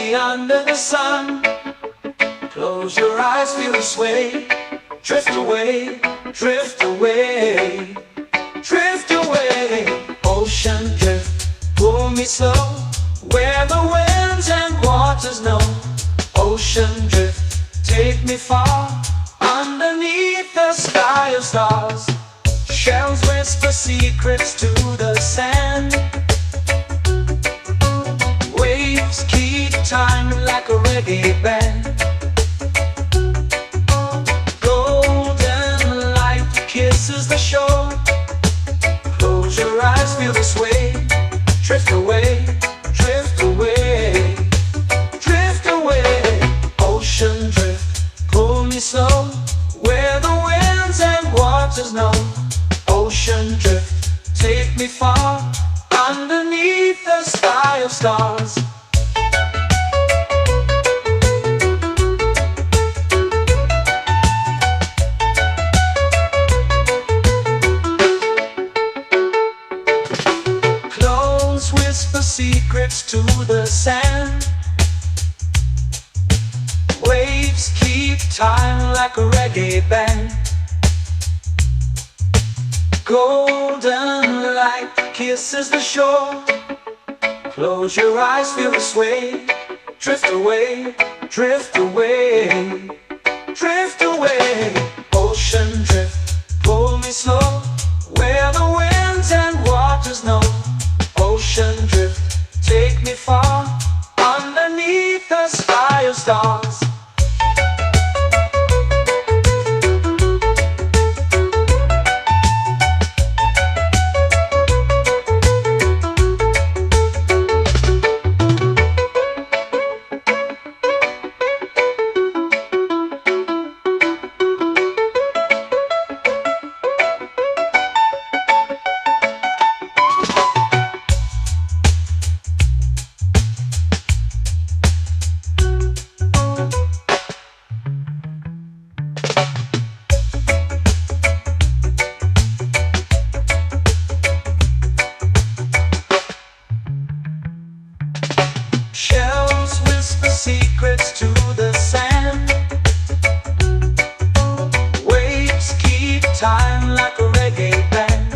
lazy under the sun. Close your eyes, feel the sway. Drift away, drift away, drift away. Ocean drift, pull me slow, where the winds and waters know. Ocean drift, take me far, underneath the sky of stars. Shells whisper secrets to the sand. Waves keep time like a reggae band. Golden light kisses the shore. Close your eyes, feel the sway. Drift away, drift away, drift away. Ocean drift, pull me slow, where the winds and waters know. Ocean drift, take me far, underneath the sky of stars. Close whisper secrets to the sand. Waves keep time like a reggae band. Golden light kisses the shore. Close your eyes, feel the sway. Drift away, drift away, drift away. Ocean drift, pull me slow, where the winds and waters know. Ocean drift, take me far, underneath the sky of stars. Shells whisper secrets to the sand. Waves keep time like a reggae band.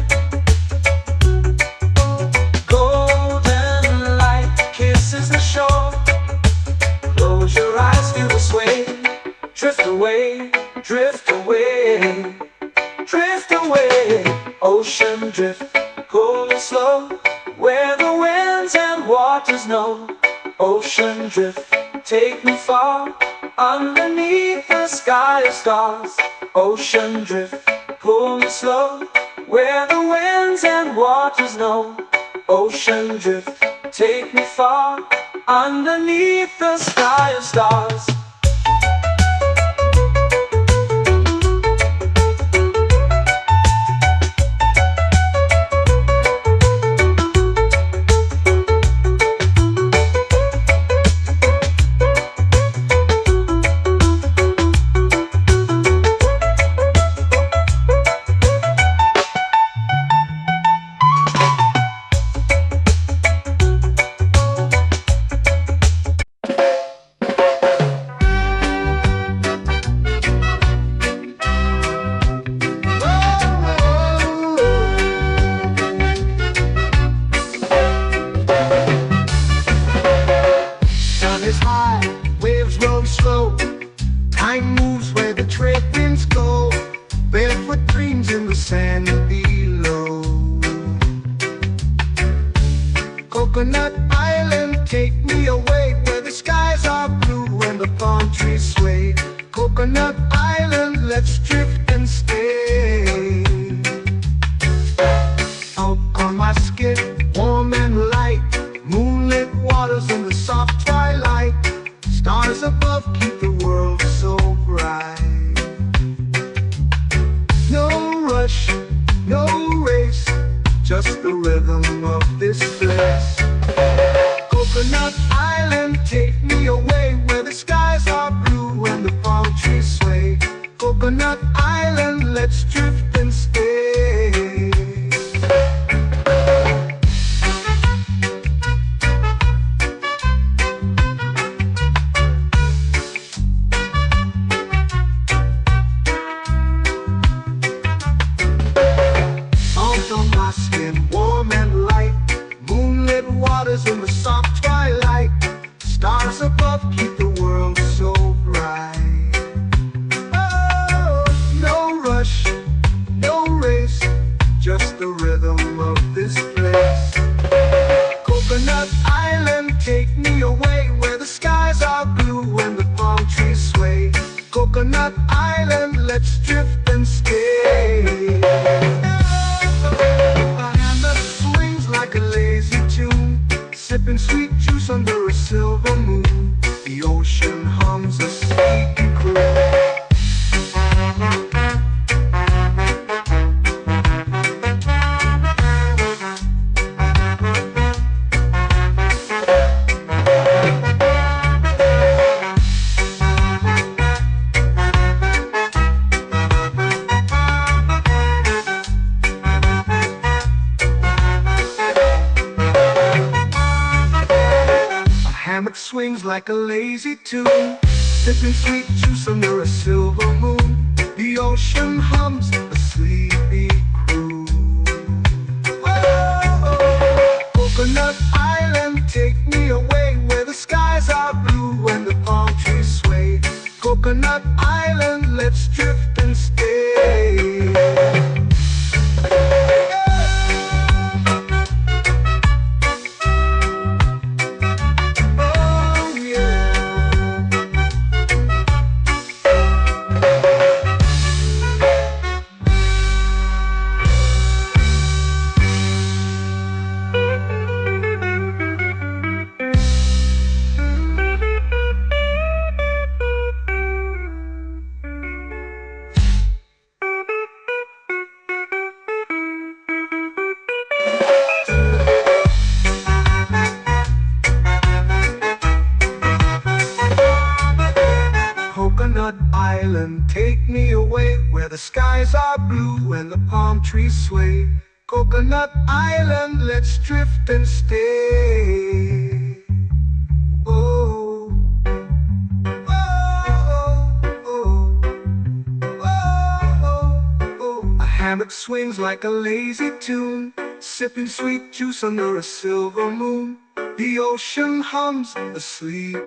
Golden light kisses the shore. Close your eyes, feel the sway. Drift away, drift away, drift away. Ocean drift, pull me slow, where the winds and waters know. Ocean drift, take me far, underneath the sky of stars. Ocean drift, pull me slow, where the winds and waters know. Ocean drift, take me far, underneath the sky of stars. Time moves where the trade winds go. Barefoot dreams in the sand below. Coconut Island, take me away, where the skies are blue and the palm trees sway. Coconut Island, let's drift and stay. Out on my skin, warm and light, moonlit waters in the soft twilight. Stars above keep the world so bright. No rush, no race, just the rhythm of this place. Coconut Island, take me away, where the skies are blue and the palm trees sway. Coconut Island. Coconut Island, take me away where the skies are blue and the palm trees sway. Coconut Island, let's drift and stay. A hand that swings like a lazy tune, sipping sweet juice under a silver moon. The ocean hums a sleepy croon. Hammock swings like a lazy tune, sipping sweet juice under a silver moon. The ocean hums a sleepy croon. Whoa. Coconut Island, take me away where the skies are blue and the palm trees sway. Coconut Island, let's drift and stay. Coconut Island, take me away where the skies are blue and the palm trees sway. Coconut Island, let's drift and stay. Oh, oh, oh, oh, oh. A hammock swings like a lazy tune, sipping sweet juice under a silver moon. The ocean hums asleep.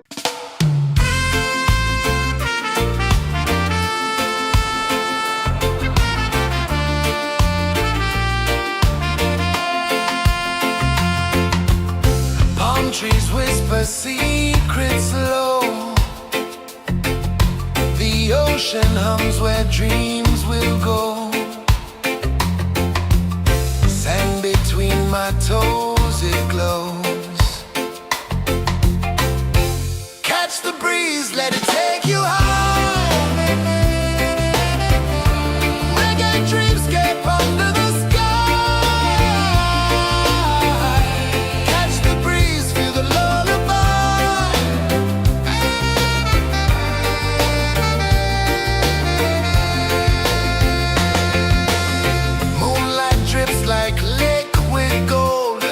Trees whisper secrets low. The ocean hums where dreams will go. Sand between my toes, it glows. Catch the breeze, let it take you high. Reggae dreamscape under the sky. Like liquid gold,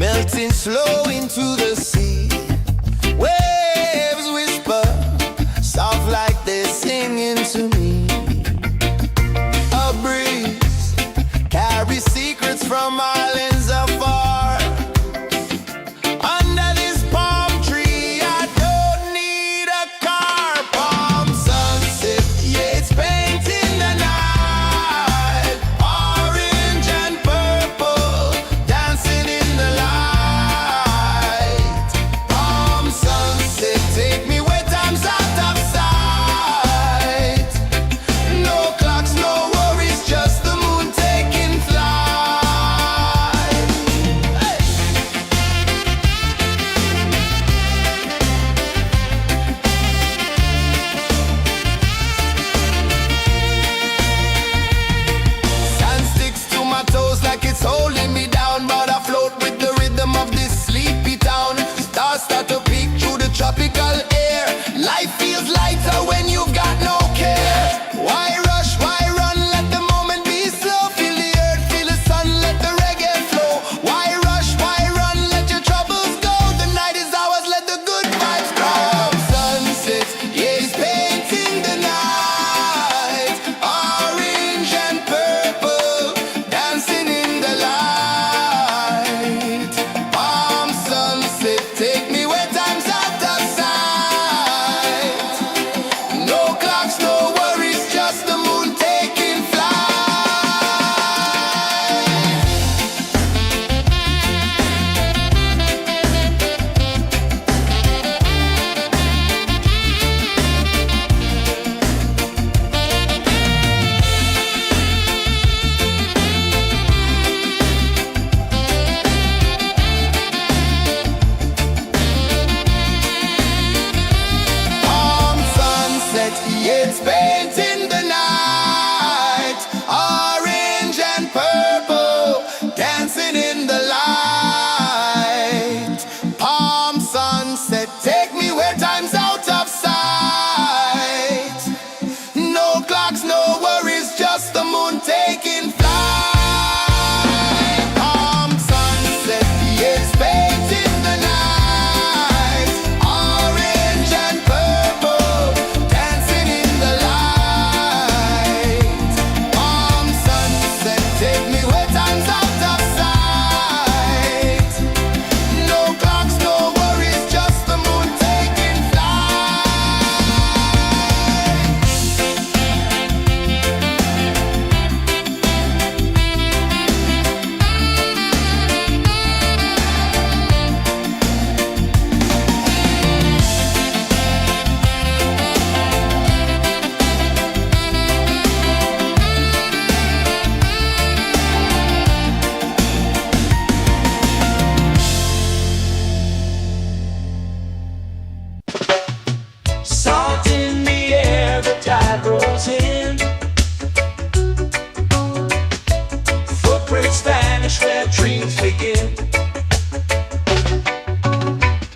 melting slow into the sea. Waves whisper, soft like they're singing to me. A breeze carries secrets from islands afar. Under this palm tree, I don't need a car. Palm sunset, yeah, it's painting the night. Orange and purple, dancing in the light. Palm sunset, take me where time's out of sight. No clocks, no worries, just the moon taking flight. Hey! Sand sticks to my toes like it's holding me down, but I float with the rhythm of this sleepy town. Stars start to peek through the tropical air. Life feels lighter when you've got no care. Why rush, why run, let the moment be slow. Feel the earth, feel the sun, let the reggae flow. Why rush, why run, let your troubles go. The night is ours, let the good vibes come. Sunset, yeah, it's painting the night. Orange and purple, dancing in the light. Palm sunset, take me where time's out of sight. No clocks, no worries, just the moon taking flight. Palm sunset, yeah, it's painting the night. Orange and purple, dancing in the light. Palm sunset, take me where time's out of sight. No clocks, no worries, just the moon taking flight. Palm sunset, yeah, it's painting the night. Orange and purple, dancing in the light. Palm sunset, take me where time's out of sight. No clocks, no worries, just the moon taking flight. Salt in the air, the tide rolls in. Footprints vanish where dreams begin.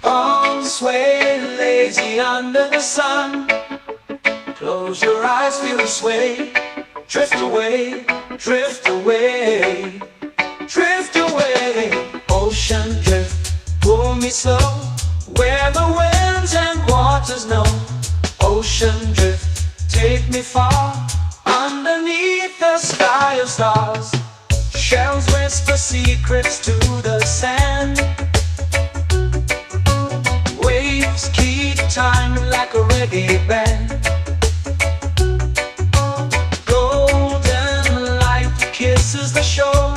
Arms sway lazy under the sun. Close your eyes, feel the sway. Drift away, drift away, drift away. Ocean drift, pull me slow. Where the winds and waters know. Ocean drift, take me far. Underneath the sky of stars. Shells whisper secrets to the sand. Waves keep time like a reggae band. Golden light kisses the shore.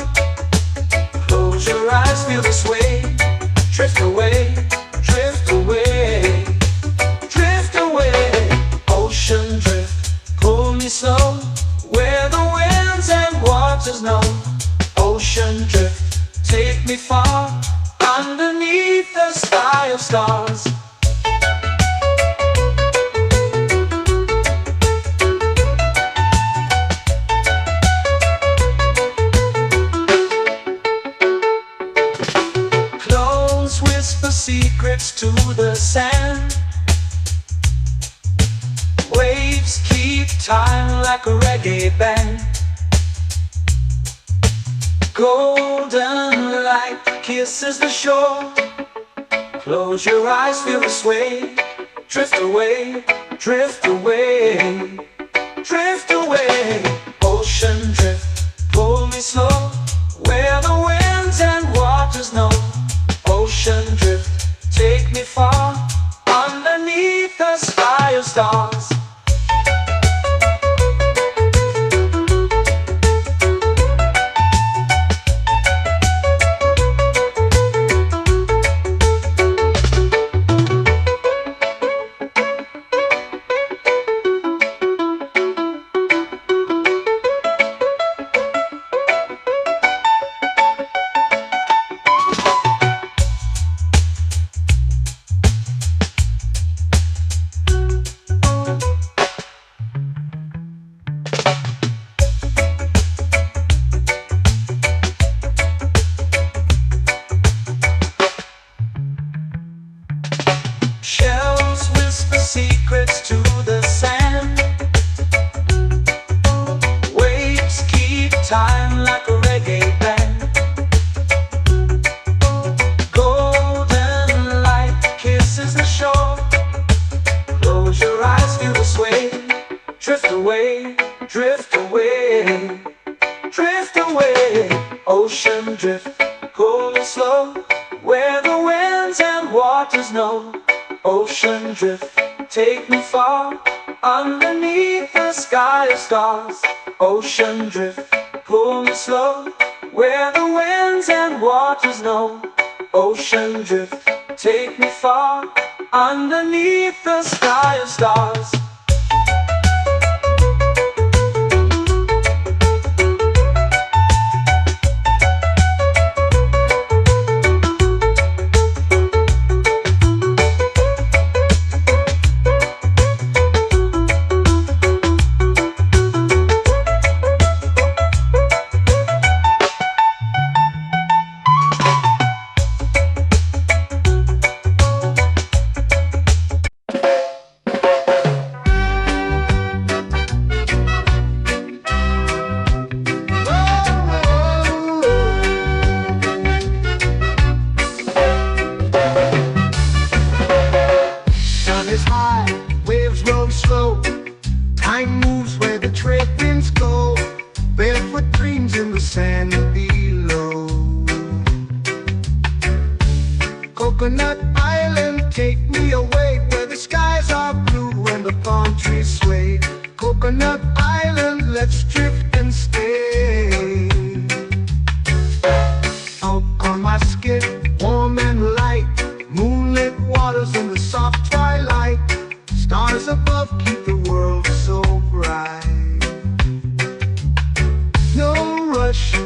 Close your eyes, feel the sway. Drift away, drift away, drift away. Ocean drift, pull me slow. Where the winds and waters know. Ocean drift, take me far. Underneath the sky of stars. Close whisper secrets to the sand. Waves keep time like a reggae band. Golden light kisses the shore. Close your eyes, feel the sway. Drift away, drift away, drift away. Ocean drift, pull me slow, where the winds and waters know. Ocean drift, take me far, underneath the sky of stars. Shells whisper secrets to the sand. Waves keep time like a reggae band. Golden light kisses the shore. Close your eyes, feel the sway. Drift away, drift away, drift away. Ocean drift, cool and slow, where the winds and waters know. Ocean drift, take me far, underneath the sky of stars. Ocean drift, pull me slow, where the winds and waters know. Ocean drift, take me far, underneath the sky of stars. Is high, waves roll slow. Time moves where the trade winds go. Barefoot dreams in the sand below. Coconut Island, take me away, where the skies are blue and the palm trees sway. Coconut Island, let's drift and stay. Out on my skin, warm and light, moonlit waters in the soft twilight. Stars above keep the world so bright. No rush,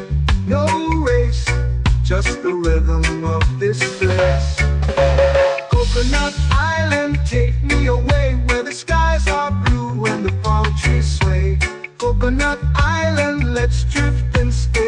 no race, just the rhythm of this place. Coconut Island, take me away, where the skies are blue and the palm trees sway. Coconut Island, let's drift and stay.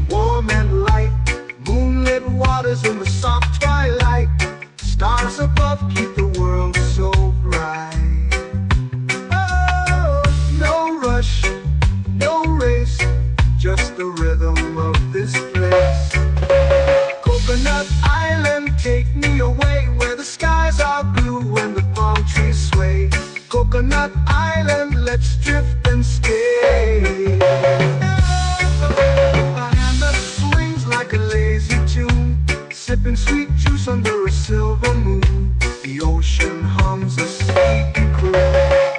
Warm and light, moonlit waters in the soft twilight. Stars above keep the world so bright. Oh, no rush, no race, just the rhythm of this place. Coconut Island, take me away, where the skies are blue and the palm trees sway. Coconut Island, let's drift and stay. Like a lazy tune, sipping sweet juice under a silver moon. The ocean hums a sleepy croon.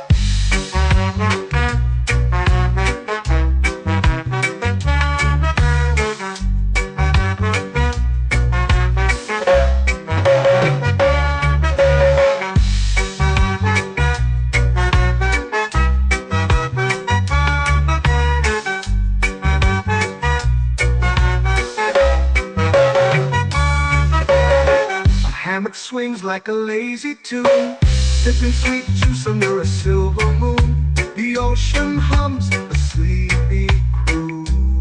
Swings like a lazy tune, sipping sweet juice under a silver moon. The ocean hums a sleepy croon.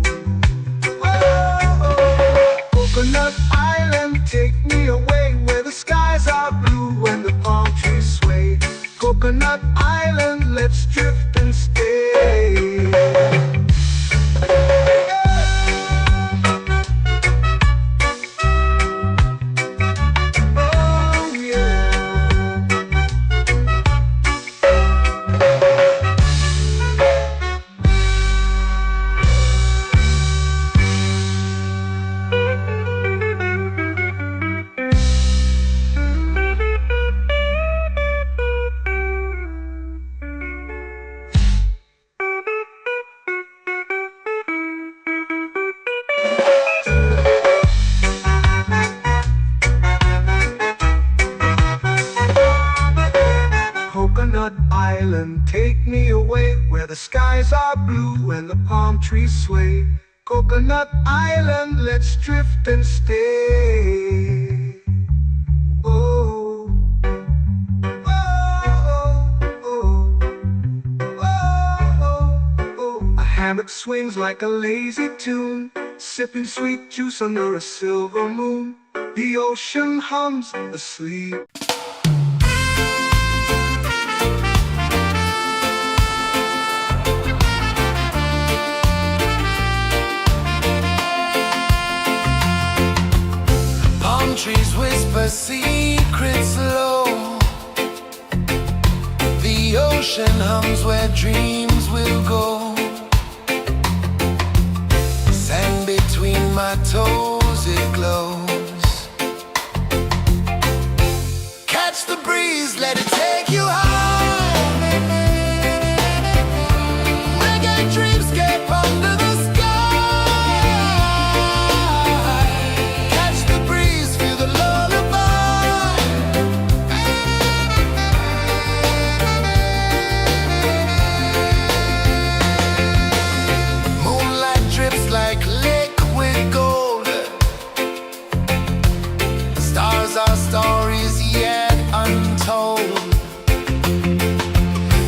island, take me away where the skies are blue and the palm trees sway. Coconut Island, let's drift and stay. Oh, oh, oh, oh, oh. A hammock swings like a lazy tune, sipping sweet juice under a silver moon. The ocean hums asleep. Palm trees whisper secrets low. The ocean hums where dreams will go. Sand between my toes, it glows. Catch the breeze, let it take you high. Reggae dreamscape under the sky. Catch the breeze, feel the lullaby. Moonlight drips like liquid gold. Stars are stories yet untold.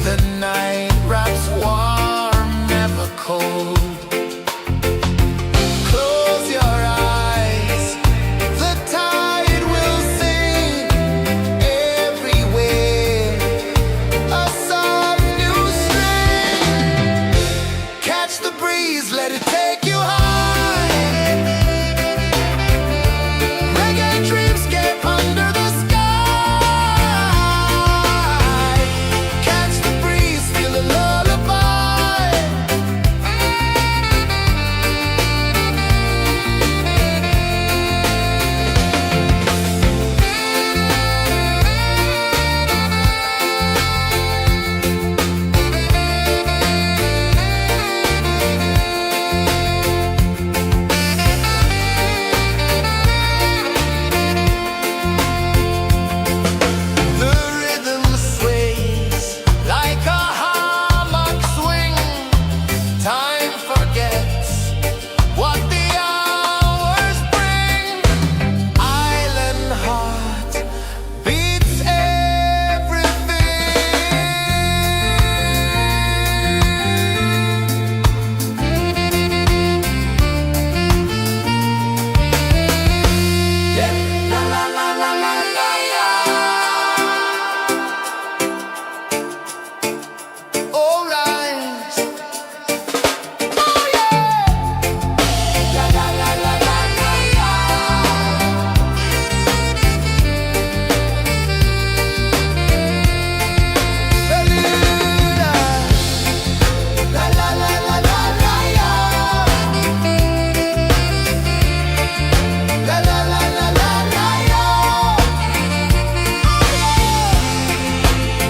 The night wraps warm, never cold. Close your eyes, the tide will sing everywhere. A soft new string. Catch the breeze, let it take you high. Reggae dreamscape under the sky. Catch the breeze, feel the lullaby. The rhythm sways like a hammock swing. Time forgets what the hours bring. Island heart beats everything. Yeah. La la la la la la la. All rise. Oh yeah. La la la la la la la. Beluga. La la la la la la la. La la la la la la la.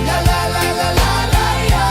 La la la la la la la.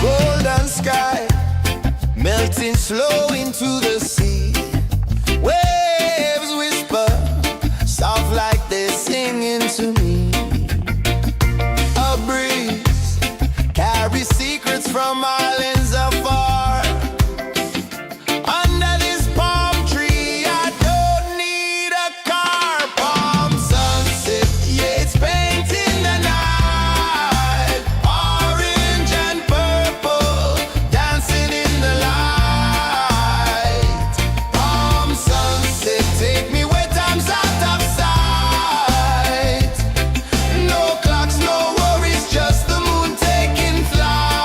Golden sky melting slow into the sea. Waves whisper soft like they're singing to me. A breeze carries secrets from islands afar. Under this palm tree, I don't need a car. Palm sunset, yeah, it's painting the night. Orange and purple, dancing in the light. Palm sunset, take me where time's out of sight. No clocks, no worries, just the moon taking flight.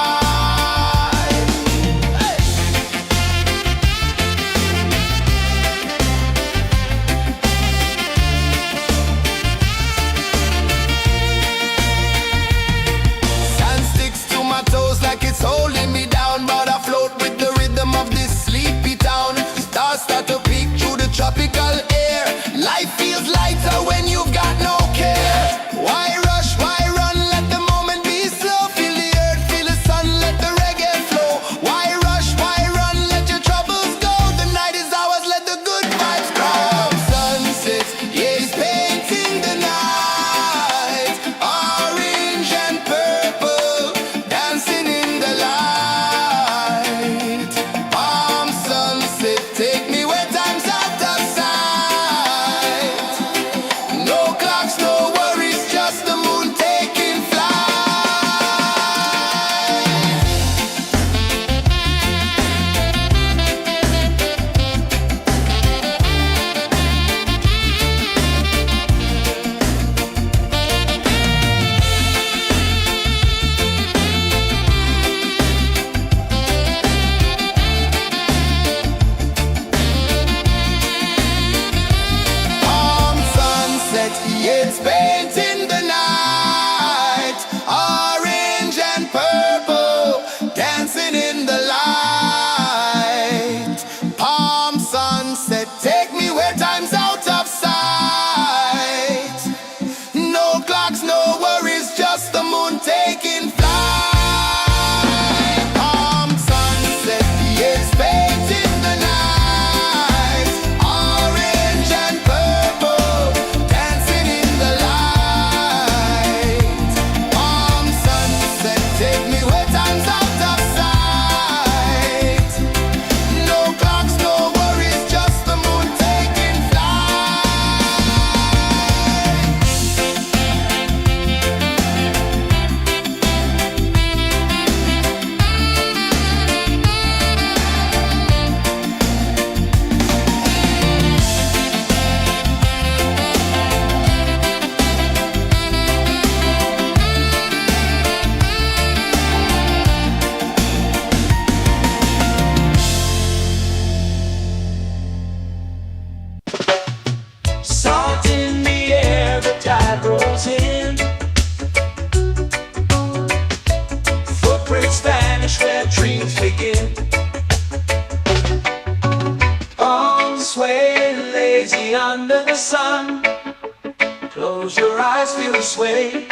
eyes feel the sway.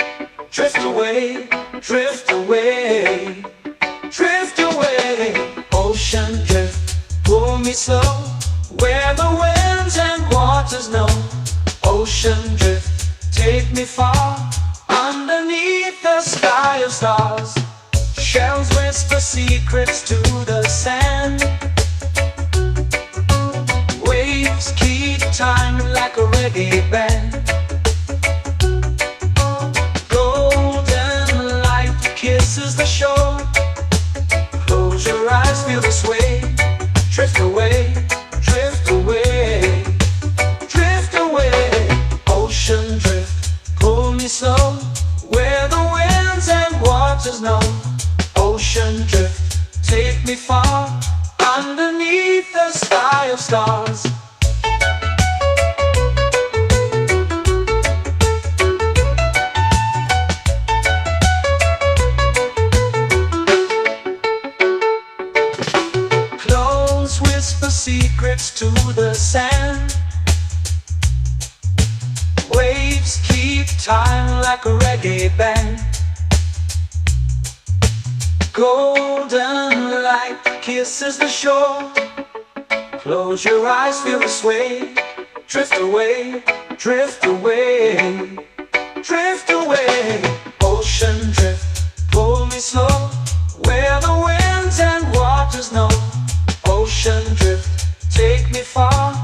Drift away, drift away, drift away. Ocean drift, pull me slow, where the winds and waters know. Ocean drift, take me far, underneath the sky of stars. Shells whisper secrets to the sand. Waves keep time like a reggae band. Golden light kisses the shore. Close your eyes, feel the sway. Drift away, drift away, drift away. Ocean drift, pull me slow, where the winds and waters know. Ocean drift, take me far, underneath the sky of stars. Close whisper secrets to the sand. Waves keep time like a reggae band. Golden light kisses the shore. Close your eyes, feel the sway. Drift away, drift away, drift away. Ocean drift, pull me slow, where the winds and waters know. Ocean drift, take me far,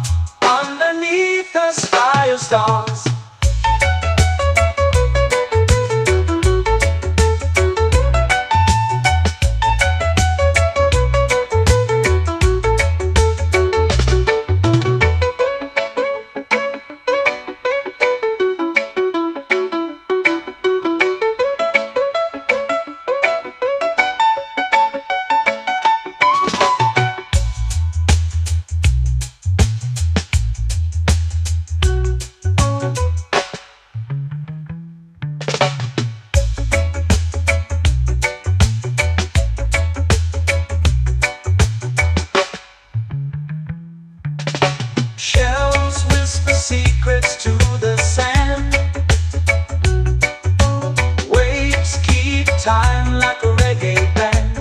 underneath the sky of stars. Shells whisper secrets to the sand. Waves keep time like a reggae band.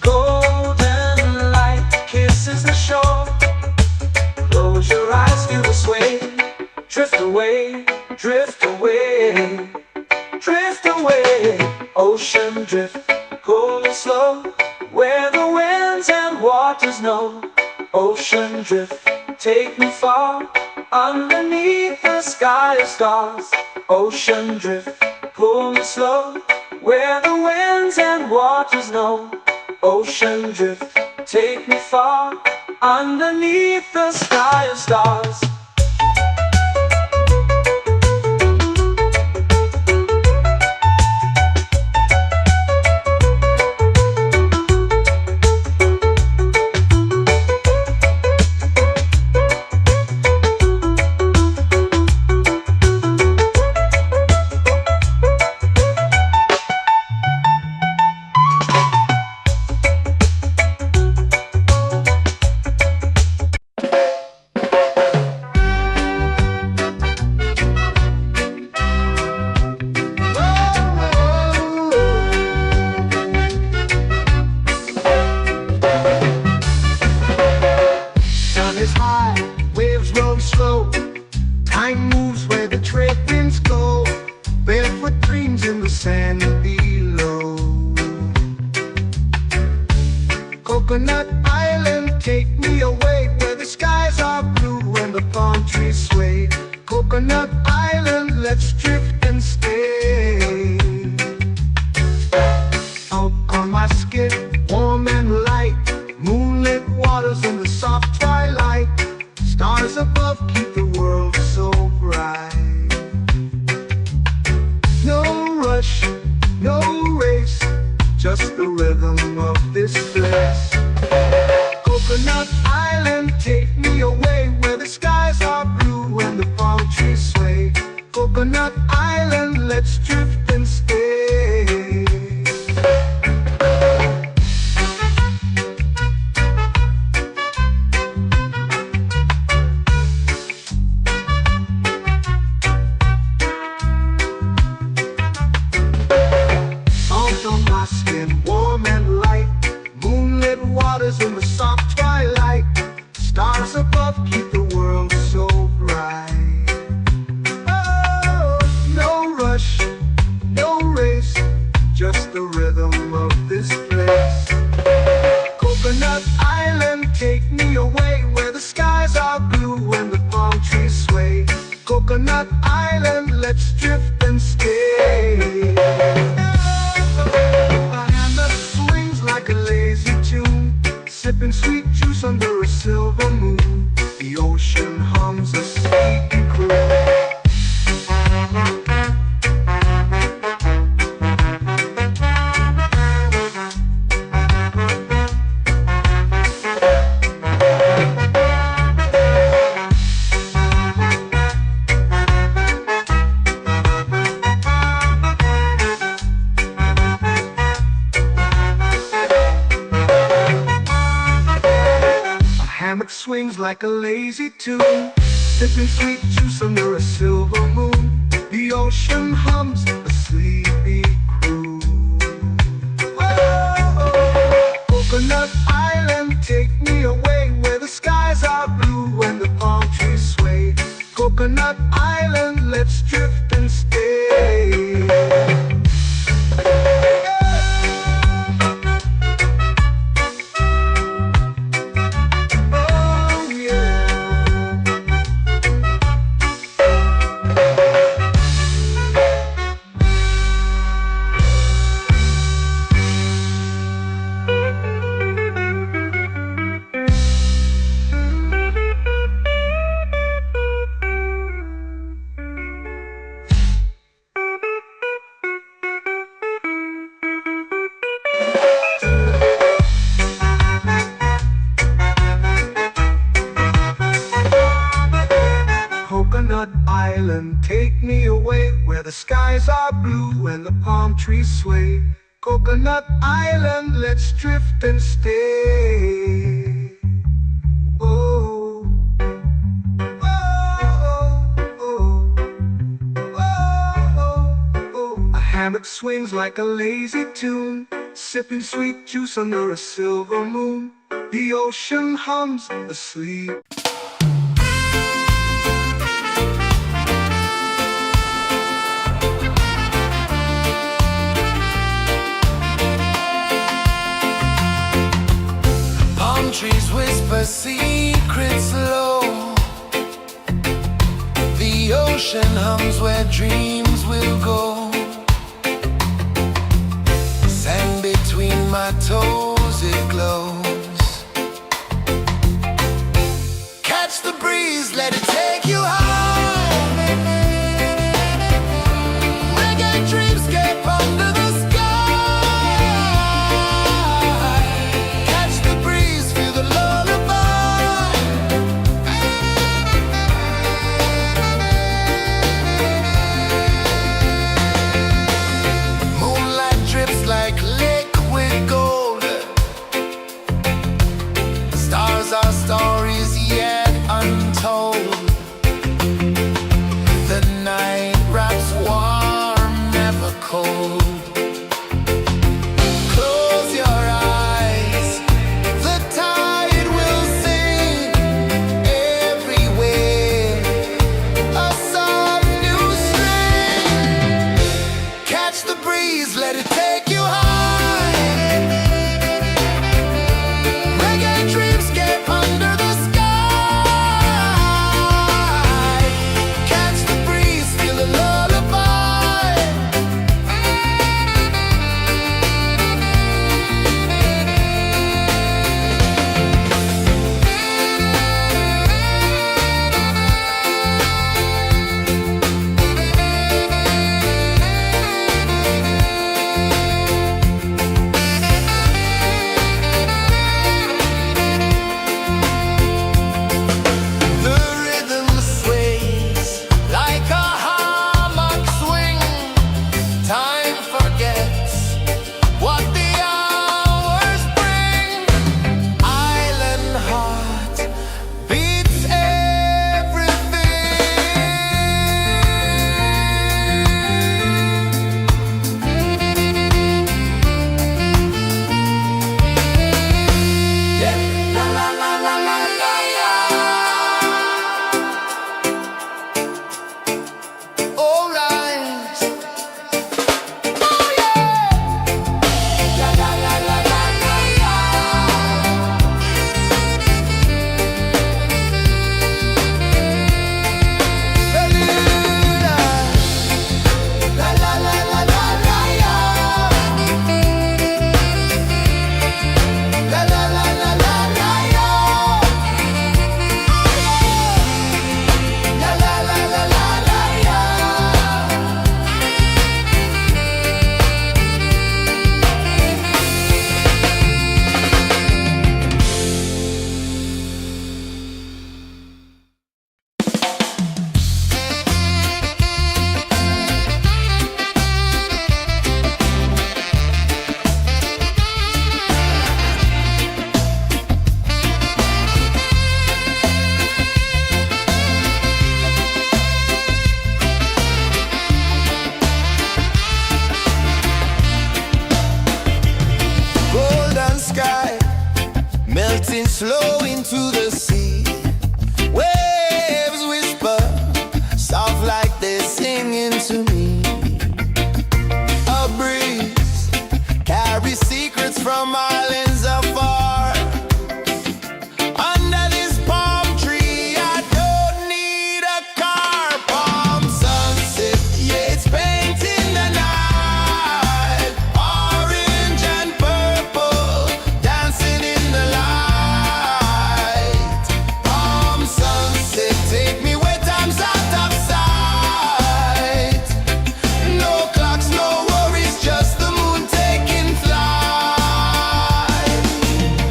Golden light kisses the shore. Close your eyes, feel the sway. Drift away, drift away, drift away. Ocean drift, pull me slow, where the winds and waters know. Ocean drift, take me far, underneath the sky of stars. Ocean drift, pull me slow, where the winds and waters know. Ocean drift, take me far, underneath the sky of stars. Is high, waves roll slow. Time moves where the trade winds go. Barefoot dreams in the sand below. Coconut Island, take me away, where the skies are blue and the palm trees sway. Coconut Island, let's drift and stay. Out on my skin, warm and light, moonlit waters in the soft twilight. Stars above keep the world so bright. No rush, no race, just the rhythm of this place. Coconut Island, take me away, where the skies are blue and the palm trees sway. Coconut Island, let's drift and stay. swings like a lazy tune, sipping sweet juice under a silver moon. The ocean hums a sleepy croon. Whoa, Coconut Island, take me away where the skies are blue and the palm trees sway. Coconut Island, let's drift and stay. Coconut Island, take me away where the skies are blue and the palm trees sway. Coconut Island, let's drift and stay. Oh, oh, oh, oh, oh. A hammock swings like a lazy tune, sipping sweet juice under a silver moon. The ocean hums asleep. Trees whisper secrets low. The ocean hums where dreams will go. Sand between my toes, it glows. Catch the breeze, let it take you high. Reggae dreamscape under the sky. melting slow into the sea. Waves whisper, soft like they're singing to me. A breeze carries secrets from islands afar. Under this palm tree, I don't need a car. Palm sunset, yeah, it's painting the night. Orange and purple, dancing in the light. Palm sunset, take me where time's out of sight. No clocks, no worries, just the moon taking flight.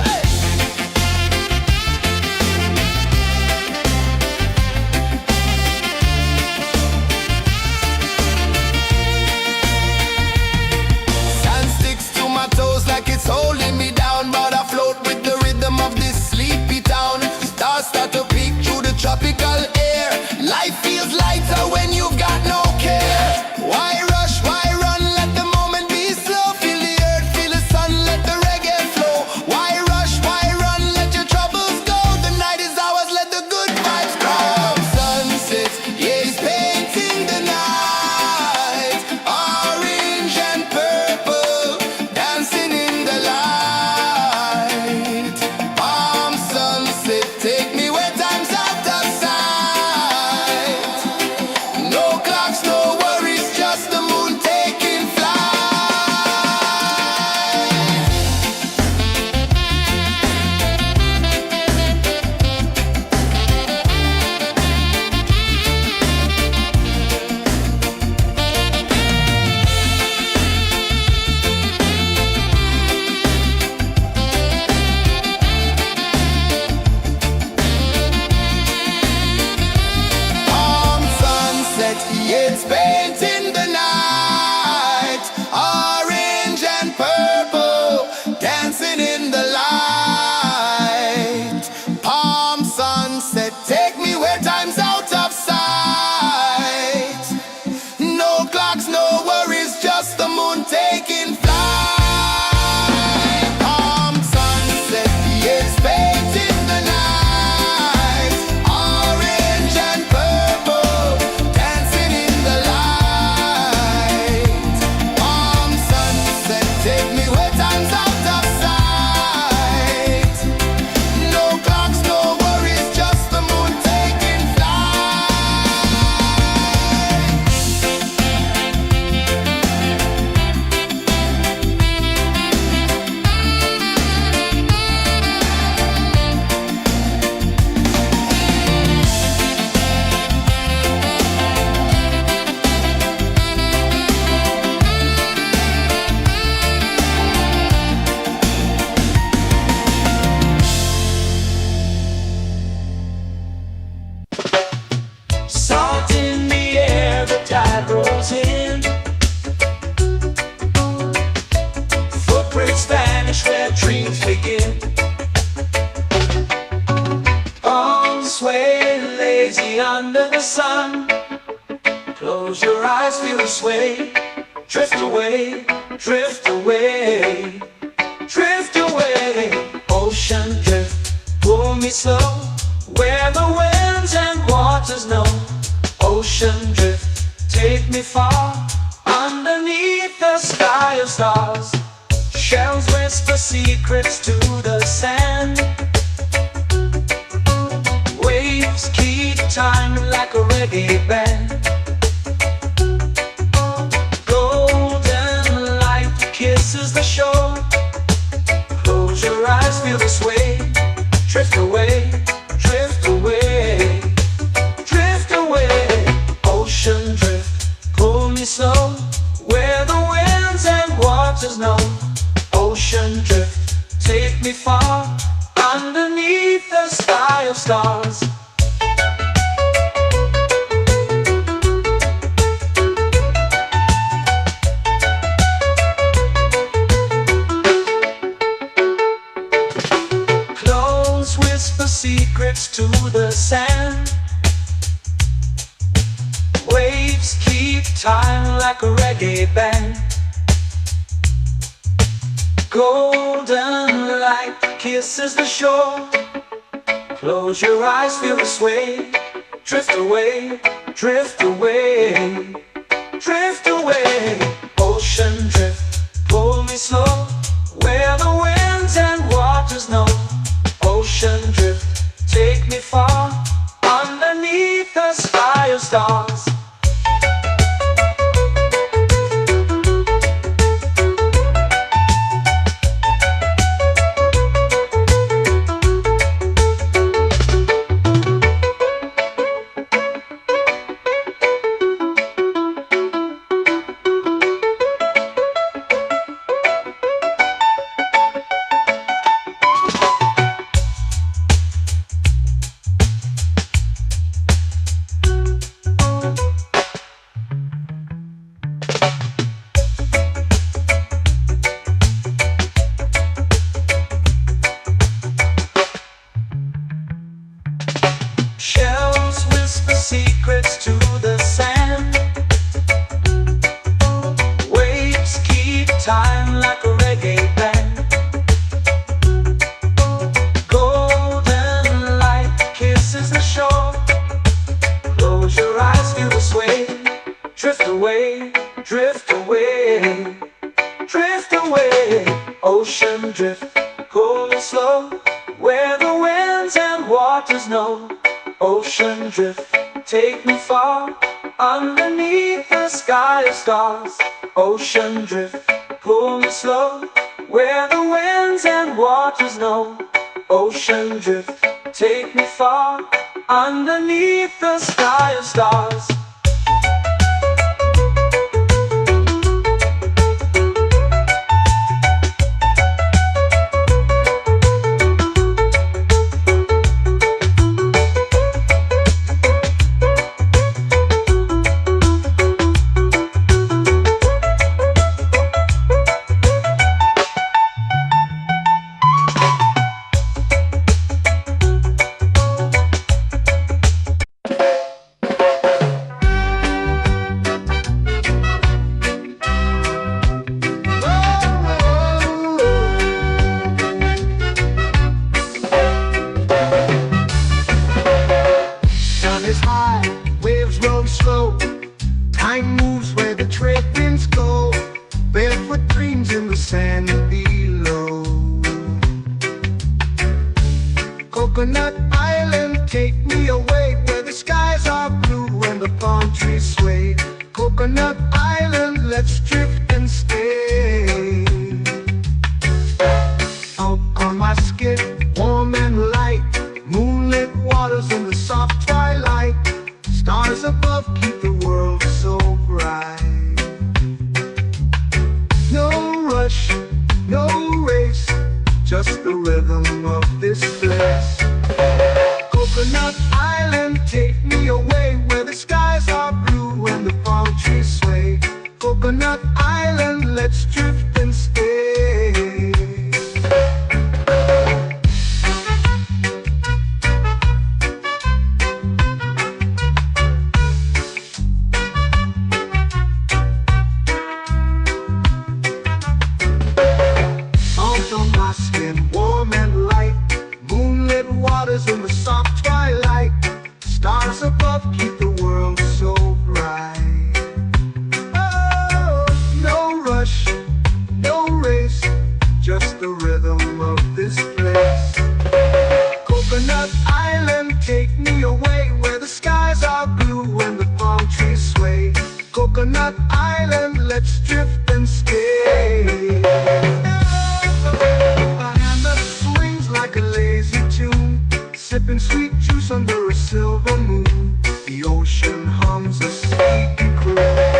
Hey! Sand sticks to my toes like it's holding me down, but I float with the rhythm of this sleepy town. Stars start to peek through the tropical air. Life feels lighter when you've got no care. Why rush, why run, let the moment be slow. Feel the earth, feel the sun, let the reggae flow. Why rush, why run, let your troubles go. The night is ours, let the good vibes grow. Sunset, yeah, it's painting the night. Orange and purple, dancing in the light. Palm sunset, take me where time's out of sight. No clocks, no worries, just the moon taking flight. Palm sunset, yeah, it's painting the night. Orange and purple, dancing in the light. Palm sunset, take me where time's out of sight. No clocks, no worries, just the moon taking flight. Palm sunset, yeah, it's painting the night. Orange and purple, dancing in the light. Palm sunset, take me where time's out of sight. No clocks, no worries, just the moon taking flight. Salt in the air, the tide rolls in. Footprints vanish where dreams begin. Arms sway lazy under the sun. Close your eyes, feel the sway. Drift away, drift away, drift away. Ocean drift, pull me slow, where the winds and waters know. Ocean drift, take me far, underneath the sky of stars. Shells whisper secrets to the sand. Waves keep time like a reggae band. Golden light kisses the shore. Close your eyes, feel the sway. Drift away, drift away, drift away. Ocean drift, pull me slow, where the winds and waters know. Ocean drift, take me far, underneath the sky of stars. Clones whisper secrets to the sand. Waves keep time like a reggae band. Golden light light kisses the shore. Close your eyes, feel the sway. Drift away, drift away, drift away. Ocean drift, pull me slow, where the winds and waters know. Ocean drift, take me far, underneath the sky of stars. Shells whisper secrets to the sand. Waves keep time like a reggae band. Golden light kisses the shore. Close your eyes, feel the sway. Drift away, drift away, drift away. Ocean drift, cool and slow, where the winds and waters know. Ocean drift, take me far, underneath the sky of stars. Ocean drift, pull me slow, where the winds and waters know. Ocean drift, take me far, underneath the sky of stars. Time moves where the trade winds go. Barefoot dreams in the sand below. Coconut Island, take me away, where the skies are blue and the palm trees sway. Coconut Island, let's drift and stay. Out on my skin, warm and light, moonlit waters in the soft twilight. Stars above keep the world so bright. No rush, no race, just the rhythm of this place. Coconut Island, take me away, where the skies are blue and the palm trees sway. Coconut Island, let's drift and stay. Warm and light, moonlit waters in the soft twilight. Stars above keep the world so bright. Oh, no rush, no race, just the rhythm of this place. Coconut Island, take me away, where the skies are blue and the palm trees sway. Coconut Island, let's drift and stay. Like a lazy tune, sipping sweet juice under a silver moon. The ocean hums a sleepy croon.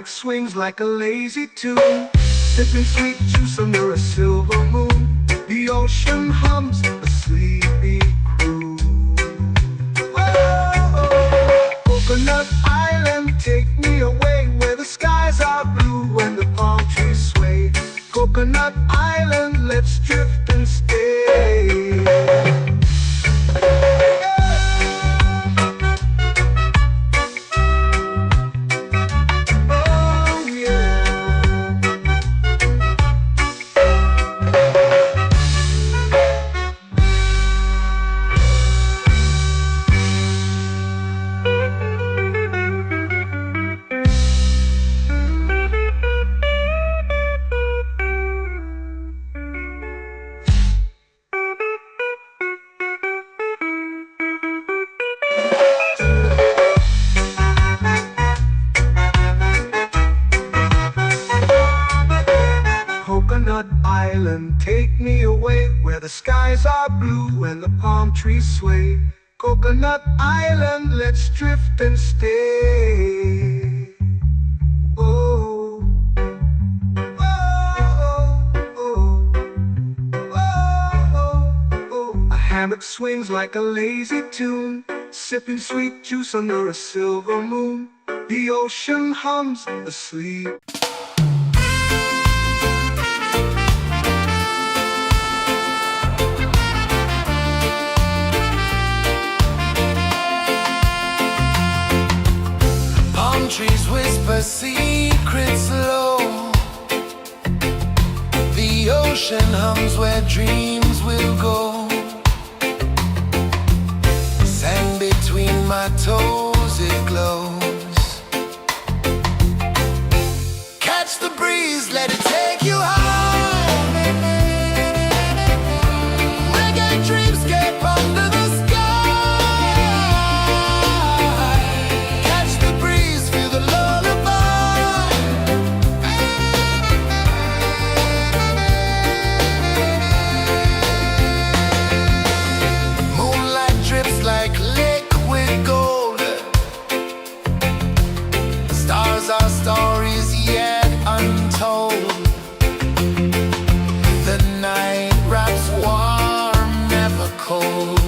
Swings like a lazy tune, sipping sweet juice under a silver moon. The ocean hums a sleepy croon. Whoa! where the skies are blue and the palm trees sway. Coconut Island, let's drift and stay. Oh, oh, oh, oh, oh. A hammock swings like a lazy tune, sipping sweet juice under a silver moon. The ocean hums asleep. Trees whisper secrets low. The ocean hums where dreams will go. Sand between my toes, it glows. Catch the breeze, let it take you high. Reggae dreamscape under the our stories yet untold. The night wraps warm, never cold.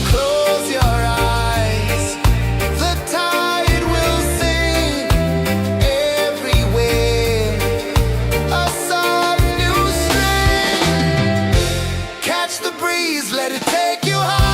Close your eyes, the tide will sing everywhere. A soft new string. Catch the breeze, let it take you high.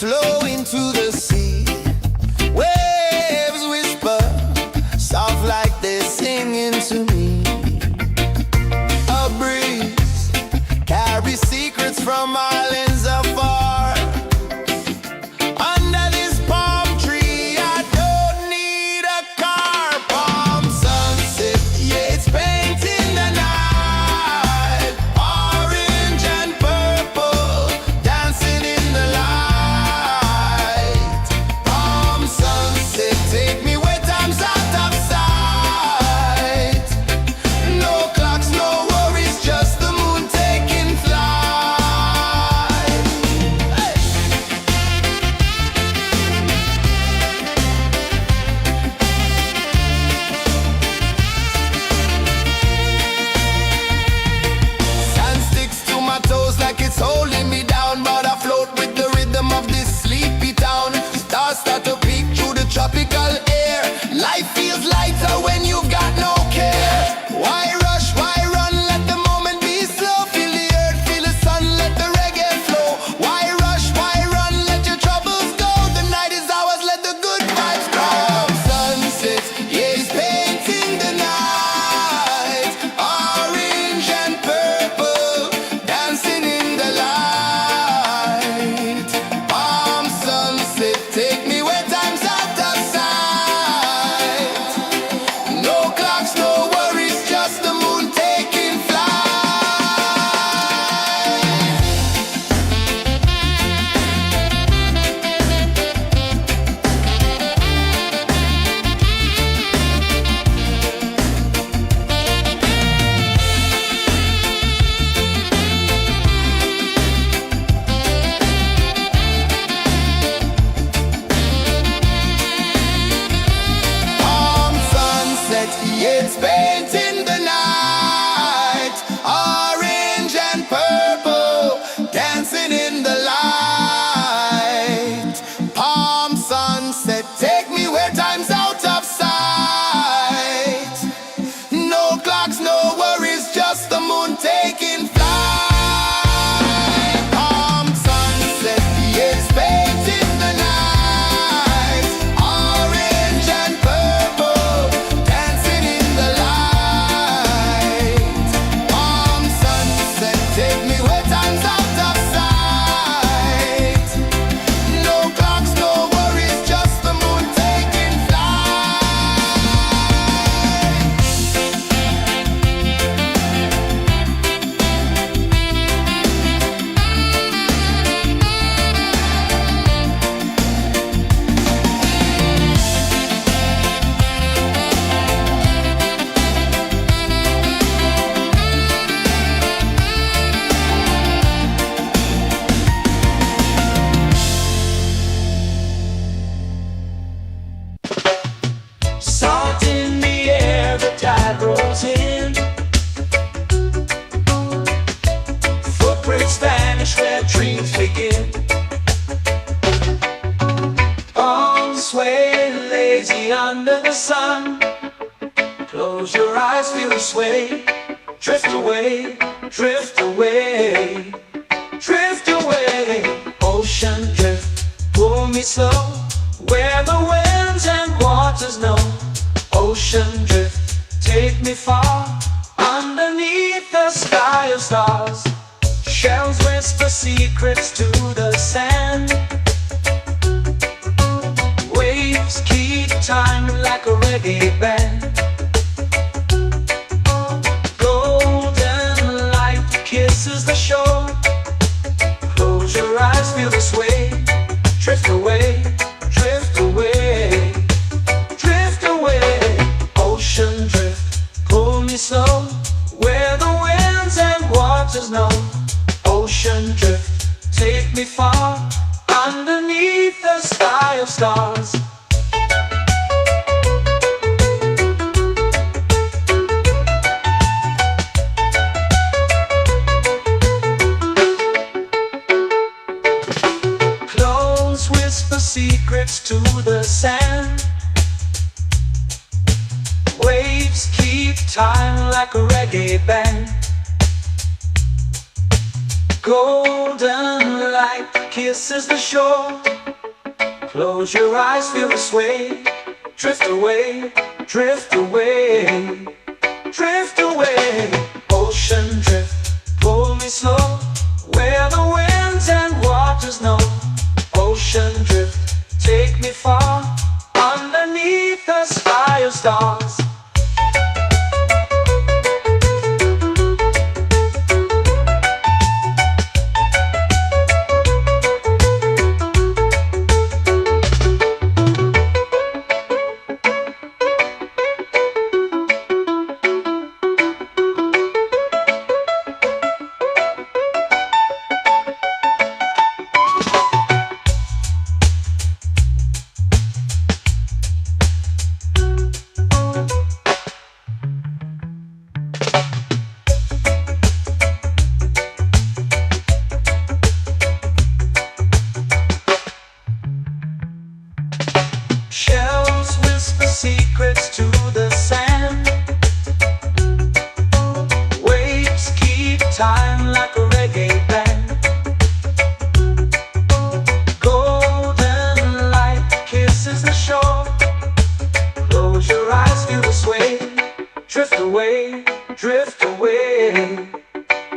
Slow into the sea. Waves whisper, soft like they're singing to me. A breeze carries secrets from islands afar. Under this palm tree, I don't need a car. Palm sunset, yeah, it's painting the night. Orange and purple, dancing in the light. holding me down, but I float with the rhythm of this sleepy town. Stars start to peek through the tropical air. Life feels lighter when you've got no care. Why rush, why run, let the moment be slow. Feel the earth, feel the sun, let the reggae flow. Why rush, why run, let your troubles go. The night is ours, let the good vibes grow. Sunset, yeah, it's painting the night. Orange and purple, dancing in the light. Palm sunset, take me where time's out of sight. No clocks, no worries, just the moon taking flight. Palm sunset, yeah, it's painting the night. Orange and purple, dancing in the light. Palm sunset, take me where time's out of sight. No clocks, no worries, just the moon taking flight. Palm sunset, yeah, it's painting the night. Orange and purple, dancing in the light. Palm sunset, take me where time's out of sight. No clocks, no worries, just the moon taking flight. Salt in the air, the tide rolls in. Footprints vanish where dreams begin. Arms sway lazy under the sun. Close your eyes, feel the sway. Drift away, drift away, drift away. Ocean drift, pull me slow, where the winds and waters know. Ocean drift, take me far, underneath the sky of stars. Shells whisper secrets to the sand. Waves keep time like a reggae band. Golden light kisses the shore. Close your eyes, feel the sway. Drift away, drift away, drift away. Ocean drift, pull me slow, where the winds and waters know. Ocean drift, take me far, underneath the sky of stars. Close whisper secrets to the sand. Waves keep time like a reggae band. Golden light kisses the shore. Close your eyes, feel the sway. Drift away, drift away, drift away. Ocean drift, pull me slow, where the winds and waters know. Ocean drift, take me far, underneath the sky of stars. shine like a reggae band. Golden light kisses the shore. Close your eyes, feel the sway. Drift away, drift away,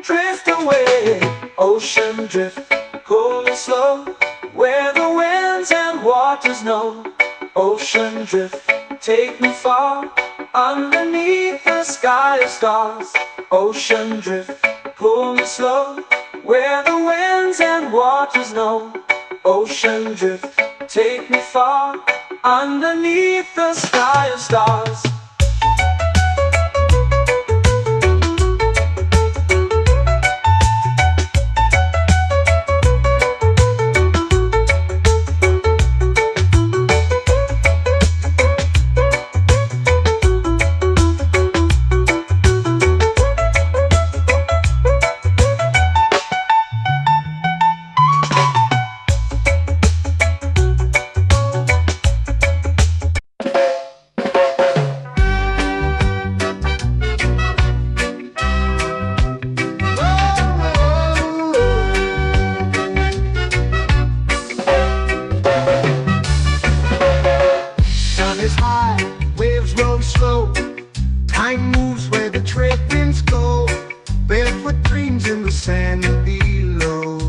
drift away. Ocean drift, cool and slow, where the winds and waters know. Ocean drift, take me far, underneath the sky of stars. Ocean drift, pull me slow, where the winds and waters know. Ocean drift, take me far, underneath the sky of stars. Sun is high, waves roll slow. Time moves where the trade winds go. Barefoot dreams in the sand below.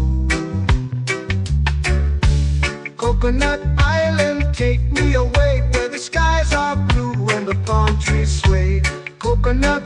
Coconut Island, take me away, where the skies are blue and the palm trees sway. Coconut